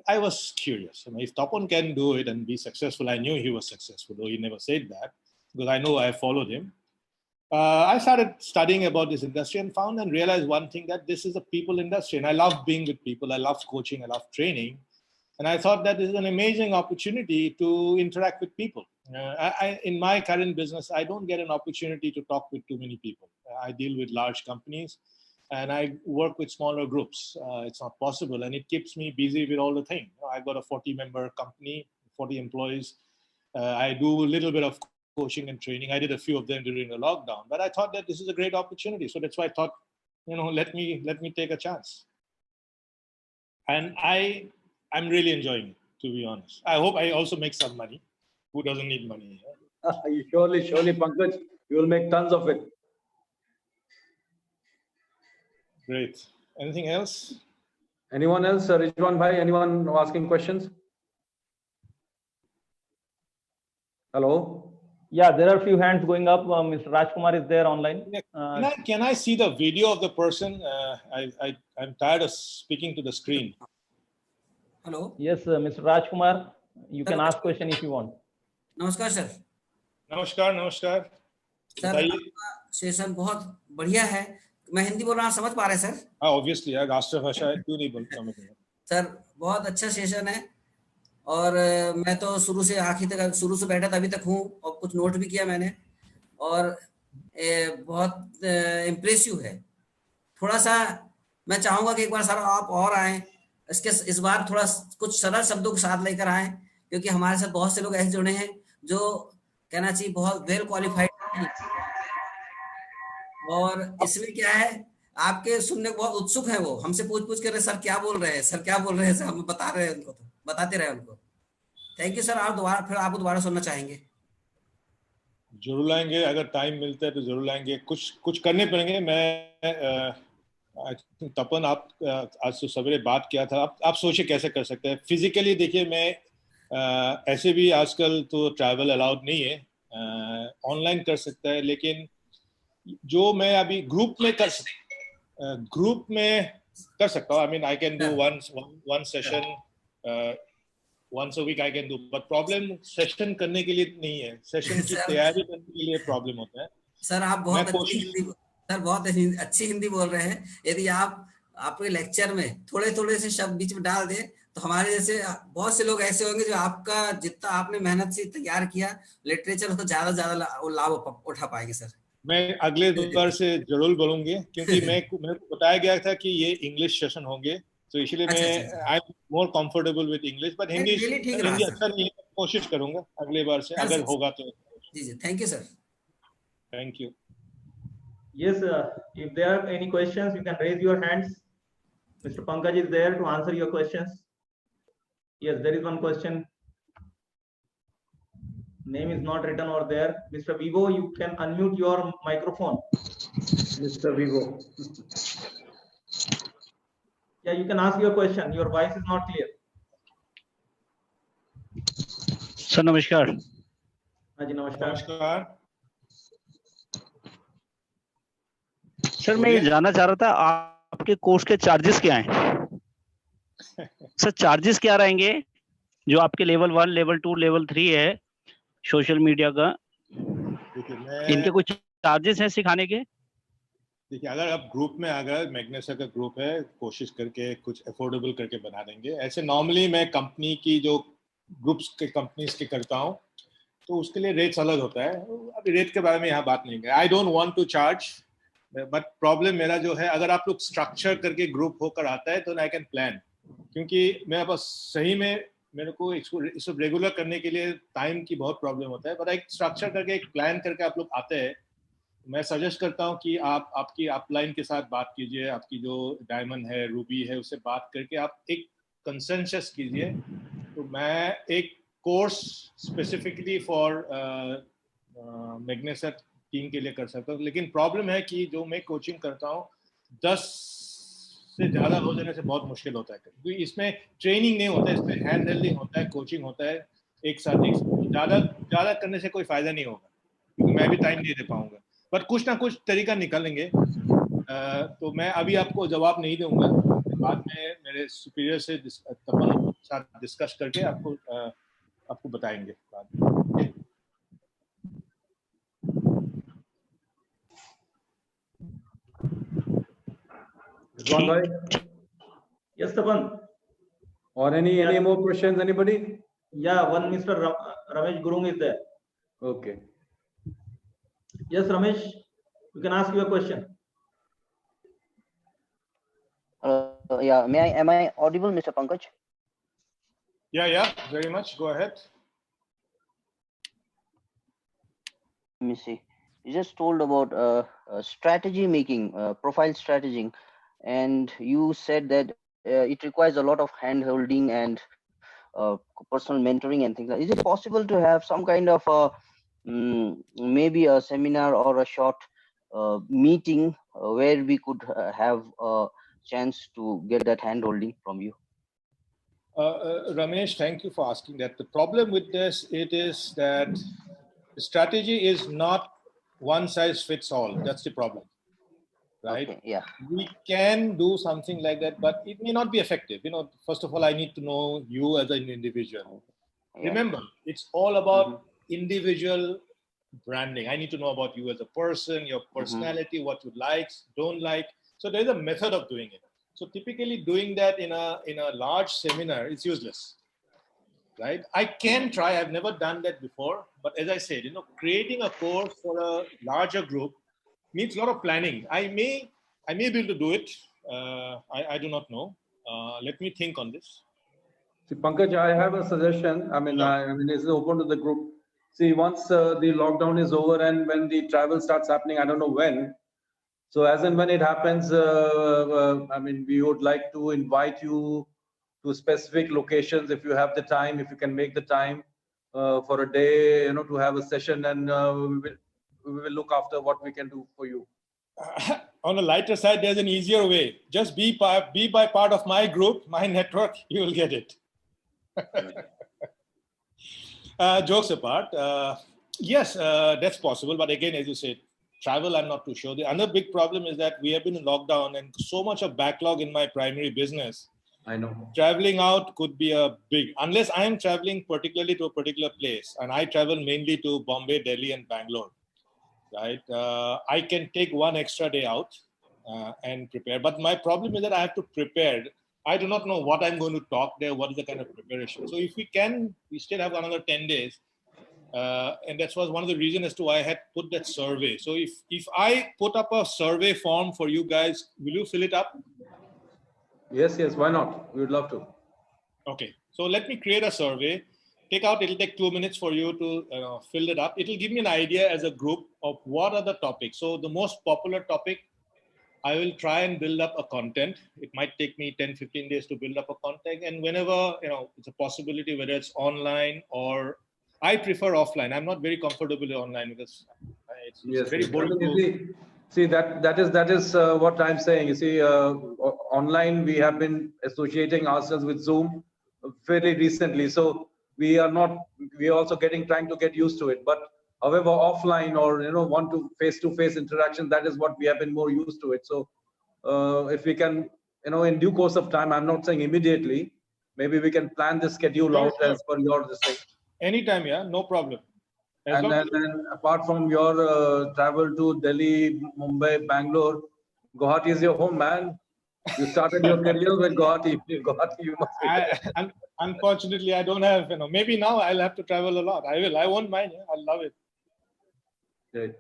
I was curious. If Tapan can do it and be successful, I knew he was successful, though he never said that, because I know I followed him. I started studying about this industry and found and realized one thing, that this is a people industry. And I love being with people. I love coaching. I love training. And I thought that this is an amazing opportunity to interact with people. In my current business, I don't get an opportunity to talk with too many people. I deal with large companies. And I work with smaller groups. It's not possible. And it keeps me busy with all the things. I've got a 40-member company, 40 employees. I do a little bit of coaching and training. I did a few of them during the lockdown. But I thought that this is a great opportunity. So that's why I thought, let me take a chance. And I'm really enjoying it, to be honest. I hope I also make some money. Who doesn't need money? Surely, Pankaj, you will make tons of it. Great. Anything else? Anyone else? Rizwan bhai, anyone asking questions? Hello? Yeah, there are a few hands going up. Mr. Rajkumar is there online. Can I see the video of the person? I'm tired of speaking to the screen. Hello. Yes, Mr. Rajkumar, you can ask question if you want. नमस्कार sir. नमस्कार. Sir, आपका session बहुत बढ़िया है. मैं हिंदी बोल रहा हूँ, समझ पा रहे हैं सर? हाँ, ऑब्वियसली यार, राष्ट्रभाषा है, क्यों नहीं समझ रहे? सर, बहुत अच्छा सेशन है और मैं तो शुरू से आखिर तक, शुरू से बैठा था अभी तक हूँ और कुछ नोट भी किया मैंने और बहुत इम्प्रेसिव है. थोड़ा सा मैं चाहूँगा कि एक बार सर आप और आएँ, इस बार थोड़ा कुछ सरल शब्दों के साथ लेकर आएँ, क्योंकि हमारे साथ बहुत से लोग ऐसे जुड़े हैं जो कहना चाहिए बहुत वेल क्वालिफाइड हैं और इसमें क्या है, आपके सुनने को बहुत उत्सुक है. वो हमसे पूछ कर रहे, सर क्या बोल रहे हैं, सर क्या बोल रहे हैं, सर हम बता रहे हैं उनको, तो बताते रहे उनको. Thank you sir. आप दोबारा सुनना चाहेंगे? जरूर लाएंगे, अगर टाइम मिलता है तो जरूर लाएंगे. कुछ करने पड़ेंगे. मैं तपन, आप आज तो सवेरे बात किया था, आप सोचिए कैसे कर सकते हैं. फिजिकली देखिए, मैं ऐसे भी आजकल तो ट्रैवल अलाउड नहीं है, ऑनलाइन कर सकता है, लेकिन जो मैं अभी ग्रुप में कर सकता हूँ. I mean I can do one session once a week I can do, but problem session करने के लिए नहीं है, सेशन की तैयारी करने के लिए प्रॉब्लम होता है. सर आप बहुत अच्छी हिंदी बोल रहे हैं. यदि आप आपके लेक्चर में थोड़े से शब्द बीच में डाल दें तो हमारे जैसे बहुत से लोग ऐसे होंगे जो आपका जितना आपने मेहनत से तैयार किया लिटरेचर, उसको ज्यादा लाभ उठा पाएंगे. सर मैं अगले बार से जरूर बोलूंगी, क्योंकि मेरे को बताया गया था कि ये इंग्लिश सेशन होंगे, तो इसलिए मैं I am more comfortable with English, but Hindi अच्छा नहीं है. कोशिश करूंगा अगले बार से, अगर होगा तो. जी. Thank you sir. Thank you. Yes, if there are any questions, you can raise your hands. Mr. Pankaj is there to answer your questions. Yes, there is one question. Name is not written over there. Mr. Vivo, you can unmute your microphone. Mr. Vivo. Yeah, you can ask your question. Your voice is not clear. Sir नमस्कार. हाँ जी नमस्कार. Sir मैं ये जानना चाह रहा था, आपके कोर्स के चार्जेस क्या हैं? सर चार्जेस क्या रहेंगे जो आपके लेवल 1, लेवल 2, लेवल 3 है सोशल मीडिया का? देखिए इनके कुछ चार्जेस हैं सिखाने के? देखिए, अगर आप ग्रुप में, अगर मैग्नेसा का ग्रुप है, कोशिश करके कुछ अफोर्डेबल करके बना देंगे। ऐसे नॉर्मली मैं कंपनी की जो ग्रुप्स के कंपनीज के करता हूँ, तो उसके लिए रेट्स अलग होता है। अभी रेट के बारे में यहाँ बात नहीं करें। I don't want to charge, but problem मेरा जो है, अगर आप लोग स्ट्रक्चर करके ग्रुप होकर आता है तो आई कैन प्लान, क्योंकि मेरे पास सही में मेरे को इसको रेगुलर करने के लिए टाइम की बहुत प्रॉब्लम होता है। बट एक स्ट्रक्चर करके, एक प्लान करके आप लोग आते हैं, मैं सजेस्ट करता हूँ कि आप आपकी अपलाइन के साथ बात कीजिए, आपकी जो डायमंड है, रूबी है, उससे बात करके आप एक कंसेंसस कीजिए। तो मैं एक कोर्स स्पेसिफिकली फॉर मैग्नेसा टीम के लिए कर सकता हूँ। लेकिन प्रॉब्लम है कि जो मैं कोचिंग करता हूँ, 10 से ज़्यादा हो जाने से बहुत मुश्किल होता है, क्योंकि इसमें ट्रेनिंग नहीं होता है, इसमें हैंड हेल्डिंग होता है, कोचिंग होता है एक साथ। ज़्यादा करने से कोई फायदा नहीं होगा, क्योंकि मैं भी टाइम नहीं दे पाऊंगा। पर कुछ ना कुछ तरीका निकालेंगे। तो मैं अभी आपको जवाब नहीं दूंगा, बाद में मेरे सुपीरियर से साथ डिस्कस करके आपको बताएंगे बाद में। Rizwan bhai, Yes, Tapan. or any more questions, anybody? Yeah, one Mr. Ramesh Gurung is there. Okay. Yes, Ramesh, you can ask your question. Yeah, am I audible, Mr. Pankaj? Yeah, very much. Go ahead. Let me see. You just told about strategy making, profile strategizing, and you said that it requires a lot of hand holding and personal mentoring and things like that. Is it possible to have some kind of maybe a seminar or a short meeting where we could have a chance to get that hand holding from you? Ramesh, thank you for asking that. The problem with this, it is that strategy is not one size fits all. That's the problem, right? Okay, yeah. We can do something like that, but it may not be effective. First of all, I need to know you as an individual. Yeah. Remember, it's all about individual branding. I need to know about you as a person, your personality, what you like, don't like. So there's a method of doing it. So typically doing that in a large seminar is useless, right? I can try. I've never done that before, but as I said, creating a course for a larger group needs a lot of planning. I may be able to do it. I do not know. Let me think on this. See, Pankaj, I have a suggestion. I mean, it's open to the group. See, once the lockdown is over and when the travel starts happening, I don't know when. So as and when it happens, I mean, we would like to invite you to specific locations if you have the time, if you can make the time for a day, to have a session, and we will look after what we can do for you. On the lighter side, there's an easier way. Just be by part of my group, my network, you will get it. Jokes apart, yes, that's possible. But again, as you said, travel, I'm not too sure. The other big problem is that we have been in lockdown and so much of backlog in my primary business. I know. Traveling out could be unless I am traveling particularly to a particular place, and I travel mainly to Bombay, Delhi, and Bangalore, right? I can take one extra day out and prepare. But my problem is that I have to prepare. I do not know what I'm going to talk there, what is the kind of preparation. So if we still have another 10 days. And that was one of the reasons as to why I had put that survey. So if I put up a survey form for you guys, will you fill it up? Yes, why not? We would love to. Okay, so let me create a survey. It'll take 2 minutes for you to fill it up. It'll give me an idea as a group of what are the topics. So the most popular topic, I will try and build up a content. It might take me 10, 15 days to build up a content. And whenever, it's a possibility, whether it's online or I prefer offline. I'm not very comfortable online because it's very boring. See, that is what I'm saying. You see, online we have been associating ourselves with Zoom fairly recently, so we are also trying to get used to it. But however, offline or want to face-to-face interaction, that is what we have been more used to it. So if we can, in due course of time, I'm not saying immediately, maybe we can plan the schedule out as per your thing. Anytime, yeah, no problem. As long then apart from your travel to Delhi, Mumbai, Bangalore, Guwahati is your home, man. You started your career with Guwahati. Guwahati, you must be. Unfortunately, I don't have, maybe now I'll have to travel a lot. I will. I won't mind. Yeah, I'll love it. Great.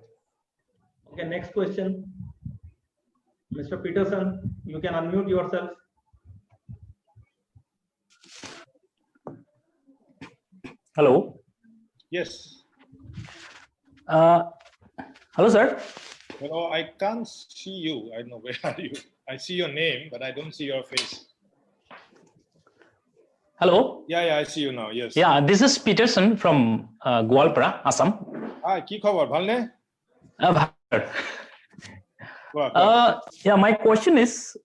Okay, next question. Mr. Peterson, you can unmute yourself. Hello. Yes. Hello, sir. Hello, I can't see you. I don't know, where are you? I see your name, but I don't see your face. Hello. Yeah, I see you now. Yes. Yeah, this is Peterson from Gwalpara, Assam. Hi, ki khabar? Bhalne? Yeah, my question is,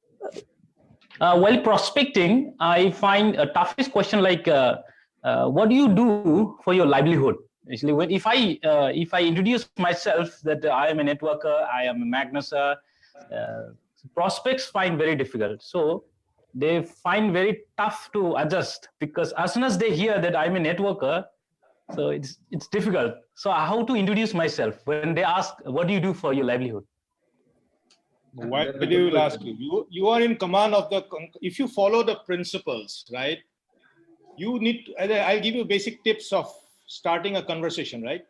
while prospecting, I find a toughest question like, what do you do for your livelihood? Actually, if I introduce myself that I am a networker, I am a magnuser, prospects find very difficult. So they find very tough to adjust, because as soon as they hear that I'm a networker, so it's difficult. So how to introduce myself when they ask, what do you do for your livelihood? Why do you ask you? You are in command of if you follow the principles, right? You need to, I'll give you basic tips of starting a conversation, right?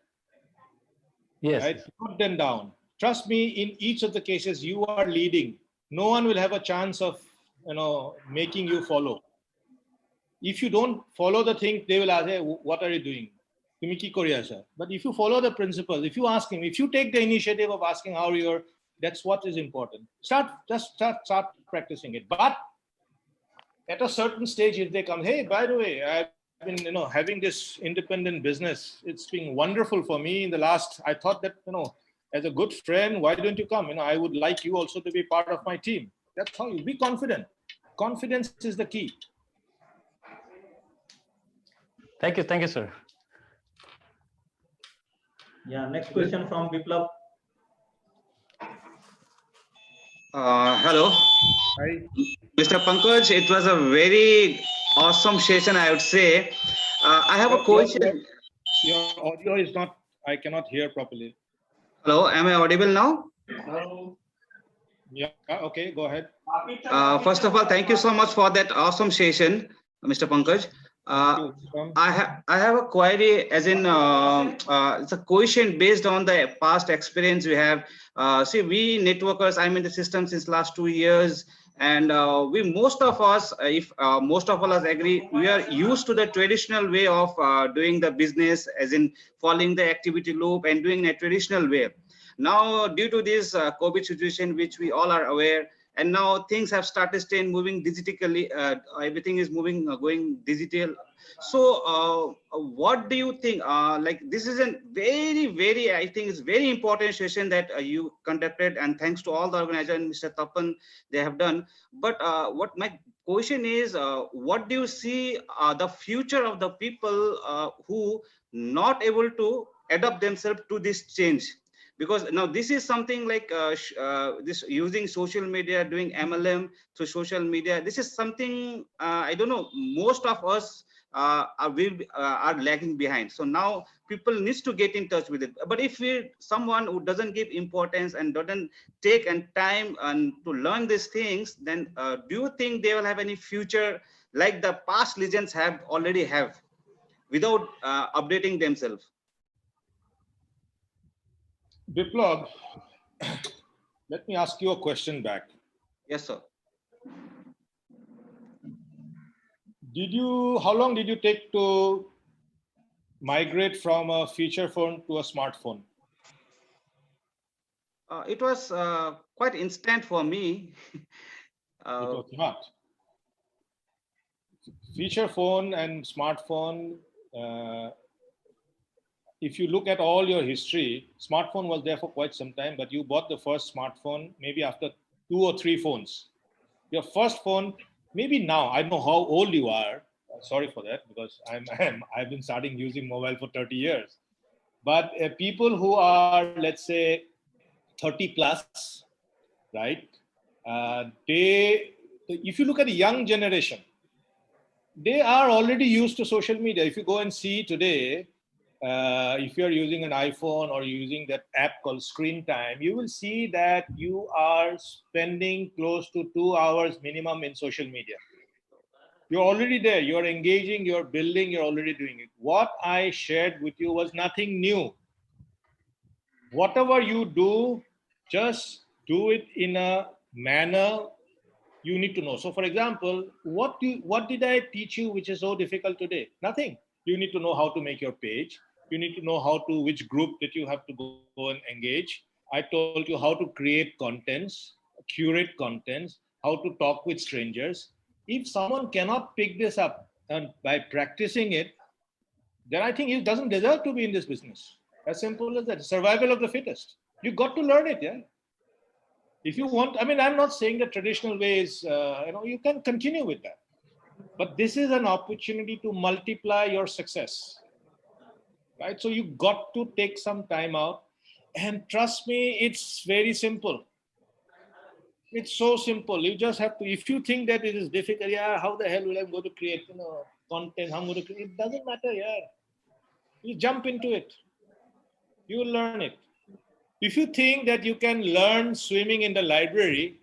Yes. Right? Put them down. Trust me, in each of the cases you are leading, no one will have a chance of, making you follow. If you don't follow the thing, they will ask, hey, what are you doing? But if you follow the principles, if you ask him, if you take the initiative of asking how you're, that's what is important. Start practicing it. But at a certain stage, if they come, hey, by the way, I've been, having this independent business. It's been wonderful for me in the last, I thought that, as a good friend, why don't you come? I would like you also to be part of my team. That's how you be confident. Confidence is the key. Thank you, sir. Yeah, next question from Biplav. Hello. Hi. Mr. Pankaj, it was a very awesome session, I would say. I have a question. Your audio is not, I cannot hear properly. Hello, am I audible now? Hello. Yeah, okay, go ahead. First of all, thank you so much for that awesome session, Mr. Pankaj. I have a query, as in it's a question based on the past experience we have. See, we networkers, I'm in the system since last 2 years, and most of us, if most of us agree, we are used to the traditional way of doing the business, as in following the activity loop and doing in a traditional way. Now, due to this COVID situation, which we all are aware, and now things have started staying moving digitally. Everything is moving, going digital. So, what do you think? Like, this is a very, I think it's very important session that you conducted, and thanks to all the organizers, Mr. Tapan, they have done. But what my question is, what do you see the future of the people who not able to adapt themselves to this change? Because now this is something like this using social media, doing MLM through social media. This is something I don't know. Most of us are lagging behind. So now people needs to get in touch with it. But if someone who doesn't give importance and doesn't take and time and to learn these things, then do you think they will have any future like the past legends have already have, without updating themselves? Biplav, let me ask you a question back. Yes, sir. How long did you take to migrate from a feature phone to a smartphone? It was quite instant for me. It was not. Feature phone and smartphone, if you look at all your history, smartphone was there for quite some time, but you bought the first smartphone maybe after 2 or 3 phones. Your first phone, maybe now, I don't know how old you are. Sorry for that, because I've been starting using mobile for 30 years. But people who are, let's say, 30 plus, right? If you look at the young generation, they are already used to social media. If you go and see today, if you're using an iPhone or using that app called Screen Time, you will see that you are spending close to 2 hours minimum in social media. You're already there. You're engaging, you're building, you're already doing it. What I shared with you was nothing new. Whatever you do, just do it in a manner you need to know. So, for example, what did I teach you which is so difficult today? Nothing. You need to know how to make your page. You need to know which group that you have to go and engage. I told you how to create contents, curate contents, how to talk with strangers. If someone cannot pick this up and by practicing it, then I think he doesn't deserve to be in this business. As simple as that. Survival of the fittest. You got to learn it, yeah. If you want, I mean, I'm not saying the traditional ways, you can continue with that. But this is an opportunity to multiply your success, right? So you got to take some time out, and trust me, it's very simple. It's so simple. You just have to, if you think that it is difficult, yeah, how the hell will I go to create, content? How I'm going to create? It doesn't matter, yeah. You jump into it. You will learn it. If you think that you can learn swimming in the library,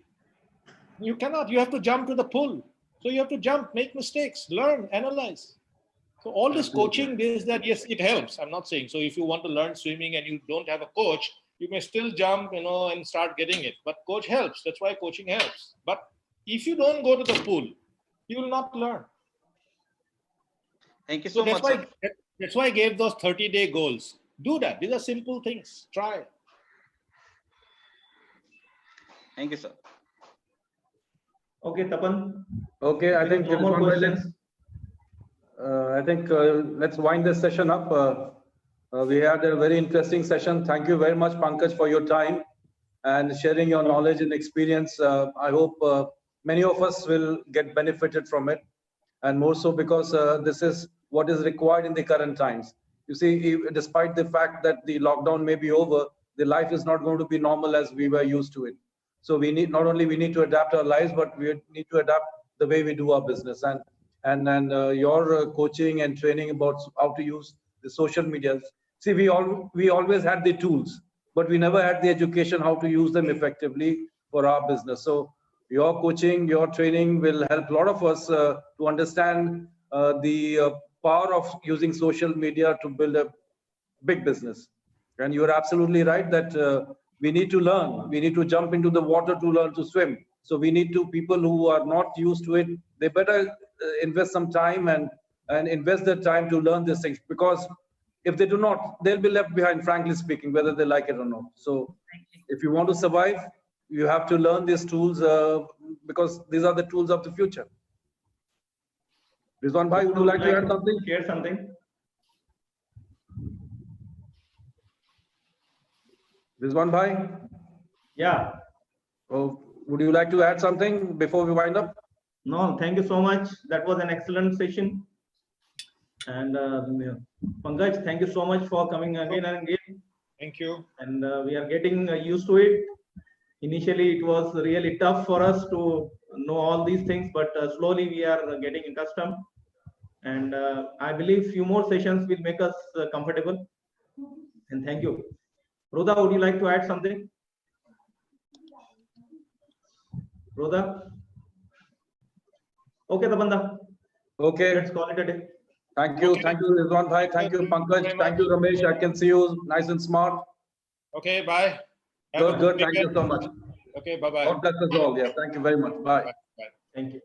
you cannot. You have to jump to the pool. So you have to jump, make mistakes, learn, analyze. So all this coaching, yes, it helps. I'm not saying. So if you want to learn swimming and you don't have a coach, you may still jump, and start getting it. But coach helps. That's why coaching helps. But if you don't go to the pool, you will not learn. Thank you so much. That's why I gave those 30-day goals. Do that. These are simple things. Try. Thank you, sir. Okay, Tapan. Okay, I think no more questions. Let's wind this session up. We had a very interesting session. Thank you very much, Pankaj, for your time and sharing your knowledge and experience. I hope many of us will get benefited from it, and more so because this is what is required in the current times. You see, despite the fact that the lockdown may be over, the life is not going to be normal as we were used to it. So we need to adapt our lives, but we need to adapt the way we do our business. And your coaching and training about how to use the social media. See, we always had the tools, but we never had the education how to use them effectively for our business. So your coaching, your training will help a lot of us to understand the power of using social media to build a big business. And you are absolutely right that we need to learn. We need to jump into the water to learn to swim. So we need to, people who are not used to it, they better invest some time and invest their time to learn these things, because if they do not, they'll be left behind, frankly speaking, whether they like it or not. So if you want to survive, you have to learn these tools because these are the tools of the future. Rizwan bhai, would you like to add something? Share something. Rizwan bhai? Yeah. Oh, would you like to add something before we wind up? No, thank you so much. That was an excellent session. And Pankaj, thank you so much for coming again and again. Thank you. And we are getting used to it. Initially, it was really tough for us to know all these things, but slowly we are getting accustomed. And I believe few more sessions will make us comfortable. And thank you. Rhoda, would you like to add something? Rhoda? Okay, Tapanda. Okay. Let's call it a day. Thank you. Okay. Thank you, Rizwan bhai. Thank you, Pankaj. Thank you, Ramesh. I can see you nice and smart. Okay, bye. Good. Thank you so much. Okay, bye-bye. God bless us all. Yeah, thank you very much. Bye. Bye. Thank you.